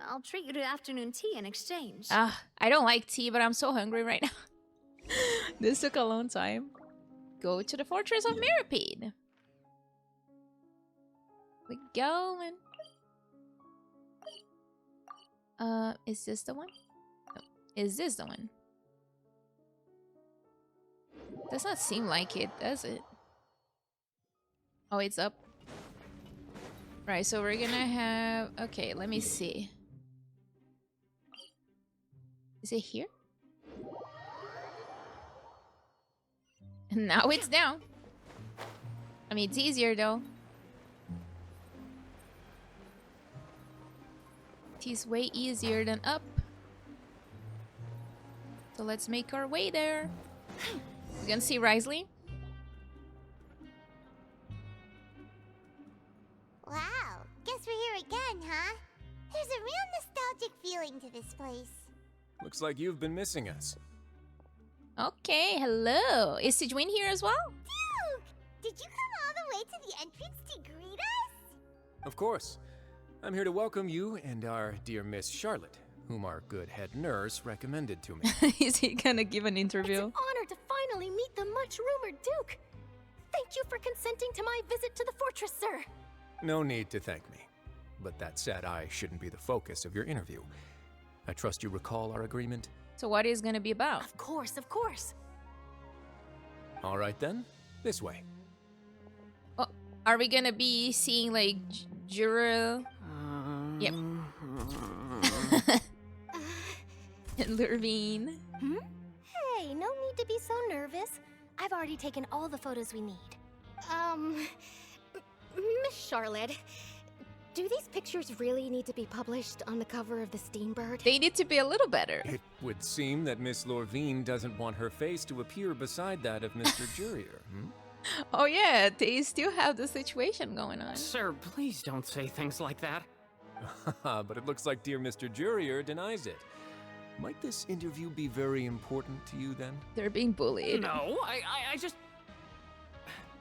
I'll treat you to afternoon tea in exchange. I don't like tea, but I'm so hungry right now. This took a long time. Go to the Fortress of Mirapede. We going. Is this the one? No. Is this the one? Does not seem like it, does it? Oh, it's up. Right, so we're gonna have... Okay, let me see. Is it here? Now it's down. I mean, it's easier though. It is way easier than up. So let's make our way there. You gonna see Risley? Wow, guess we're here again, huh? There's a real nostalgic feeling to this place. Looks like you've been missing us. Okay, hello. Is Sigewin here as well? Duke! Did you come all the way to the entrance to greet us? Of course. I'm here to welcome you and our dear Miss Charlotte, whom our good head nurse recommended to me. Is he gonna give an interview? It's an honor to finally meet the much-rumored Duke. Thank you for consenting to my visit to the fortress, sir. No need to thank me. But that said, I shouldn't be the focus of your interview. I trust you recall our agreement? So what is gonna be about? Of course, of course. All right then, this way. Oh, are we gonna be seeing like Jura? Yep. And Lurvine. Hey, no need to be so nervous. I've already taken all the photos we need. Miss Charlotte, do these pictures really need to be published on the cover of the Steambird? They need to be a little better. It would seem that Miss Lorvine doesn't want her face to appear beside that of Mr. Jurier. Oh yeah, they still have the situation going on. Sir, please don't say things like that. But it looks like dear Mr. Jurier denies it. Might this interview be very important to you then? They're being bullied. No, I just...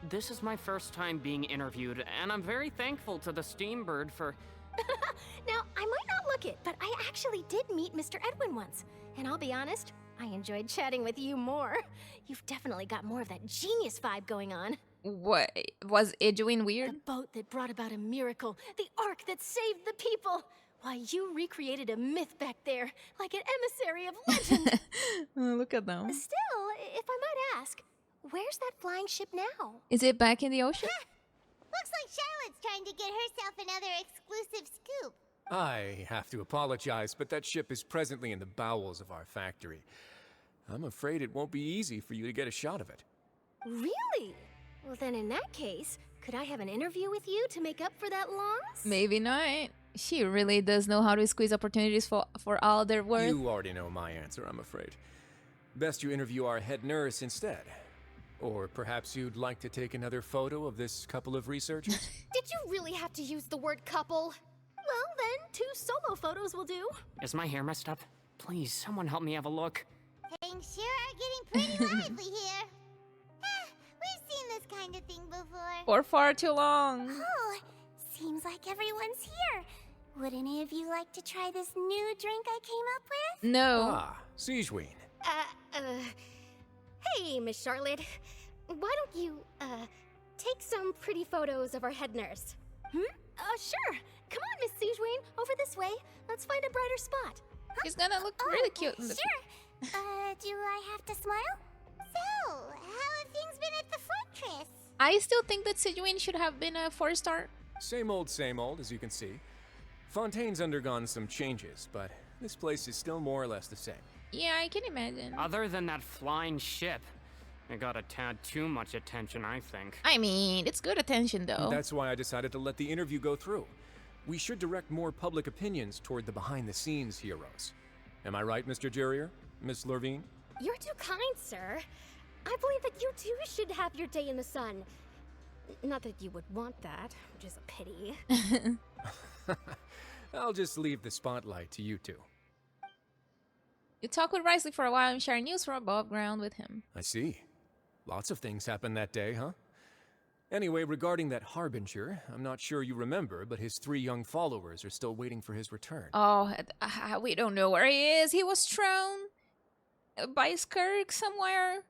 This is my first time being interviewed, and I'm very thankful to the Steambird for... Now, I might not look it, but I actually did meet Mr. Edwin once. And I'll be honest, I enjoyed chatting with you more. You've definitely got more of that genius vibe going on. What? Was Edwin weird? The boat that brought about a miracle. The ark that saved the people. Why, you recreated a myth back there, like an emissary of legend. Look at them. Still, if I might ask, where's that flying ship now? Is it back in the ocean? Looks like Charlotte's trying to get herself another exclusive scoop. I have to apologize, but that ship is presently in the bowels of our factory. I'm afraid it won't be easy for you to get a shot of it. Really? Well, then in that case, could I have an interview with you to make up for that loss? Maybe not. She really does know how to squeeze opportunities for all their worth. You already know my answer, I'm afraid. Best you interview our head nurse instead. Or perhaps you'd like to take another photo of this couple of researchers? Did you really have to use the word couple? Well, then, 2 solo photos will do. Is my hair messed up? Please, someone help me have a look. Things sure are getting pretty lively here. We've seen this kind of thing before. For far too long. Oh, seems like everyone's here. Would any of you like to try this new drink I came up with? No. Ah, Sigewin. Hey, Miss Charlotte. Why don't you, take some pretty photos of our head nurse? Sure. Come on, Miss Sigewin. Over this way. Let's find a brighter spot. She's gonna look really cute in the Sure. Do I have to smile? So, how have things been at the fortress? I still think that Sigewin should have been a 4-star. Same old, as you can see. Fontaine's undergone some changes, but this place is still more or less the same. Yeah, I can imagine. Other than that flying ship, it got a tad too much attention, I think. I mean, it's good attention though. That's why I decided to let the interview go through. We should direct more public opinions toward the behind-the-scenes heroes. Am I right, Mr. Jurier? Miss Lorvine? You're too kind, sir. I believe that you too should have your day in the sun. Not that you would want that, which is a pity. I'll just leave the spotlight to you two. You talk with Risley for a while and share news from above ground with him. I see. Lots of things happened that day, huh? Anyway, regarding that Harbinger, I'm not sure you remember, but his 3 young followers are still waiting for his return. Oh, we don't know where he is. He was thrown by Skirk somewhere.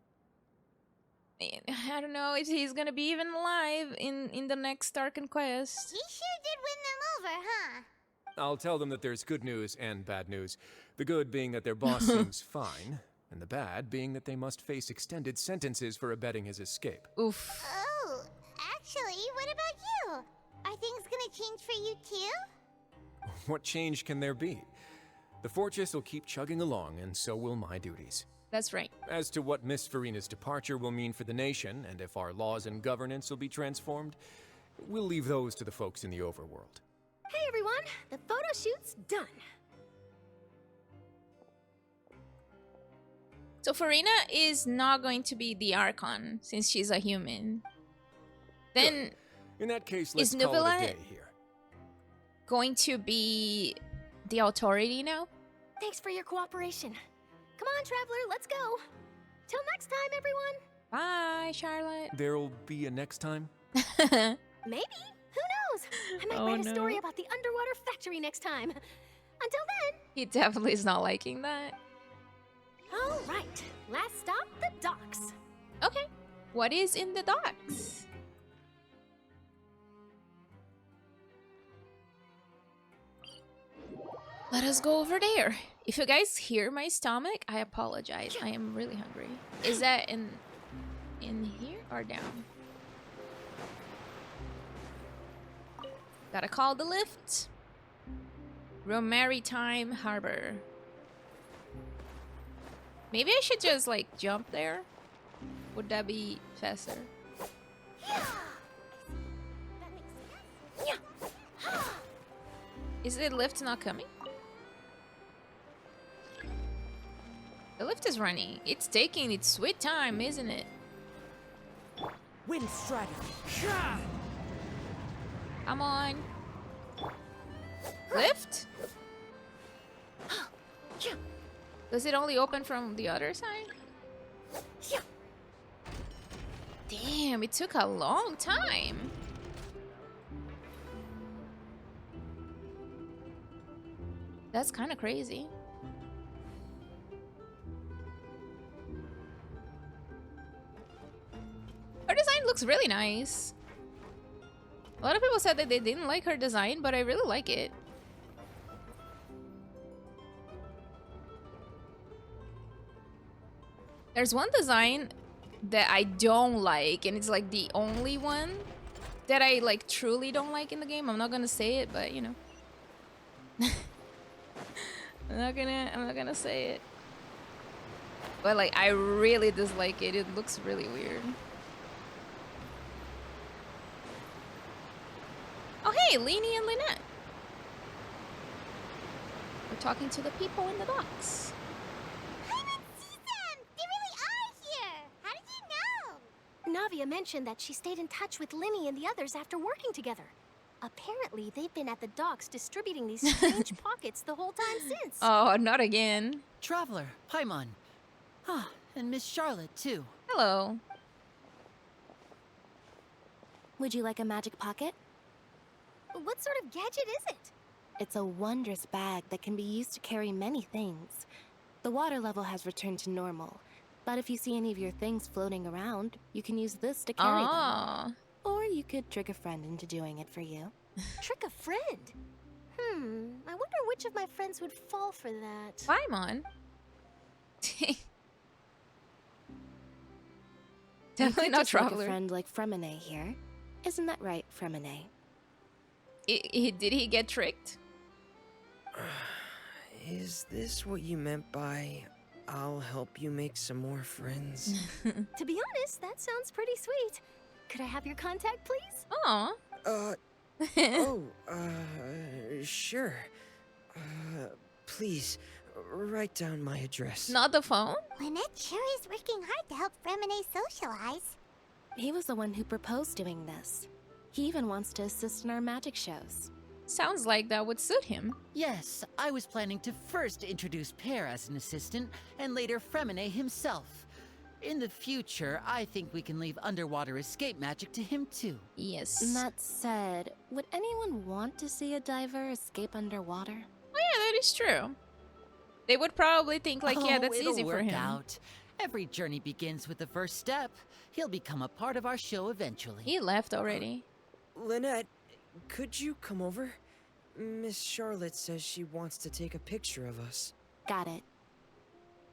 I don't know if he's gonna be even alive in the next Arkan quest. He sure did win them over, huh? I'll tell them that there's good news and bad news. The good being that their boss seems fine, and the bad being that they must face extended sentences for abetting his escape. Oof. Oh, actually, what about you? Are things gonna change for you too? What change can there be? The fortress will keep chugging along, and so will my duties. That's right. As to what Miss Furina's departure will mean for the nation, and if our laws and governance will be transformed, we'll leave those to the folks in the overworld. Hey everyone, the photo shoot's done. So Furina is not going to be the Archon since she's a human. Then Good. In that case, let's is call it a Nuvela day here. going to be the authority now? Thanks for your cooperation. Come on, Traveler, let's go. Till next time, everyone. Bye, Charlotte. There'll be a next time? Maybe. Who knows? I might Oh, write a no. story about the underwater factory next time. Until then. He definitely is not liking that. All right. Last stop, the docks. Okay. What is in the docks? Let us go over there. If you guys hear my stomach, I apologize. I am really hungry. Is that in here or down? Gotta call the lift. Maritime Harbor. Maybe I should just like jump there. Would that be faster? Is the lift not coming? The lift is running. It's taking its sweet time, isn't it? Wind strategy. Come on. Lift? Does it only open from the other side? Damn, it took a long time. That's kind of crazy. Her design looks really nice. A lot of people said that they didn't like her design, but I really like it. There's one design that I don't like, and it's like the only one that I like truly don't like in the game. I'm not gonna say it, but you know. I'm not gonna say it. But like I really dislike it. It looks really weird. Oh hey, Leanie and Lynette. We're talking to the people in the docks. I didn't see them! They really are here! How did you know? Navia mentioned that she stayed in touch with Linny and the others after working together. Apparently, they've been at the docks distributing these strange pockets the whole time since. Oh, not again. Traveler, Paimon. Ah, and Miss Charlotte, too. Hello. Would you like a magic pocket? What sort of gadget is it? It's a wondrous bag that can be used to carry many things. The water level has returned to normal, but if you see any of your things floating around, you can use this to carry them. Or you could trick a friend into doing it for you. Trick a friend? I wonder which of my friends would fall for that. Paimon. You Definitely could not just like Traveler. a friend like Fremine here. Isn't that right, Fremine? Did he get tricked? Is this what you meant by I'll help you make some more friends? To be honest, that sounds pretty sweet. Could I have your contact, please? Aw. Sure. Please, write down my address. Not the phone? Lynette sure is working hard to help Fremine socialize. He was the one who proposed doing this. He even wants to assist in our magic shows. Sounds like that would suit him. Yes, I was planning to first introduce Pear as an assistant, and later Fremine himself. In the future, I think we can leave underwater escape magic to him too. Yes. That said, would anyone want to see a diver escape underwater? Oh yeah, that is true. They would probably think like, yeah, that's it'll easy for work him. out. Every journey begins with the first step. He'll become a part of our show eventually. He left already. Lynette, could you come over? Miss Charlotte says she wants to take a picture of us. Got it.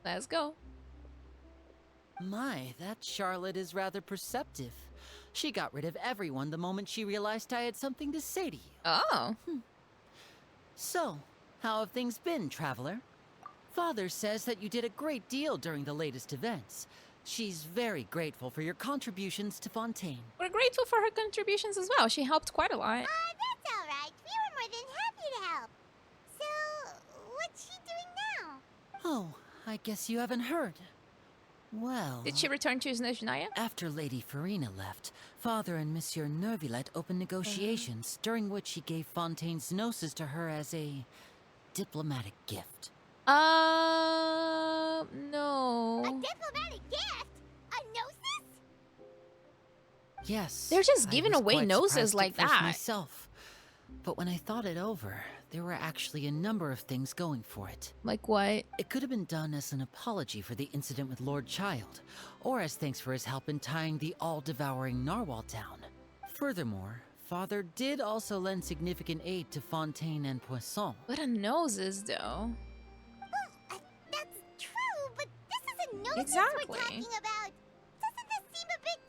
Let's go. My, that Charlotte is rather perceptive. She got rid of everyone the moment she realized I had something to say to you. Oh. So, how have things been, Traveler? Father says that you did a great deal during the latest events. She's very grateful for your contributions to Fontaine. We're grateful for her contributions as well. She helped quite a lot. That's alright. We were more than happy to help. So, what's she doing now? Oh, I guess you haven't heard. Well... Did she return to Snezhnaya? After Lady Furina left, Father and Monsieur Nervillet opened negotiations, during which he gave Fontaine's gnosis to her as a diplomatic gift. No. A diplomatic gift? A gnosis? Yes. They're just I giving was away quite noses surprised like at first that. myself. But when I thought it over, there were actually a number of things going for it. Like what? It could have been done as an apology for the incident with Lord Child, or as thanks for his help in tying the all-devouring narwhal down. Furthermore, Father did also lend significant aid to Fontaine and Poisson. What a noses, though. That's true, but this is a gnosis Exactly. we're talking about. Doesn't this seem a bit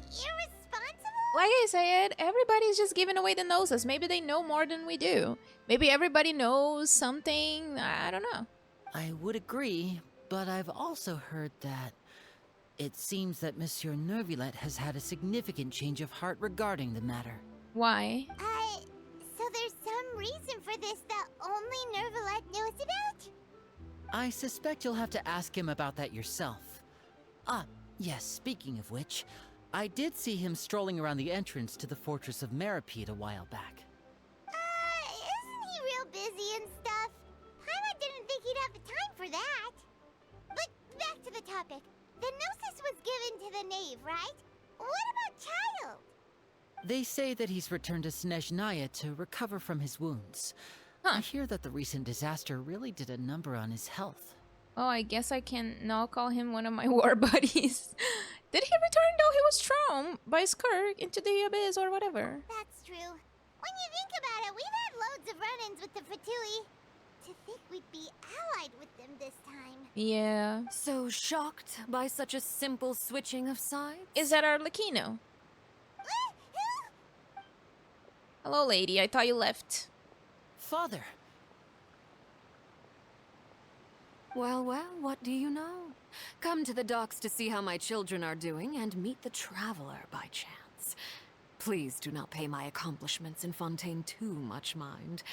irresponsible? Like I said, everybody's just giving away the noses. Maybe they know more than we do. Maybe everybody knows something. I don't know. I would agree, but I've also heard that it seems that Monsieur Nervillet has had a significant change of heart regarding the matter. Why? So there's some reason for this that only Nervillet knows about? I suspect you'll have to ask him about that yourself. Ah, yes, speaking of which, I did see him strolling around the entrance to the Fortress of Meripede a while back. Isn't he real busy and stuff? Paimon didn't think he'd have the time for that. But back to the topic. The gnosis was given to the knave, right? What about Child? They say that he's returned to Snezhnaya to recover from his wounds. I hear that the recent disaster really did a number on his health. Oh, I guess I can now call him one of my war buddies. Did he return though? He was thrown by Skirk into the abyss or whatever. That's true. When you think about it, we've had loads of run-ins with the Fatui. To think we'd be allied with them this time. Yeah. So shocked by such a simple switching of sides? Is that Arlecchino? Hello, lady. I thought you left. Father! Well, what do you know? Come to the docks to see how my children are doing and meet the traveler by chance. Please do not pay my accomplishments in Fontaine too much mind.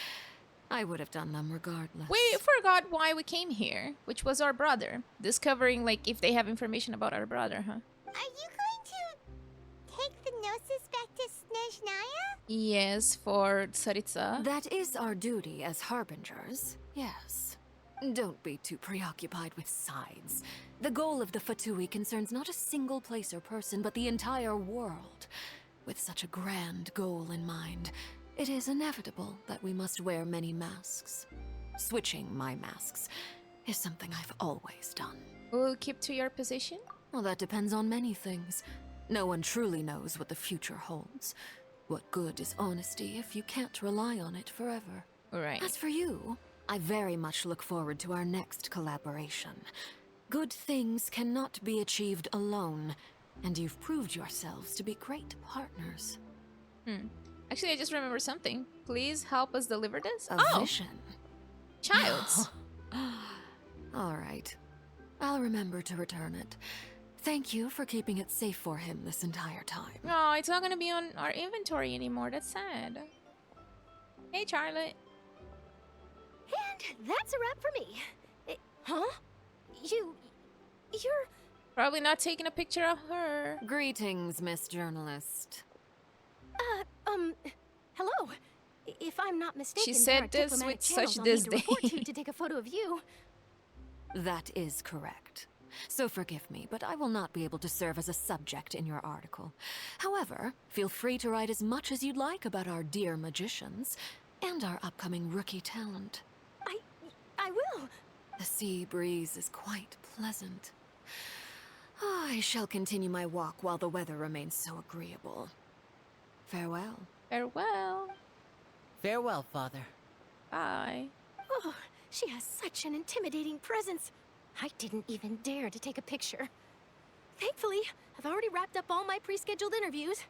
I would have done them regardless. We forgot why we came here, which was our brother. Discovering, like, if they have information about our brother, huh? Are you going to take the gnosis back to Snezhnaya? Yes, for Tsaritsa. That is our duty as harbingers, yes. Don't be too preoccupied with sides. The goal of the Fatui concerns not a single place or person, but the entire world. With such a grand goal in mind, it is inevitable that we must wear many masks. Switching my masks is something I've always done. Will you keep to your position? Well, that depends on many things. No one truly knows what the future holds. What good is honesty if you can't rely on it forever? Right. As for you, I very much look forward to our next collaboration. Good things cannot be achieved alone, and you've proved yourselves to be great partners. Actually, I just remembered something. Please help us deliver this. A vision. Child's. All right. I'll remember to return it. Thank you for keeping it safe for him this entire time. No, it's not gonna be on our inventory anymore. That's sad. Hey, Charlotte. And that's a wrap for me. Huh? You're... Probably not taking a picture of her. Greetings, Miss Journalist. Hello. If I'm not mistaken, She said there are this with diplomatic channels such I'll need to disdain. report to take a photo of you. That is correct. so forgive me, but I will not be able to serve as a subject in your article. However, feel free to write as much as you'd like about our dear magicians and our upcoming rookie talent. I will. The sea breeze is quite pleasant. I shall continue my walk while the weather remains so agreeable. Farewell. Farewell. Farewell, Father. Bye. Oh, she has such an intimidating presence. I didn't even dare to take a picture. Thankfully, I've already wrapped up all my pre-scheduled interviews.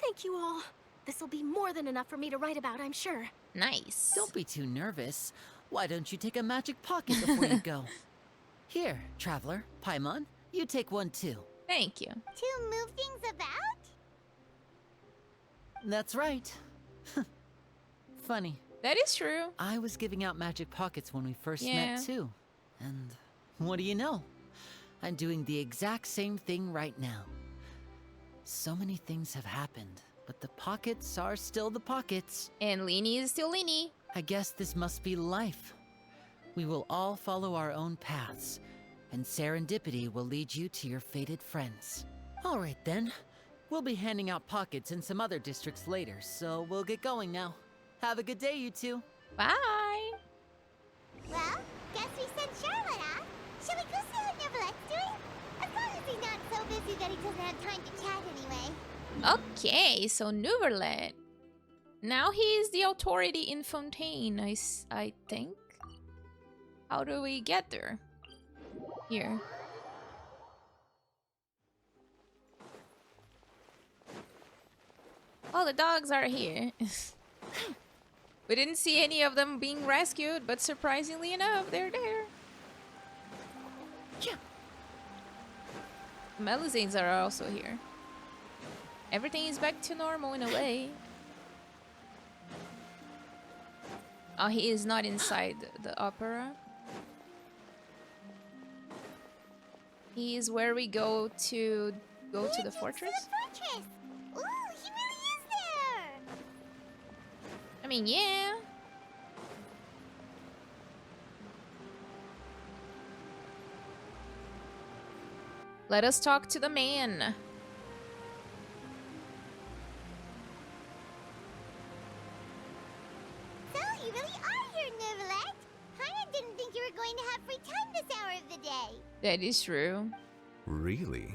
Thank you all. This'll be more than enough for me to write about, I'm sure. Nice. Don't be too nervous. Why don't you take a magic pocket before you go? Here, Traveler, Paimon, you take one too. Thank you. To move things about? That's right. Funny. That is true. I was giving out magic pockets when we first Yeah. met too. And what do you know? I'm doing the exact same thing right now. So many things have happened, but the pockets are still the pockets. And Leanie is still Leanie. I guess this must be life. We will all follow our own paths, and serendipity will lead you to your fated friends. All right then. We'll be handing out pockets in some other districts later, so we'll get going now. Have a good day, you two. Bye. Well, guess we sent Charlotte off. Shall we go see what Neverlette's doing? As long as he's not so busy that he doesn't have time to chat anyway. Okay, so Neverlet. Now he is the authority in Fontaine, I think. How do we get there? Here. Oh, the dogs are here. We didn't see any of them being rescued, but surprisingly enough, they're there. Yeah. Melusines are also here. Everything is back to normal in a way. Oh, he is not inside the opera. He is where we go to the fortress. Ooh, he really is there! I mean, yeah. Let us talk to the man. So, you really are here, Neverlet. Kinda didn't think you were going to have free time this hour of the day. That is true. Really?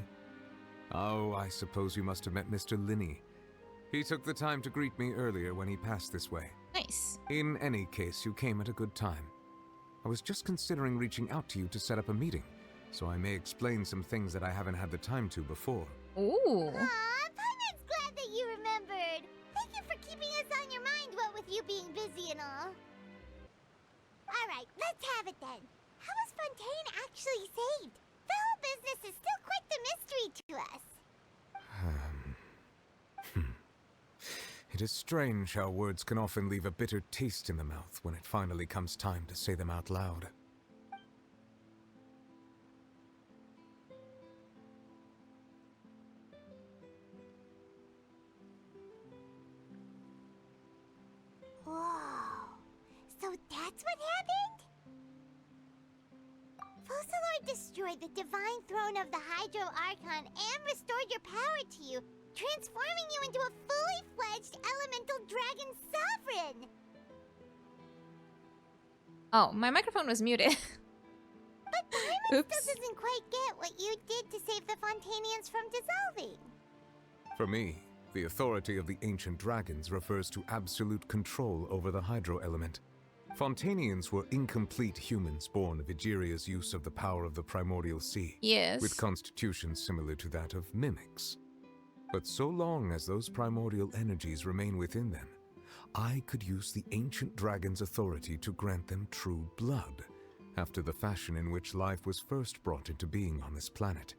Oh, I suppose you must have met Mr. Linney. He took the time to greet me earlier when he passed this way. Nice. In any case, you came at a good time. I was just considering reaching out to you to set up a meeting, so I may explain some things that I haven't had the time to before. Ooh. Aw, Paimon's glad that you remembered. Thank you for keeping us on your mind, what with you being busy and all. Alright, let's have it then. How was Fontaine actually saved? The whole business is still quite the mystery to us. It is strange how words can often leave a bitter taste in the mouth when it finally comes time to say them out loud. Whoa. So that's what happened? Focalors destroyed the divine throne of the Hydro Archon and restored your power to you, transforming you into a fully fledged elemental dragon sovereign! Oh, my microphone was muted. But Paimon still doesn't quite get what you did to save the Fontainians from dissolving. For me, the authority of the ancient dragons refers to absolute control over the hydro element. Fontainians were incomplete humans born of Egeria's use of the power of the primordial sea. Yes. With constitutions similar to that of mimics. But so long as those primordial energies remain within them, I could use the ancient dragon's authority to grant them true blood, after the fashion in which life was first brought into being on this planet.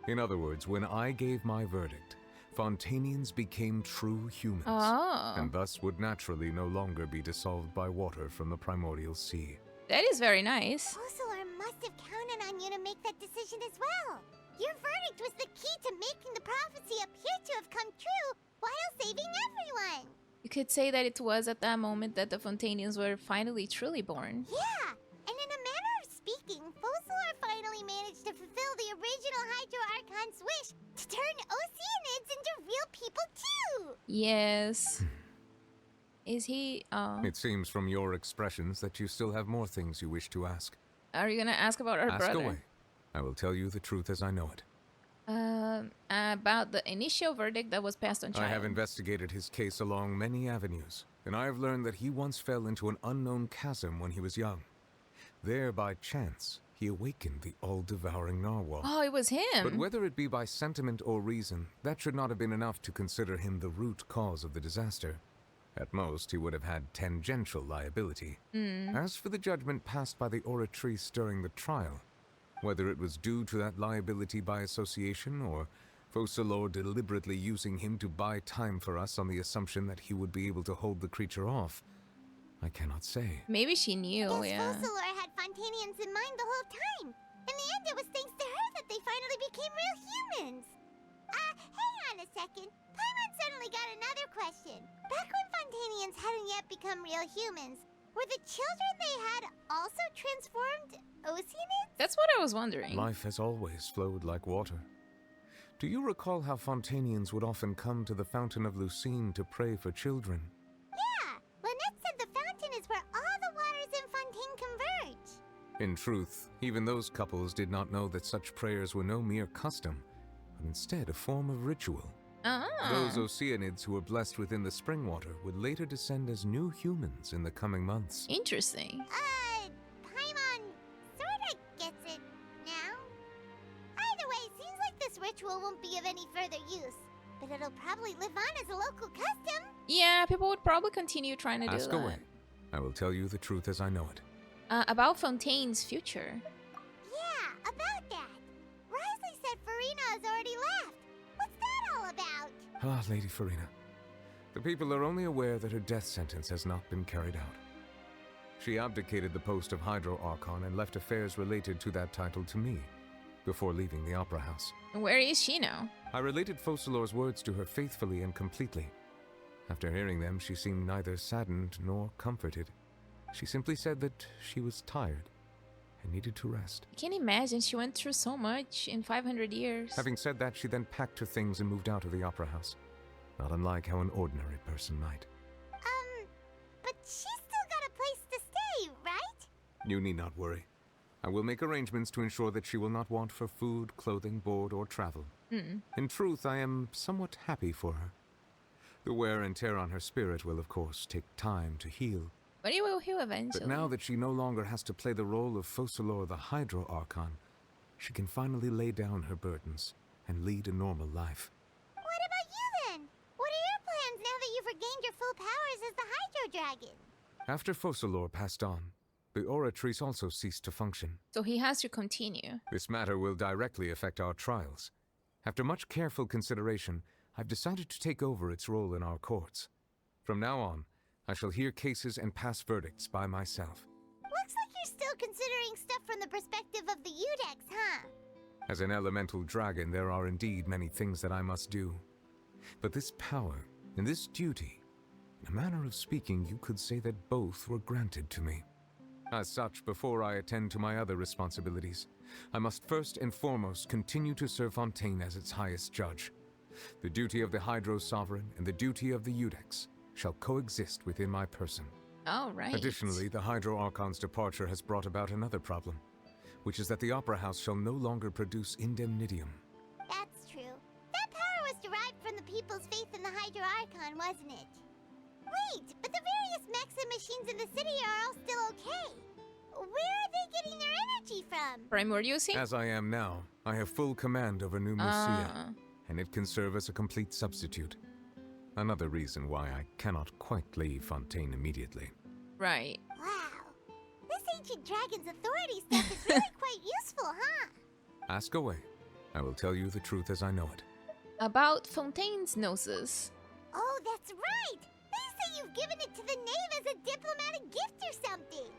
In other words, when I gave my verdict, Fontainians became true humans, and thus would naturally no longer be dissolved by water from the primordial sea. That is very nice. Focalors must have counted on you to make that decision as well. Your verdict was the key to making the prophecy appear to have come true while saving everyone. You could say that it was at that moment that the Fontainians were finally truly born. Yeah, and in a manner of speaking, Focalors finally managed to fulfill the Yes. Is he, It seems from your expressions that you still have more things you wish to ask. Are you gonna ask about her Ask brother? away. I will tell you the truth as I know it. About the initial verdict that was passed on I trial. have investigated his case along many avenues, and I have learned that he once fell into an unknown chasm when he was young. There, by chance, he awakened the all-devouring narwhal. Oh, it was him. But whether it be by sentiment or reason, that should not have been enough to consider him the root cause of the disaster. At most, he would have had tangential liability. As for the judgment passed by the oratrice during the trial, whether it was due to that liability by association or focalors deliberately using him to buy time for us on the assumption that he would be able to hold the creature off, I cannot say. Maybe she knew, I guess yeah. Focalors had Fontanians in mind the whole time. In the end, it was thanks to her that they finally became real humans. Hang on a second. Paimon suddenly got another question. Back when Fontanians hadn't yet become real humans, were the children they had also transformed Oceanids? That's what I was wondering. Life has always flowed like water. Do you recall how Fontanians would often come to the Fountain of Lucine to pray for children? Yeah, Lynette said the fountain is where all the waters in Fontaine converge. In truth, even those couples did not know that such prayers were no mere custom, but instead a form of ritual. Those Oceanids who were blessed within the spring water would later descend as new humans in the coming months. Interesting. Paimon sorta gets it now. Either way, it seems like this ritual won't be of any further use, but it'll probably live on as a local custom. Yeah, people would probably continue trying to Ask do that. away. I will tell you the truth as I know it. About Fontaine's future. Yeah, about that. Risley said Furina has already left. What's that all about? Ah, Lady Furina. The people are only aware that her death sentence has not been carried out. She abdicated the post of Hydro Archon and left affairs related to that title to me, before leaving the Opera House. Where is she now? I related Focalors' words to her faithfully and completely. After hearing them, she seemed neither saddened nor comforted. She simply said that she was tired and needed to rest. I can't imagine, she went through so much in 500 years. Having said that, she then packed her things and moved out of the Opera House, not unlike how an ordinary person might. But she's still got a place to stay, right? You need not worry. I will make arrangements to ensure that she will not want for food, clothing, board, or travel. In truth, I am somewhat happy for her. The wear and tear on her spirit will, of course, take time to heal. But it will heal eventually. But now that she no longer has to play the role of Focalor the Hydro Archon, she can finally lay down her burdens and lead a normal life. What about you then? What are your plans now that you've regained your full powers as the Hydro Dragon? After Focalor passed on, the Oratrice also ceased to function. So he has to continue. This matter will directly affect our trials. After much careful consideration, I've decided to take over its role in our courts. From now on, I shall hear cases and pass verdicts by myself. Looks like you're still considering stuff from the perspective of the Udex, huh? As an elemental dragon, there are indeed many things that I must do. But this power and this duty, in a manner of speaking, you could say that both were granted to me. As such, before I attend to my other responsibilities, I must first and foremost continue to serve Fontaine as its highest judge. The duty of the Hydro Sovereign and the duty of the Udex shall coexist within my person. All right. Additionally, the Hydro Archon's departure has brought about another problem, which is that the Opera House shall no longer produce indemnitium. That's true. That power was derived from the people's faith in the Hydro Archon, wasn't it? Wait, but the various mechs and machines in the city are all still okay. Where are they getting their energy from? Primordial Sea? As I am now, I have full command over New Mercia, and it can serve as a complete substitute. Another reason why I cannot quite leave Fontaine immediately. Right. Wow. This ancient dragon's authority stuff is really quite useful, huh? Ask away. I will tell you the truth as I know it. About Fontaine's noses. Oh, that's right! They say you've given it to the knave as a diplomatic gift or something.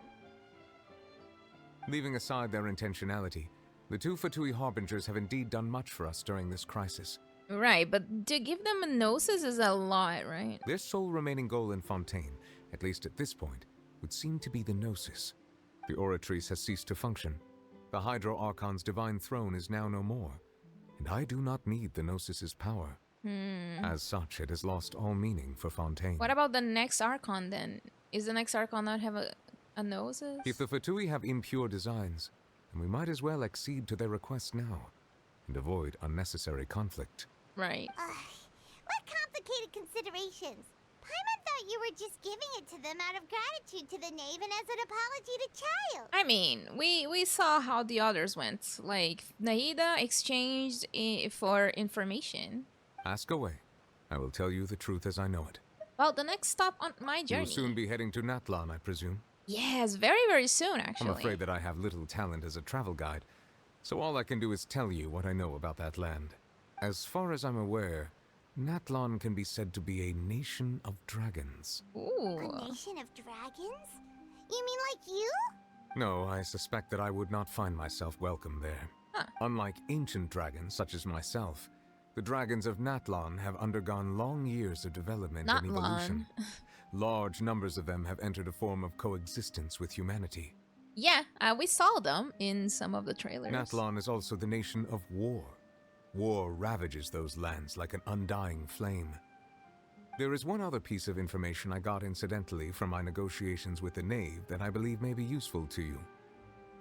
Leaving aside their intentionality, the two Fatui Harbingers have indeed done much for us during this crisis. Right, but to give them a noses is a lot, right? Their sole remaining goal in Fontaine, at least at this point, would seem to be the Gnosis. The Oratrice has ceased to function. The Hydro Archon's divine throne is now no more, and I do not need the Gnosis's power. As such, it has lost all meaning for Fontaine. What about the next Archon then? Is the next Archon not have a noses? If the Fatui have impure designs, then we might as well accede to their request now and avoid unnecessary conflict. Right. What complicated considerations? Paimon thought you were just giving it to them out of gratitude to the knave and as an apology to Child. I mean, we saw how the others went. Like, Naida exchanged for information. Ask away. I will tell you the truth as I know it. Well, the next stop on my journey. You'll soon be heading to Natlan, I presume? Yes, very, very soon, actually. I'm afraid that I have little talent as a travel guide, so all I can do is tell you what I know about that land. As far as I'm aware, Natlan can be said to be a nation of dragons. Ooh. A nation of dragons? You mean like you? No, I suspect that I would not find myself welcome there. Huh. Unlike ancient dragons such as myself, the dragons of Natlan have undergone long years of development and evolution. Large numbers of them have entered a form of coexistence with humanity. Yeah, we saw them in some of the trailers. Natlan is also the nation of war. War ravages those lands like an undying flame. There is one other piece of information I got incidentally from my negotiations with the knave that I believe may be useful to you.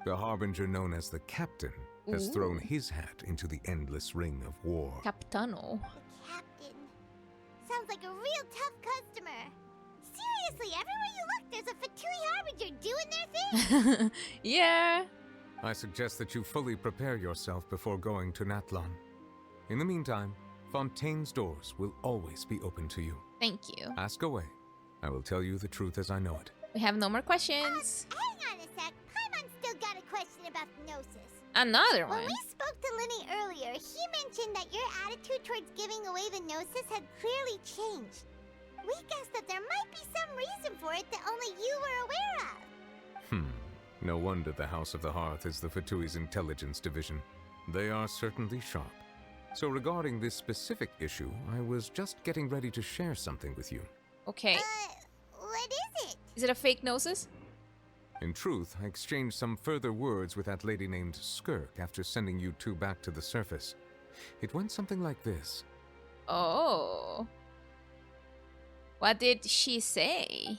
The harbinger known as the Captain has thrown his hat into the endless ring of war. Capitano. The Captain. Sounds like a real tough customer. Seriously, everywhere you look, there's a Fatui Harbinger doing their thing. Yeah. I suggest that you fully prepare yourself before going to Natlan. In the meantime, Fontaine's doors will always be open to you. Thank you. Ask away. I will tell you the truth as I know it. We have no more questions. Hang on a sec. Paimon's still got a question about the Gnosis. Another one. When we spoke to Linny earlier, he mentioned that your attitude towards giving away the Gnosis had clearly changed. We guessed that there might be some reason for it that only you were aware of. No wonder the House of the Hearth is the Fatui's intelligence division. They are certainly sharp. So regarding this specific issue, I was just getting ready to share something with you. Okay. What is it? Is it a fake Gnosis? In truth, I exchanged some further words with that lady named Skirk after sending you two back to the surface. It went something like this. Oh. What did she say?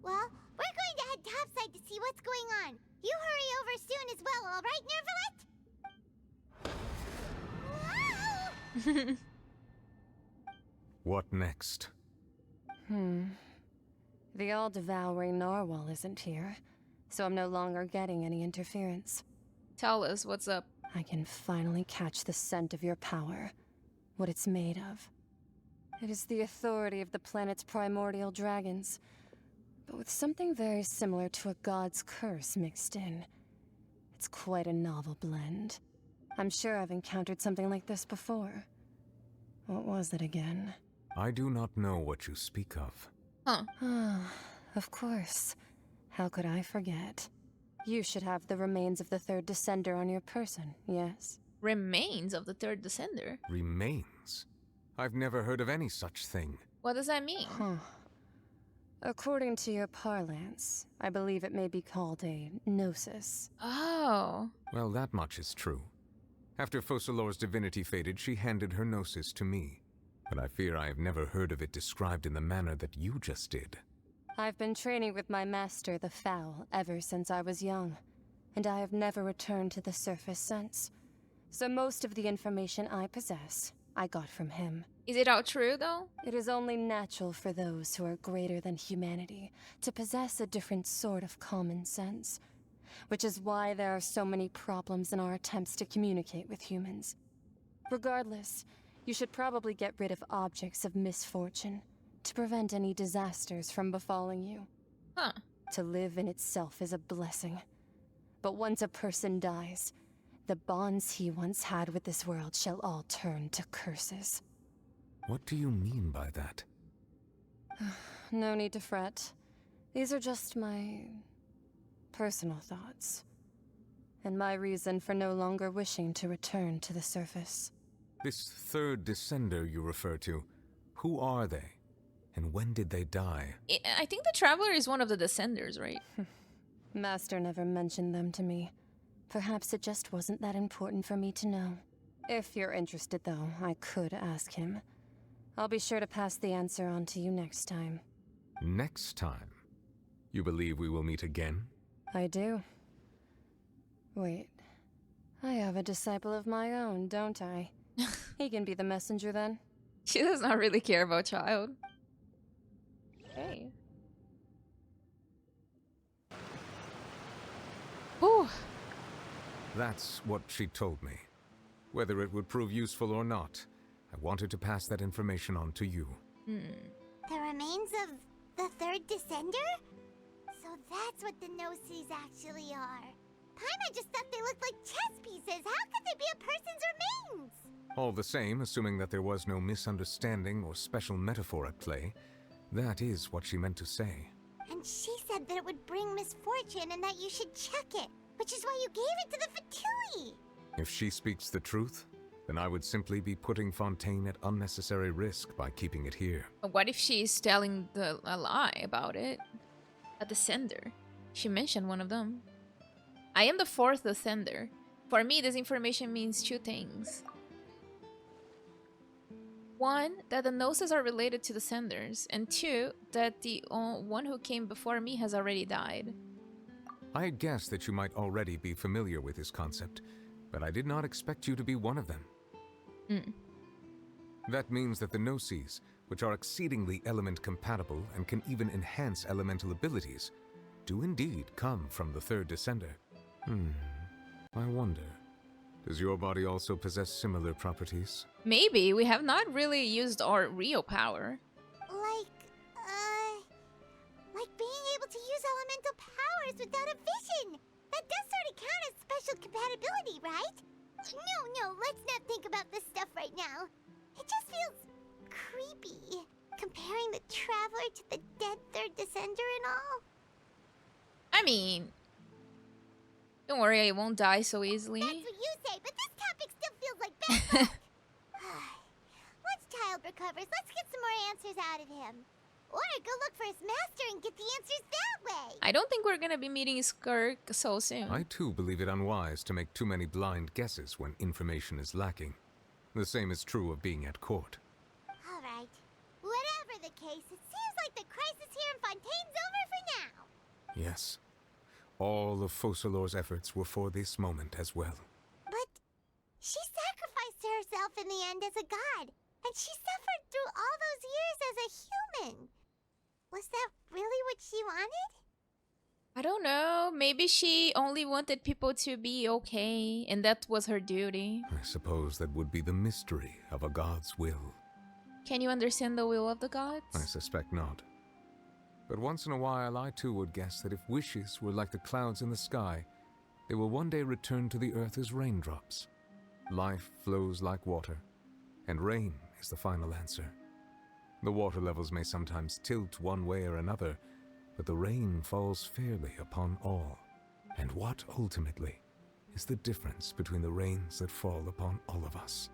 Well, we're going to head topside to see what's going on. You hurry over soon as well, all right, Nervalet? What next? The all-devouring narwhal isn't here, so I'm no longer getting any interference. Tell us what's up. I can finally catch the scent of your power, what it's made of. It is the authority of the planet's primordial dragons, but with something very similar to a god's curse mixed in. It's quite a novel blend. I'm sure I've encountered something like this before. What was it again? I do not know what you speak of. Of course. How could I forget? You should have the remains of the third descender on your person, yes? Remains of the third descender? Remains? I've never heard of any such thing. What does that mean? According to your parlance, I believe it may be called a gnosis. Oh. Well, that much is true. After Focalors' divinity faded, she handed her gnosis to me. But I fear I have never heard of it described in the manner that you just did. I've been training with my master, the Foul, ever since I was young, and I have never returned to the surface since. So most of the information I possess, I got from him. Is it all true, though? It is only natural for those who are greater than humanity to possess a different sort of common sense, which is why there are so many problems in our attempts to communicate with humans. Regardless, you should probably get rid of objects of misfortune to prevent any disasters from befalling you. To live in itself is a blessing. But once a person dies, the bonds he once had with this world shall all turn to curses. What do you mean by that? No need to fret. These are just my personal thoughts, and my reason for no longer wishing to return to the surface. This third descender you refer to, who are they? And when did they die? I think the Traveler is one of the Descenders, right? Master never mentioned them to me. Perhaps it just wasn't that important for me to know. If you're interested, though, I could ask him. I'll be sure to pass the answer on to you next time. Next time? You believe we will meet again? I do. Wait. I have a disciple of my own, don't I? He can be the messenger then. She does not really care about Child. Okay. Whew. That's what she told me. Whether it would prove useful or not, I wanted to pass that information on to you. The remains of the third Descender? So that's what the Gnosis actually are. Paimon just thought they looked like chess pieces. How could they be a person's remains? All the same, assuming that there was no misunderstanding or special metaphor at play, that is what she meant to say. And she said that it would bring misfortune and that you should check it, which is why you gave it to the Fatui. If she speaks the truth, then I would simply be putting Fontaine at unnecessary risk by keeping it here. What if she's telling a lie about it? A Descender. She mentioned one of them. I am the fourth Descender. For me, this information means two things. One, that the Gnosis are related to Descenders, and two, that the one who came before me has already died. I had guessed that you might already be familiar with this concept, but I did not expect you to be one of them. That means that the Gnosis, which are exceedingly element compatible and can even enhance elemental abilities, do indeed come from the third Descender. I wonder, does your body also possess similar properties? Maybe. We have not really used our real power. Like being able to use elemental powers without a vision. That does sort of count as special compatibility, right? No, let's not think about this stuff right now. It just feels creepy. Comparing the Traveler to the dead third Descender and all. I mean, don't worry, I won't die so easily. That's what you say, but this topic still feels like bad luck. Once Child recovers, let's get some more answers out of him. Or go look for his master and get the answers that way. I don't think we're gonna be meeting Skirk so soon. I too believe it unwise to make too many blind guesses when information is lacking. The same is true of being at court. Alright. Whatever the case, it seems like the crisis here in Fontaine's over for now. Yes. All of Focalors' efforts were for this moment as well. But she sacrificed herself in the end as a god, and she suffered through all those years as a human. Was that really what she wanted? I don't know. Maybe she only wanted people to be okay, and that was her duty. I suppose that would be the mystery of a god's will. Can you understand the will of the gods? I suspect not. But once in a while, I too would guess that if wishes were like the clouds in the sky, they will one day return to the earth as raindrops. Life flows like water, and rain is the final answer. The water levels may sometimes tilt one way or another, but the rain falls fairly upon all. And what, ultimately, is the difference between the rains that fall upon all of us?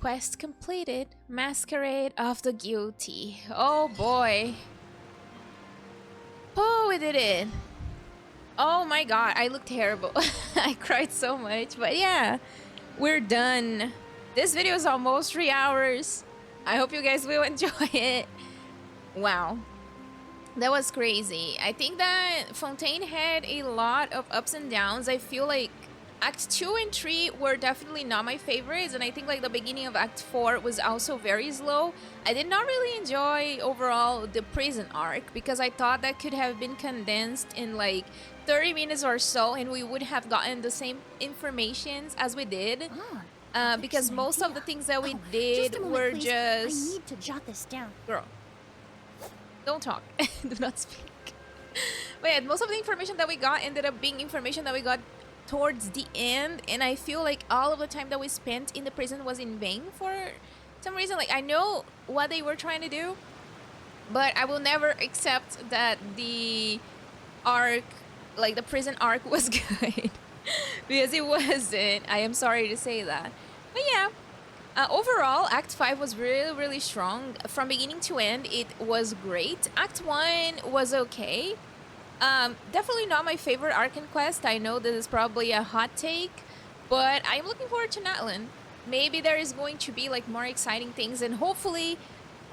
Quest completed. Masquerade of the Guilty. Oh boy. Oh, we did it. Oh my god, I look terrible. I cried so much, but yeah, we're done. This video is almost 3 hours. I hope you guys will enjoy it. Wow. That was crazy. I think that Fontaine had a lot of ups and downs. I feel like Act 2 and 3 were definitely not my favorites, and I think like the beginning of Act 4 was also very slow. I did not really enjoy overall the prison arc because I thought that could have been condensed in like 30 minutes or so and we would have gotten the same informations as we did. Because most of the things that we did were please. just... I need to jot this down. Girl, don't talk. Do not speak. But yeah, most of the information that we got ended up being information that we got towards the end, and I feel like all of the time that we spent in the prison was in vain for some reason. Like, I know what they were trying to do, but I will never accept that the arc, like the prison arc, was good. Because it wasn't. I am sorry to say that. But yeah, Overall, Act 5 was really, really strong. From beginning to end, it was great. Act 1 was okay. Definitely not my favorite Arcane quest. I know this is probably a hot take, but I'm looking forward to Natlan. Maybe there is going to be like more exciting things, and hopefully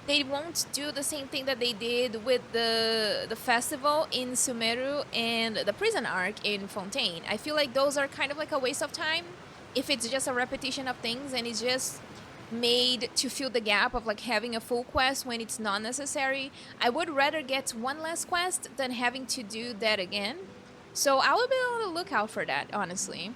they won't do the same thing that they did with the festival in Sumeru and the prison arc in Fontaine. I feel like those are kind of like a waste of time if it's just a repetition of things and it's just made to fill the gap of like having a full quest when it's not necessary. I would rather get one last quest than having to do that again. So I will be on the lookout for that, honestly.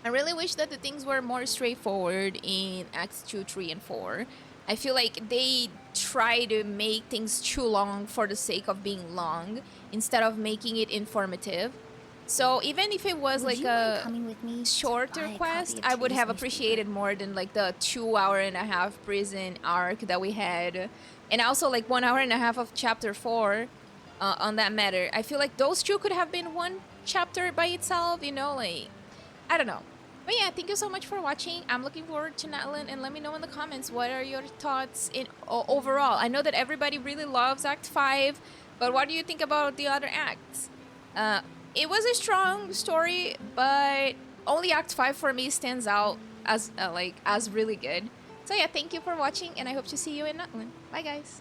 I really wish that the things were more straightforward in Acts 2, 3, and 4. I feel like they try to make things too long for the sake of being long instead of making it informative. So even if it was like a shorter quest, I would have appreciated more than like the 2.5-hour prison arc that we had. And also like 1.5 hours of chapter 4 on that matter. I feel like those two could have been one chapter by itself, you know, like, I don't know. But yeah, thank you so much for watching. I'm looking forward to Natlan, and let me know in the comments what are your thoughts in overall. I know that everybody really loves Act 5, but what do you think about the other acts? It was a strong story, but only Act 5 for me stands out as really good. So yeah, thank you for watching, and I hope to see you in Natlan. Bye guys!